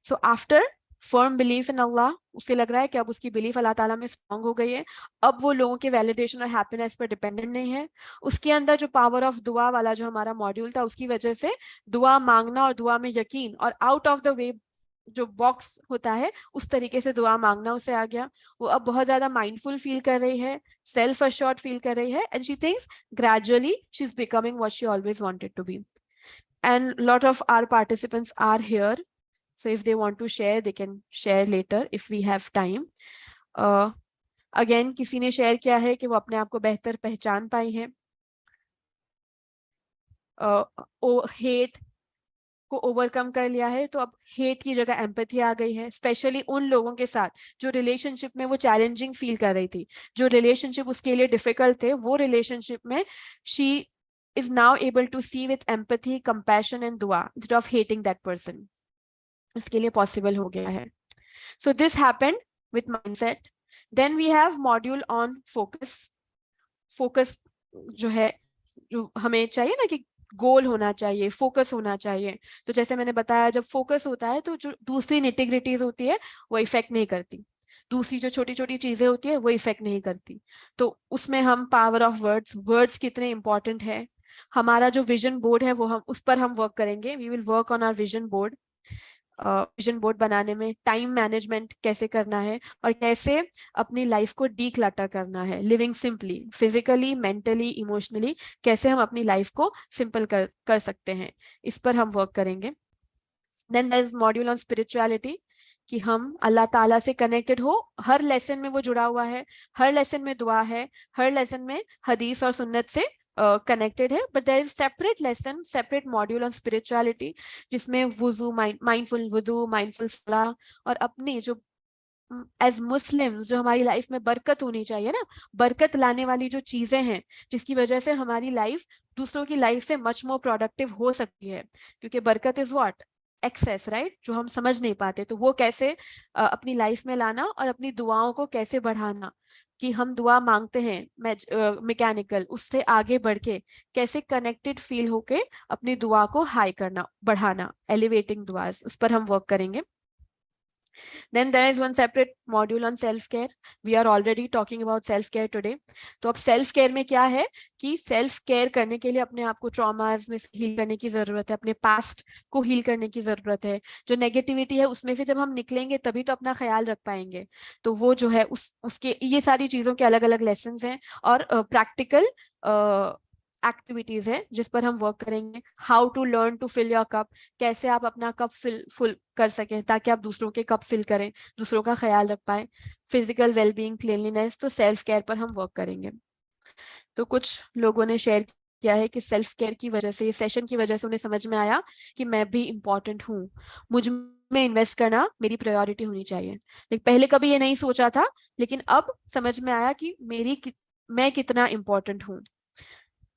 So after firm belief in Allah, उसे लग रहा है कि अब उसकी बिलीफ अल्लाह ताला में स्ट्रांग हो गई है. अब वो लोगों के वैलिडेशन और हैप्पीनेस पर डिपेंडेंट नहीं है. उसके अंदर जो पावर ऑफ दुआ वाला जो हमारा मॉड्यूल था, उसकी वजह से दुआ मांगना और दुआ में यकीन और आउट ऑफ द वे जो बॉक्स होता है उस तरीके से दुआ मांगना उसे आ गया. वो अब बहुत ज्यादा माइंडफुल फील कर रही है, सेल्फ अश्योर्ड फील कर रही है. And she thinks gradually she is becoming what she always wanted to be. And lot of our participants are here, so if they want to share they can share later if we have time. Again, किसी ने share किया है कि वो अपने आप को बेहतर पहचान पाई है. हेट को ओवरकम कर लिया है, तो अब हेट की जगह एम्पैथी आ गई है, स्पेशली उन लोगों के साथ जो रिलेशनशिप में वो चैलेंजिंग फील कर रही थी, जो रिलेशनशिप उसके लिए डिफिकल्ट थे. वो रिलेशनशिप में she is now able to see with empathy, compassion and dua instead of hating that person. इसके लिए possible हो गया है. So this happened with mindset. Then we have module on focus. Focus जो है, जो हमें चाहिए ना कि गोल होना चाहिए, फोकस होना चाहिए. तो जैसे मैंने बताया, जब फोकस होता है तो जो दूसरी निटिग्रिटीज होती है वो इफेक्ट नहीं करती, दूसरी जो छोटी छोटी चीजें होती है वो इफेक्ट नहीं करती. तो उसमें हम पावर ऑफ वर्ड्स कितने इंपॉर्टेंट है, हमारा जो विजन बोर्ड है वो हम उस पर हम वर्क करेंगे. We will work on our vision board. Vision board बनाने में टाइम मैनेजमेंट कैसे करना है और कैसे अपनी लाइफ को डीक्लटर करना है, living simply, physically, mentally, emotionally, कैसे हम अपनी लाइफ को सिंपल कर सकते हैं, इस पर हम वर्क करेंगे. Then there is module on spirituality, कि हम अल्लाह ताला से कनेक्टेड हो. हर लेसन में वो जुड़ा हुआ है, हर लेसन में दुआ है, हर लेसन में हदीस और सुन्नत से कनेक्टेड है. But there is separate lesson, separate module on spirituality, जिसमें वुजू, माइंडफुल वुजू, माइंडफुल सलाह और अपनी जो एज मुस्लिम जो हमारी लाइफ में बरकत होनी चाहिए ना, बरकत लाने वाली जो चीजें हैं जिसकी वजह से हमारी लाइफ दूसरों की लाइफ से मच मोर प्रोडक्टिव हो सकती है. क्योंकि बरकत इज व्हाट, एक्सेस, राइट, जो हम समझ नहीं पाते. तो वो कैसे अपनी लाइफ में लाना और अपनी दुआओं को कैसे बढ़ाना, कि हम दुआ मांगते हैं मैकेनिकल, उससे आगे बढ़ के कैसे कनेक्टेड फील होके अपनी दुआ को हाई करना, बढ़ाना, एलिवेटिंग दुआस, उस पर हम वर्क करेंगे. Then there is one separate module on self-care. We are already talking about self-care today. तो अब self-care में क्या है कि self-care करने के लिए अपने आप को ट्रॉमास में हील करने की जरूरत है, अपने पास्ट को हील करने की जरूरत है. जो नेगेटिविटी है उसमें से जब हम निकलेंगे तभी तो अपना ख्याल रख पाएंगे. तो वो जो है उसके ये सारी चीजों के अलग अलग लेसन्स हैं और प्रैक्टिकल एक्टिविटीज है जिस पर हम वर्क करेंगे. How to learn to fill your cup, कैसे आप अपना कप फुल कर सकें ताकि आप दूसरों के कप फिल करें, दूसरों का ख्याल रख पाए. फिजिकल वेलबींग, क्लीनलीनेस, तो सेल्फ केयर पर हम वर्क करेंगे. तो कुछ लोगों ने शेयर किया है कि सेल्फ केयर की वजह से, ये सेशन की वजह से उन्हें समझ में आया कि मैं भी इम्पोर्टेंट हूँ, मुझ में इन्वेस्ट करना मेरी प्रायोरिटी होनी चाहिए. लेकिन पहले कभी ये नहीं सोचा था, लेकिन अब समझ में आया कि मैं कितना इम्पोर्टेंट हूँ.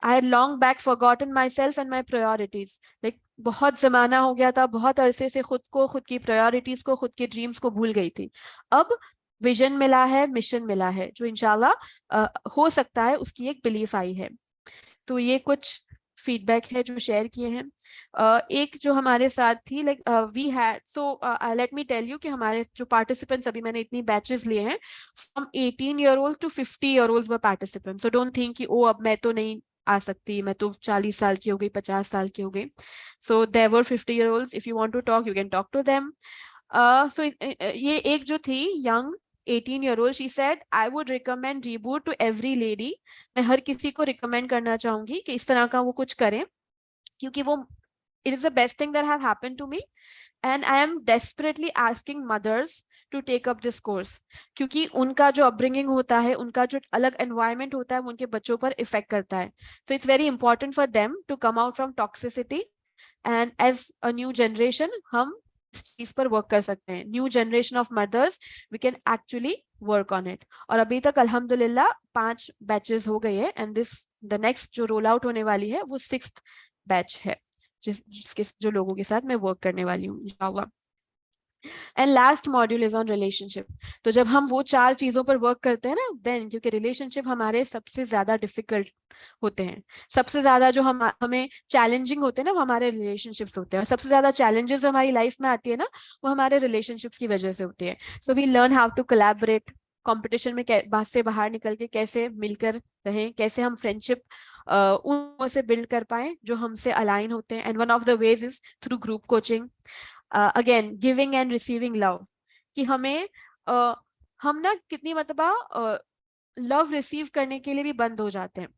I had long back forgotten myself and my priorities. Like बहुत जमाना हो गया था, बहुत अरसे से खुद को, खुद की प्रायोरिटीज को, खुद के ड्रीम्स को भूल गई थी. अब विजन मिला है, मिशन मिला है, जो इंशाल्लाह हो सकता है, उसकी एक बिलीफ आई है। तो ये कुछ फीडबैक है जो शेयर किए हैं। एक जो हमारे साथ थी, like we had, so let me tell you कि हमारे जो पार्टिसिपेंट्स, अभी मैंने इतनी बैचेस लिए हैं, from 18 year old to 50 year olds were participant. So don't think कि ओ अब मैं तो नहीं आ सकती, मैं तो 40 साल की हो गई, 50 साल की हो गई। So there were 50 year olds, if you want to talk you can talk to them. So ये एक जो थी young 18 year old, she said I would recommend reboot to every lady। मैं हर किसी को रिकमेंड करना चाहूंगी कि इस तरह का वो कुछ करें, क्योंकि वो it is the best thing that have happened to me and I am desperately asking mothers to take up this course। क्योंकि उनका जो अपब्रिंगिंग होता है, उनका जो अलग एनवायरनमेंट होता है, वो उनके बच्चों पर इफेक्ट करता है। So it's very important for them to come out from toxicity and as a new generation हम इस चीज पर वर्क कर सकते हैं। New generation of mothers, we can actually work on it. और अभी तक अल्हम्दुलिल्लाह 5 बैचेस हो गए हैं एंड दिस द नेक्स्ट जो रोल आउट होने वाली है वो 6th बैच है, जिसके जो लोगों के साथ मैं वर्क करने वाली हूँ इंशाल्लाह। And last module is on relationship. तो जब हम वो 4 चीजों पर वर्क करते हैं ना, देन, क्योंकि रिलेशनशिप हमारे सबसे ज्यादा डिफिकल्ट होते हैं, सबसे ज्यादा जो हमें चैलेंजिंग होते हैं ना, वो हमारे रिलेशनशिप्स होते हैं। और सबसे ज्यादा चैलेंजेस हमारी लाइफ में आती है ना, वो हमारे रिलेशनशिप्स की वजह से होती है। So we learn how to collaborate, competition में बात से बाहर निकल के कैसे मिलकर रहें, कैसे हम फ्रेंडशिप उन से बिल्ड कर पाए जो हमसे अलाइन होते हैं। And one of the ways is through group coaching. Again giving and receiving love, कि हमें हम ना कितनी मतलब लव रिसीव करने के लिए भी बंद हो जाते हैं।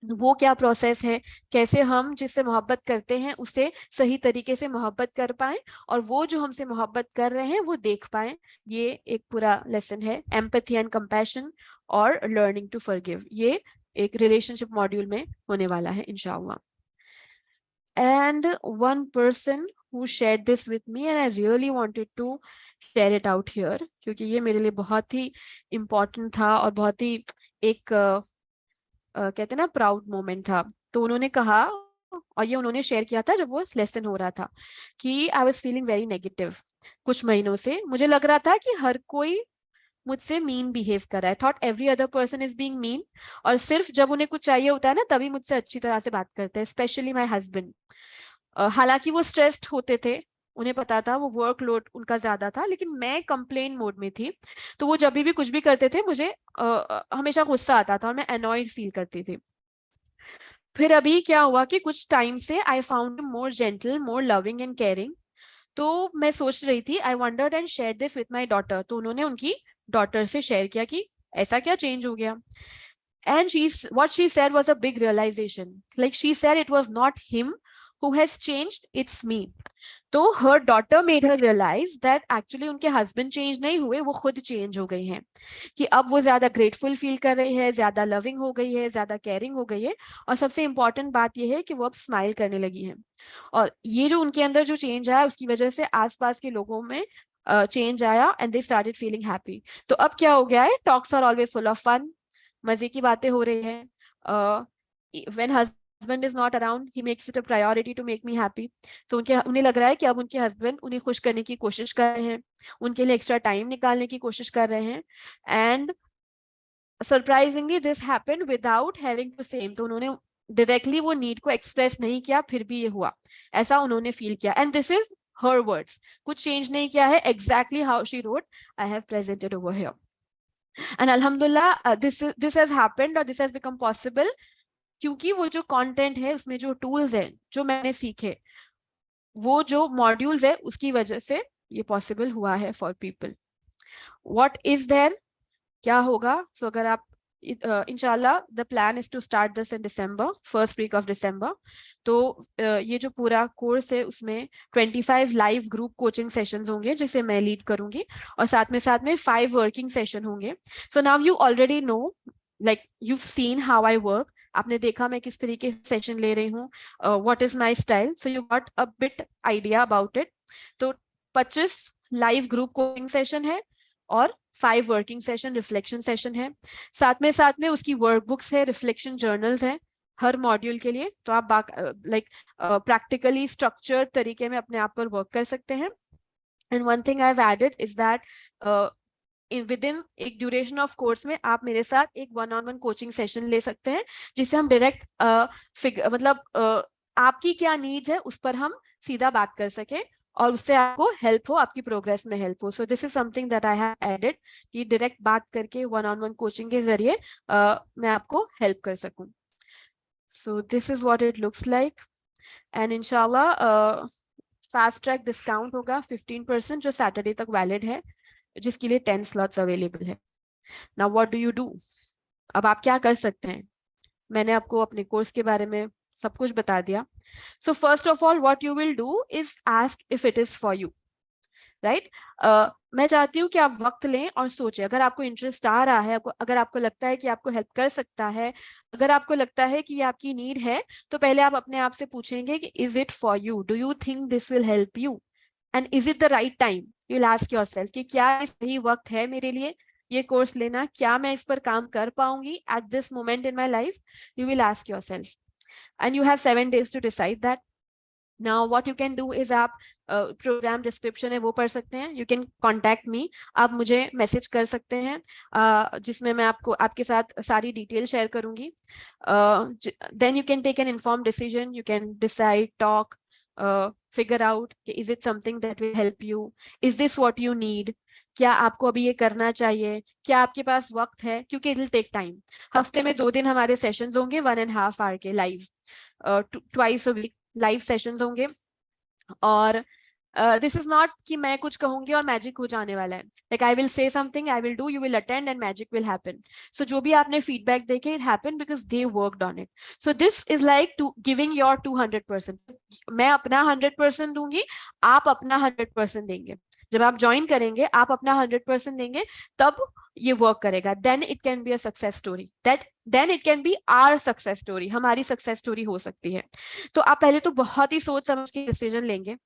वो क्या प्रोसेस है, कैसे हम जिससे मोहब्बत करते हैं उसे सही तरीके से मोहब्बत कर पाए और वो जो हमसे मोहब्बत कर रहे हैं वो देख पाए। ये एक पूरा लेसन है, एम्पैथी एंड कंपैशन और लर्निंग टू फॉरगिव। ये एक रिलेशनशिप मॉड्यूल में होने वाला है इंशाअल्लाह। And one person who shared this with me and I really wanted to share it out here, क्योंकि ये मेरे लिए बहुत ही important था और बहुत ही एक कहते हैं ना प्राउड मोमेंट था। तो उन्होंने कहा, और ये उन्होंने शेयर किया था जब वो लेसन हो रहा था, कि I was feeling very negative. कुछ महीनों से मुझे लग रहा था कि हर कोई मुझसे मीन बिहेव कर रहा है, thought every other person is being mean. और सिर्फ जब उन्हें कुछ चाहिए होता है ना, तभी मुझसे अच्छी तरह से बात करते हैं, स्पेशली माई हस्बैंड। हालांकि वो स्ट्रेस्ड होते थे, उन्हें पता था वो वर्कलोड उनका ज्यादा था, लेकिन मैं कंप्लेन मोड में थी। तो वो जब भी कुछ भी करते थे मुझे हमेशा गुस्सा आता था और मैं अनॉयड फील करती थी। फिर अभी क्या हुआ कि कुछ टाइम से I found more gentle, more loving and caring. तो मैं सोच रही थी, आई wandered and share this with my daughter. तो उन्होंने उनकी डॉटर से शेयर किया कि ऐसा क्या चेंज हो गया। And what she said was a big realization. Like she said, it was not him who has changed, it's me. तो her daughter made her realize that actually उनके husband change नहीं हुए, वो खुद change हो गई हैं। कि अब वो ज्यादा grateful feel कर रही है, ज्यादा loving हो गई है, ज्यादा caring हो गई है। और सबसे important बात ये है कि वो अब smile करने लगी है। और ये जो उनके अंदर जो change आया, उसकी वजह से आसपास के लोगों में चेंज आया and they started feeling happy. तो अब क्या हो गया है, talks are always full of fun, मजे की बातें हो रही हैं। When husband is not around he makes it a priority to make me happy. तो उन्हें लग रहा है कि अब उनके हस्बैंड उन्हें खुश करने की कोशिश कर रहे हैं, उनके लिए एक्स्ट्रा टाइम निकालने की कोशिश कर रहे हैं। And surprisingly this happened without having to say. तो उन्होंने डायरेक्टली वो नीड को एक्सप्रेस नहीं किया, फिर भी ये हुआ, ऐसा उन्होंने फील किया। And this is her words, कुछ चेंज नहीं किया है, exactly how she wrote, I have presented over here। And alhamdulillah, this has happened or this has become possible क्योंकि वो जो कंटेंट है उसमें जो टूल्स है जो मैंने सीखे, वो जो मॉड्यूल्स है उसकी वजह से ये पॉसिबल हुआ है for people. What is there, क्या होगा। सो अगर आप इंशाल्लाह the plan is to start this in December, first week of December. तो ये जो पूरा कोर्स है उसमें 25 लाइव ग्रुप कोचिंग सेशंस होंगे जिसे मैं लीड करूंगी, और साथ में 5 वर्किंग सेशन होंगे। So now you already no, like you seen how I work, आपने देखा मैं किस तरीके से सेशन ले रही हूँ, what is my style, so you got a bit idea about it. तो 25 लाइव ग्रुप कोचिंग सेशन है और 5 वर्किंग सेशन, रिफ्लेक्शन सेशन है। साथ में उसकी वर्कबुक्स है, रिफ्लेक्शन जर्नल्स है हर मॉड्यूल के लिए। तो आप लाइक प्रैक्टिकली स्ट्रक्चर्ड तरीके में अपने आप पर वर्क कर सकते हैं। And one thing I have added is that within एक ड्यूरेशन ऑफ कोर्स में आप मेरे साथ एक 1-on-1 कोचिंग सेशन ले सकते हैं, जिससे हम डायरेक्ट मतलब आपकी क्या नीड्स है उस पर हम सीधा बात कर सके और उससे आपको हेल्प हो, आपकी प्रोग्रेस में हेल्प हो. So this is something that I have added कि डायरेक्ट बात करके 1-on-1 कोचिंग के जरिए मैं आपको हेल्प कर सकूं. सो this is what it looks like. And इंशाल्लाह फास्ट ट्रैक डिस्काउंट होगा 15% जो सैटरडे तक वैलिड है, जिसके लिए 10 स्लॉट्स अवेलेबल है. Now what do you do? अब आप क्या कर सकते हैं? मैंने आपको अपने कोर्स के बारे में सब कुछ बता दिया. So first of all what you will do is ask if it is for you, right. मैं चाहती हूँ कि आप वक्त लें और सोचें. अगर आपको इंटरेस्ट आ रहा है, अगर आपको लगता है कि आपको हेल्प कर सकता है, अगर आपको लगता है कि ये आपकी नीड है, तो पहले आप अपने आप से पूछेंगे कि is it for you, do you think this will help you, and is it the right time. You will ask yourself कि क्या ये सही वक्त है मेरे लिए ये कोर्स लेना, क्या मैं इस पर काम कर पाऊंगी at this moment in my life. You will ask yourself and you have 7 days to decide that. Now what you can do is आप प्रोग्राम डिस्क्रिप्शन है वो पढ़ सकते हैं. यू कैन कॉन्टैक्ट मी, आप मुझे मैसेज कर सकते हैं, जिसमें मैं आपको आपके साथ सारी डिटेल शेयर करूंगी. Then you can take an inform decision. You can decide, talk, figure out is it something that will help you, is this what you need, क्या आपको अभी ये करना चाहिए, क्या आपके पास वक्त है, क्योंकि इट विल टेक टाइम. हफ्ते में 2 दिन हमारे सेशंस होंगे 1.5 hour के live, twice a week live sessions होंगे. और दिस इज नॉट कि मैं कुछ कहूंगी और मैजिक हो जाने वाला है. Like I will say something, I will do, you will attend and magic will happen. So जो भी आपने फीडबैक देखे, it happen because they worked on it. So this is like to giving your 200%. मैं अपना 100% दूंगी, आप अपना 100% देंगे. जब आप ज्वाइन करेंगे, आप अपना 100% देंगे, तब ये वर्क करेगा. Then it can be a success story, that then it can be our success story, हमारी सक्सेस स्टोरी हो सकती है. तो आप पहले तो बहुत ही सोच समझ के डिसीजन लेंगे.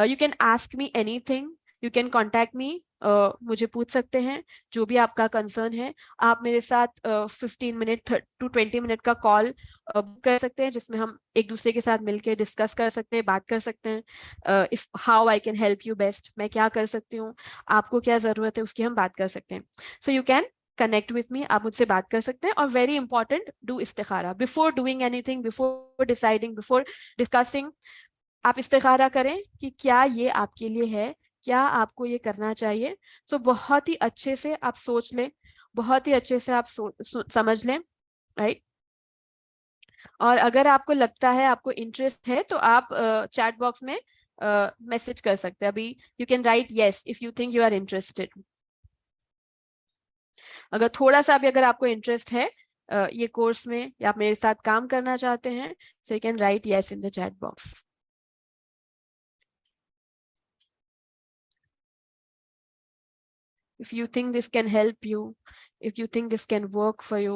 You can ask me anything, you can contact me, मुझे पूछ सकते हैं जो भी आपका कंसर्न है. आप मेरे साथ 15 मिनट to 20 मिनट का कॉल बुक कर सकते हैं, जिसमें हम एक दूसरे के साथ मिलकर डिस्कस कर सकते हैं, बात कर सकते हैं. If how I can help you best, मैं क्या कर सकती हूँ, आपको क्या जरूरत है, उसकी हम बात कर सकते हैं. So you can connect with me, आप मुझसे बात कर सकते हैं. और वेरी इंपॉर्टेंट, डू इस्तिखारा before doing anything, before deciding, before discussing. आप इस्तिखारा करें कि क्या ये आपके लिए है, क्या आपको ये करना चाहिए. तो बहुत ही अच्छे से आप सोच लें, बहुत ही अच्छे से आप समझ लें, राइट. और अगर आपको लगता है, आपको इंटरेस्ट है, तो आप चैट बॉक्स में मैसेज कर सकते हैं अभी. You can write yes if you think you are interested. अगर थोड़ा सा भी अगर आपको इंटरेस्ट है ये कोर्स में, या आप मेरे साथ काम करना चाहते हैं, so you can write yes in the chat box. If you think this can help you, if you think this can work for you.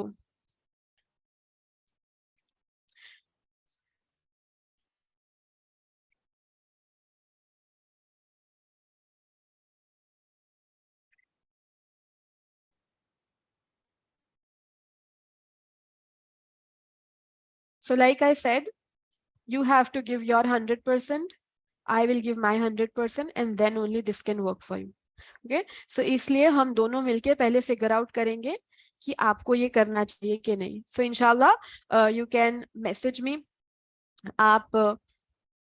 So like I said, you have to give your 100%. I will give my 100%, and then only this can work for you. Okay. So इसलिए हम दोनों मिलके पहले figure out करेंगे कि आपको ये करना चाहिए कि नहीं. So इंशाल्लाह you can message me. आप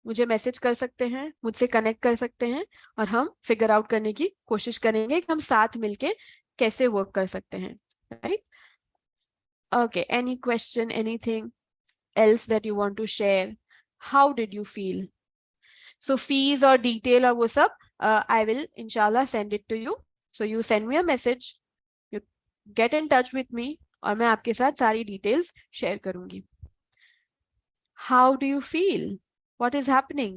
मुझे मैसेज कर सकते हैं, मुझसे कनेक्ट कर सकते हैं, और हम फिगर आउट करने की कोशिश करेंगे कि हम साथ मिलके कैसे वर्क कर सकते हैं, right. Okay, any question, anything else that you want to share? How did you feel? So fees or detail और वो सब I will inshallah send it to you. So you send me a message, you get in touch with me, और मैं आपके साथ सारी details share करूंगी. How do you feel? What is happening?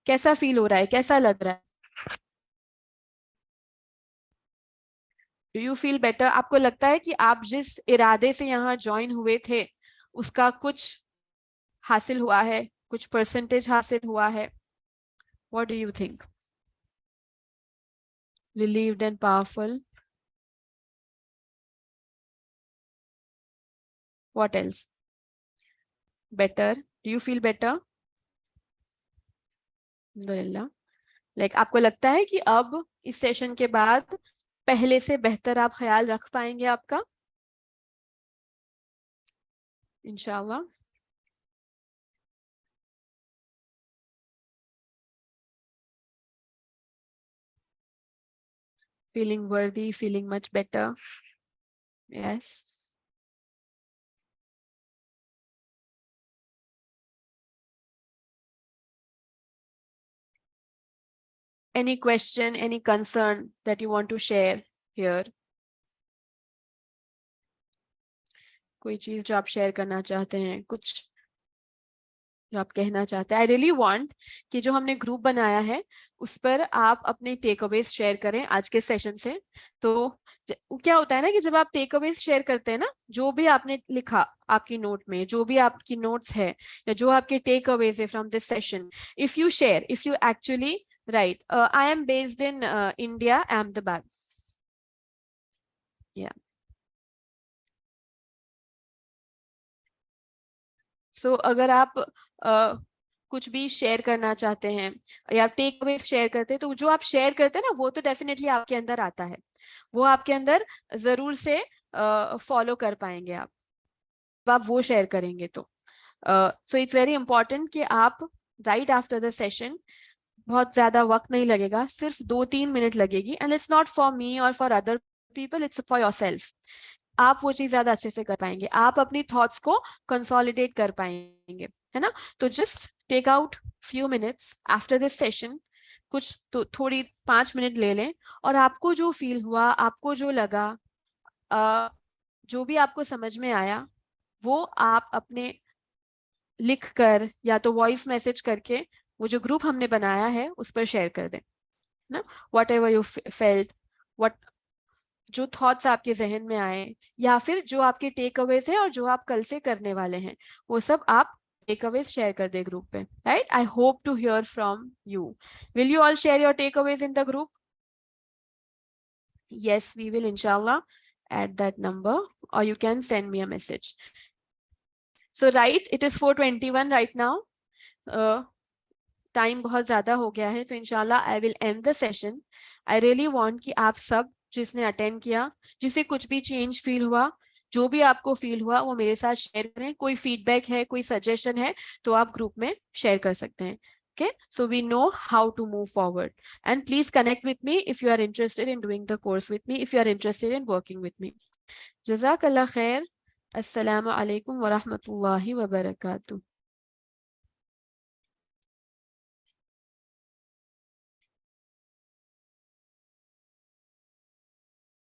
कैसा feel हो रहा है, कैसा लग रहा है? Do you feel better? आपको लगता है कि आप जिस इरादे से यहाँ ज्वाइन हुए थे उसका कुछ हासिल हुआ है, कुछ परसेंटेज हासिल हुआ है? What do you think? Relieved and powerful. What else? Better. Do you feel better? Alhamdulillah. Like आपको लगता है कि अब इस सेशन के बाद पहले से बेहतर आप ख्याल रख पाएंगे आपका, इंशाल्लाह। Feeling worthy, feeling much better. Yes. Any question, any concern that you want to share here? कोई चीज जो आप शेयर करना चाहते हैं, कुछ जो आप कहना चाहते हैं? आई रियली वांट कि जो हमने ग्रुप बनाया है उस पर आप अपने टेक अवेज शेयर करें आज के सेशन से। तो क्या होता है ना कि जब आप टेक अवेज शेयर करते हैं ना, जो भी आपने लिखा आपकी नोट में, जो भी आपकी नोट्स है या जो आपके टेक अवेज है from this session, if you share, if you actually right, I am based in India, Ahmedabad, या सो अगर आप कुछ भी शेयर करना चाहते हैं या टेक अवे शेयर करते हैं, तो जो आप शेयर करते हैं ना वो तो डेफिनेटली आपके अंदर आता है, वो आपके अंदर जरूर से फॉलो कर पाएंगे आप वो शेयर करेंगे तो। सो इट्स वेरी इंपॉर्टेंट कि आप राइट आफ्टर द सेशन, बहुत ज्यादा वक्त नहीं लगेगा, सिर्फ 2-3 मिनट लगेगी, and it's not for me और for other people, it's for your self. आप वो चीज ज्यादा अच्छे से कर पाएंगे, आप अपनी थॉट्स को कंसोलिडेट कर पाएंगे, है ना? तो just take out few minutes after this session, कुछ तो थोड़ी 5 मिनट ले लें, और आपको जो फील हुआ, आपको जो लगा, जो भी आपको समझ में आया, वो आप अपने लिख कर या तो वॉइस मैसेज करके वो जो ग्रुप हमने बनाया है उस पर शेयर कर दें ना। What ever you felt, what जो थॉट्स आपके जहन में आए, या फिर जो आपके टेक अवेज है और जो आप कल से करने वाले हैं, वो सब आप टेक अवेज शेयर कर दे ग्रुप पे, right? I hope to hear from you. Will you all share your takeaways in the group? Yes, we will inshallah at that number, or you can send me a message. So right, it is 4:21 right now. Time बहुत ज्यादा हो गया है, तो इंशाल्लाह I will and the session. I really want कि आप सब जिसने अटेंड किया, जिसे कुछ भी चेंज फील हुआ, जो भी आपको फील हुआ, वो मेरे साथ शेयर करें। कोई फीडबैक है, कोई सजेशन है, तो आप ग्रुप में शेयर कर सकते हैं। Okay, so we know how to move forward, and please connect with me if you are interested in doing the course with me, if you are interested in working with me. Jazakallah khair. Assalamu alaikum wa rahmatullahi wa barakatuh.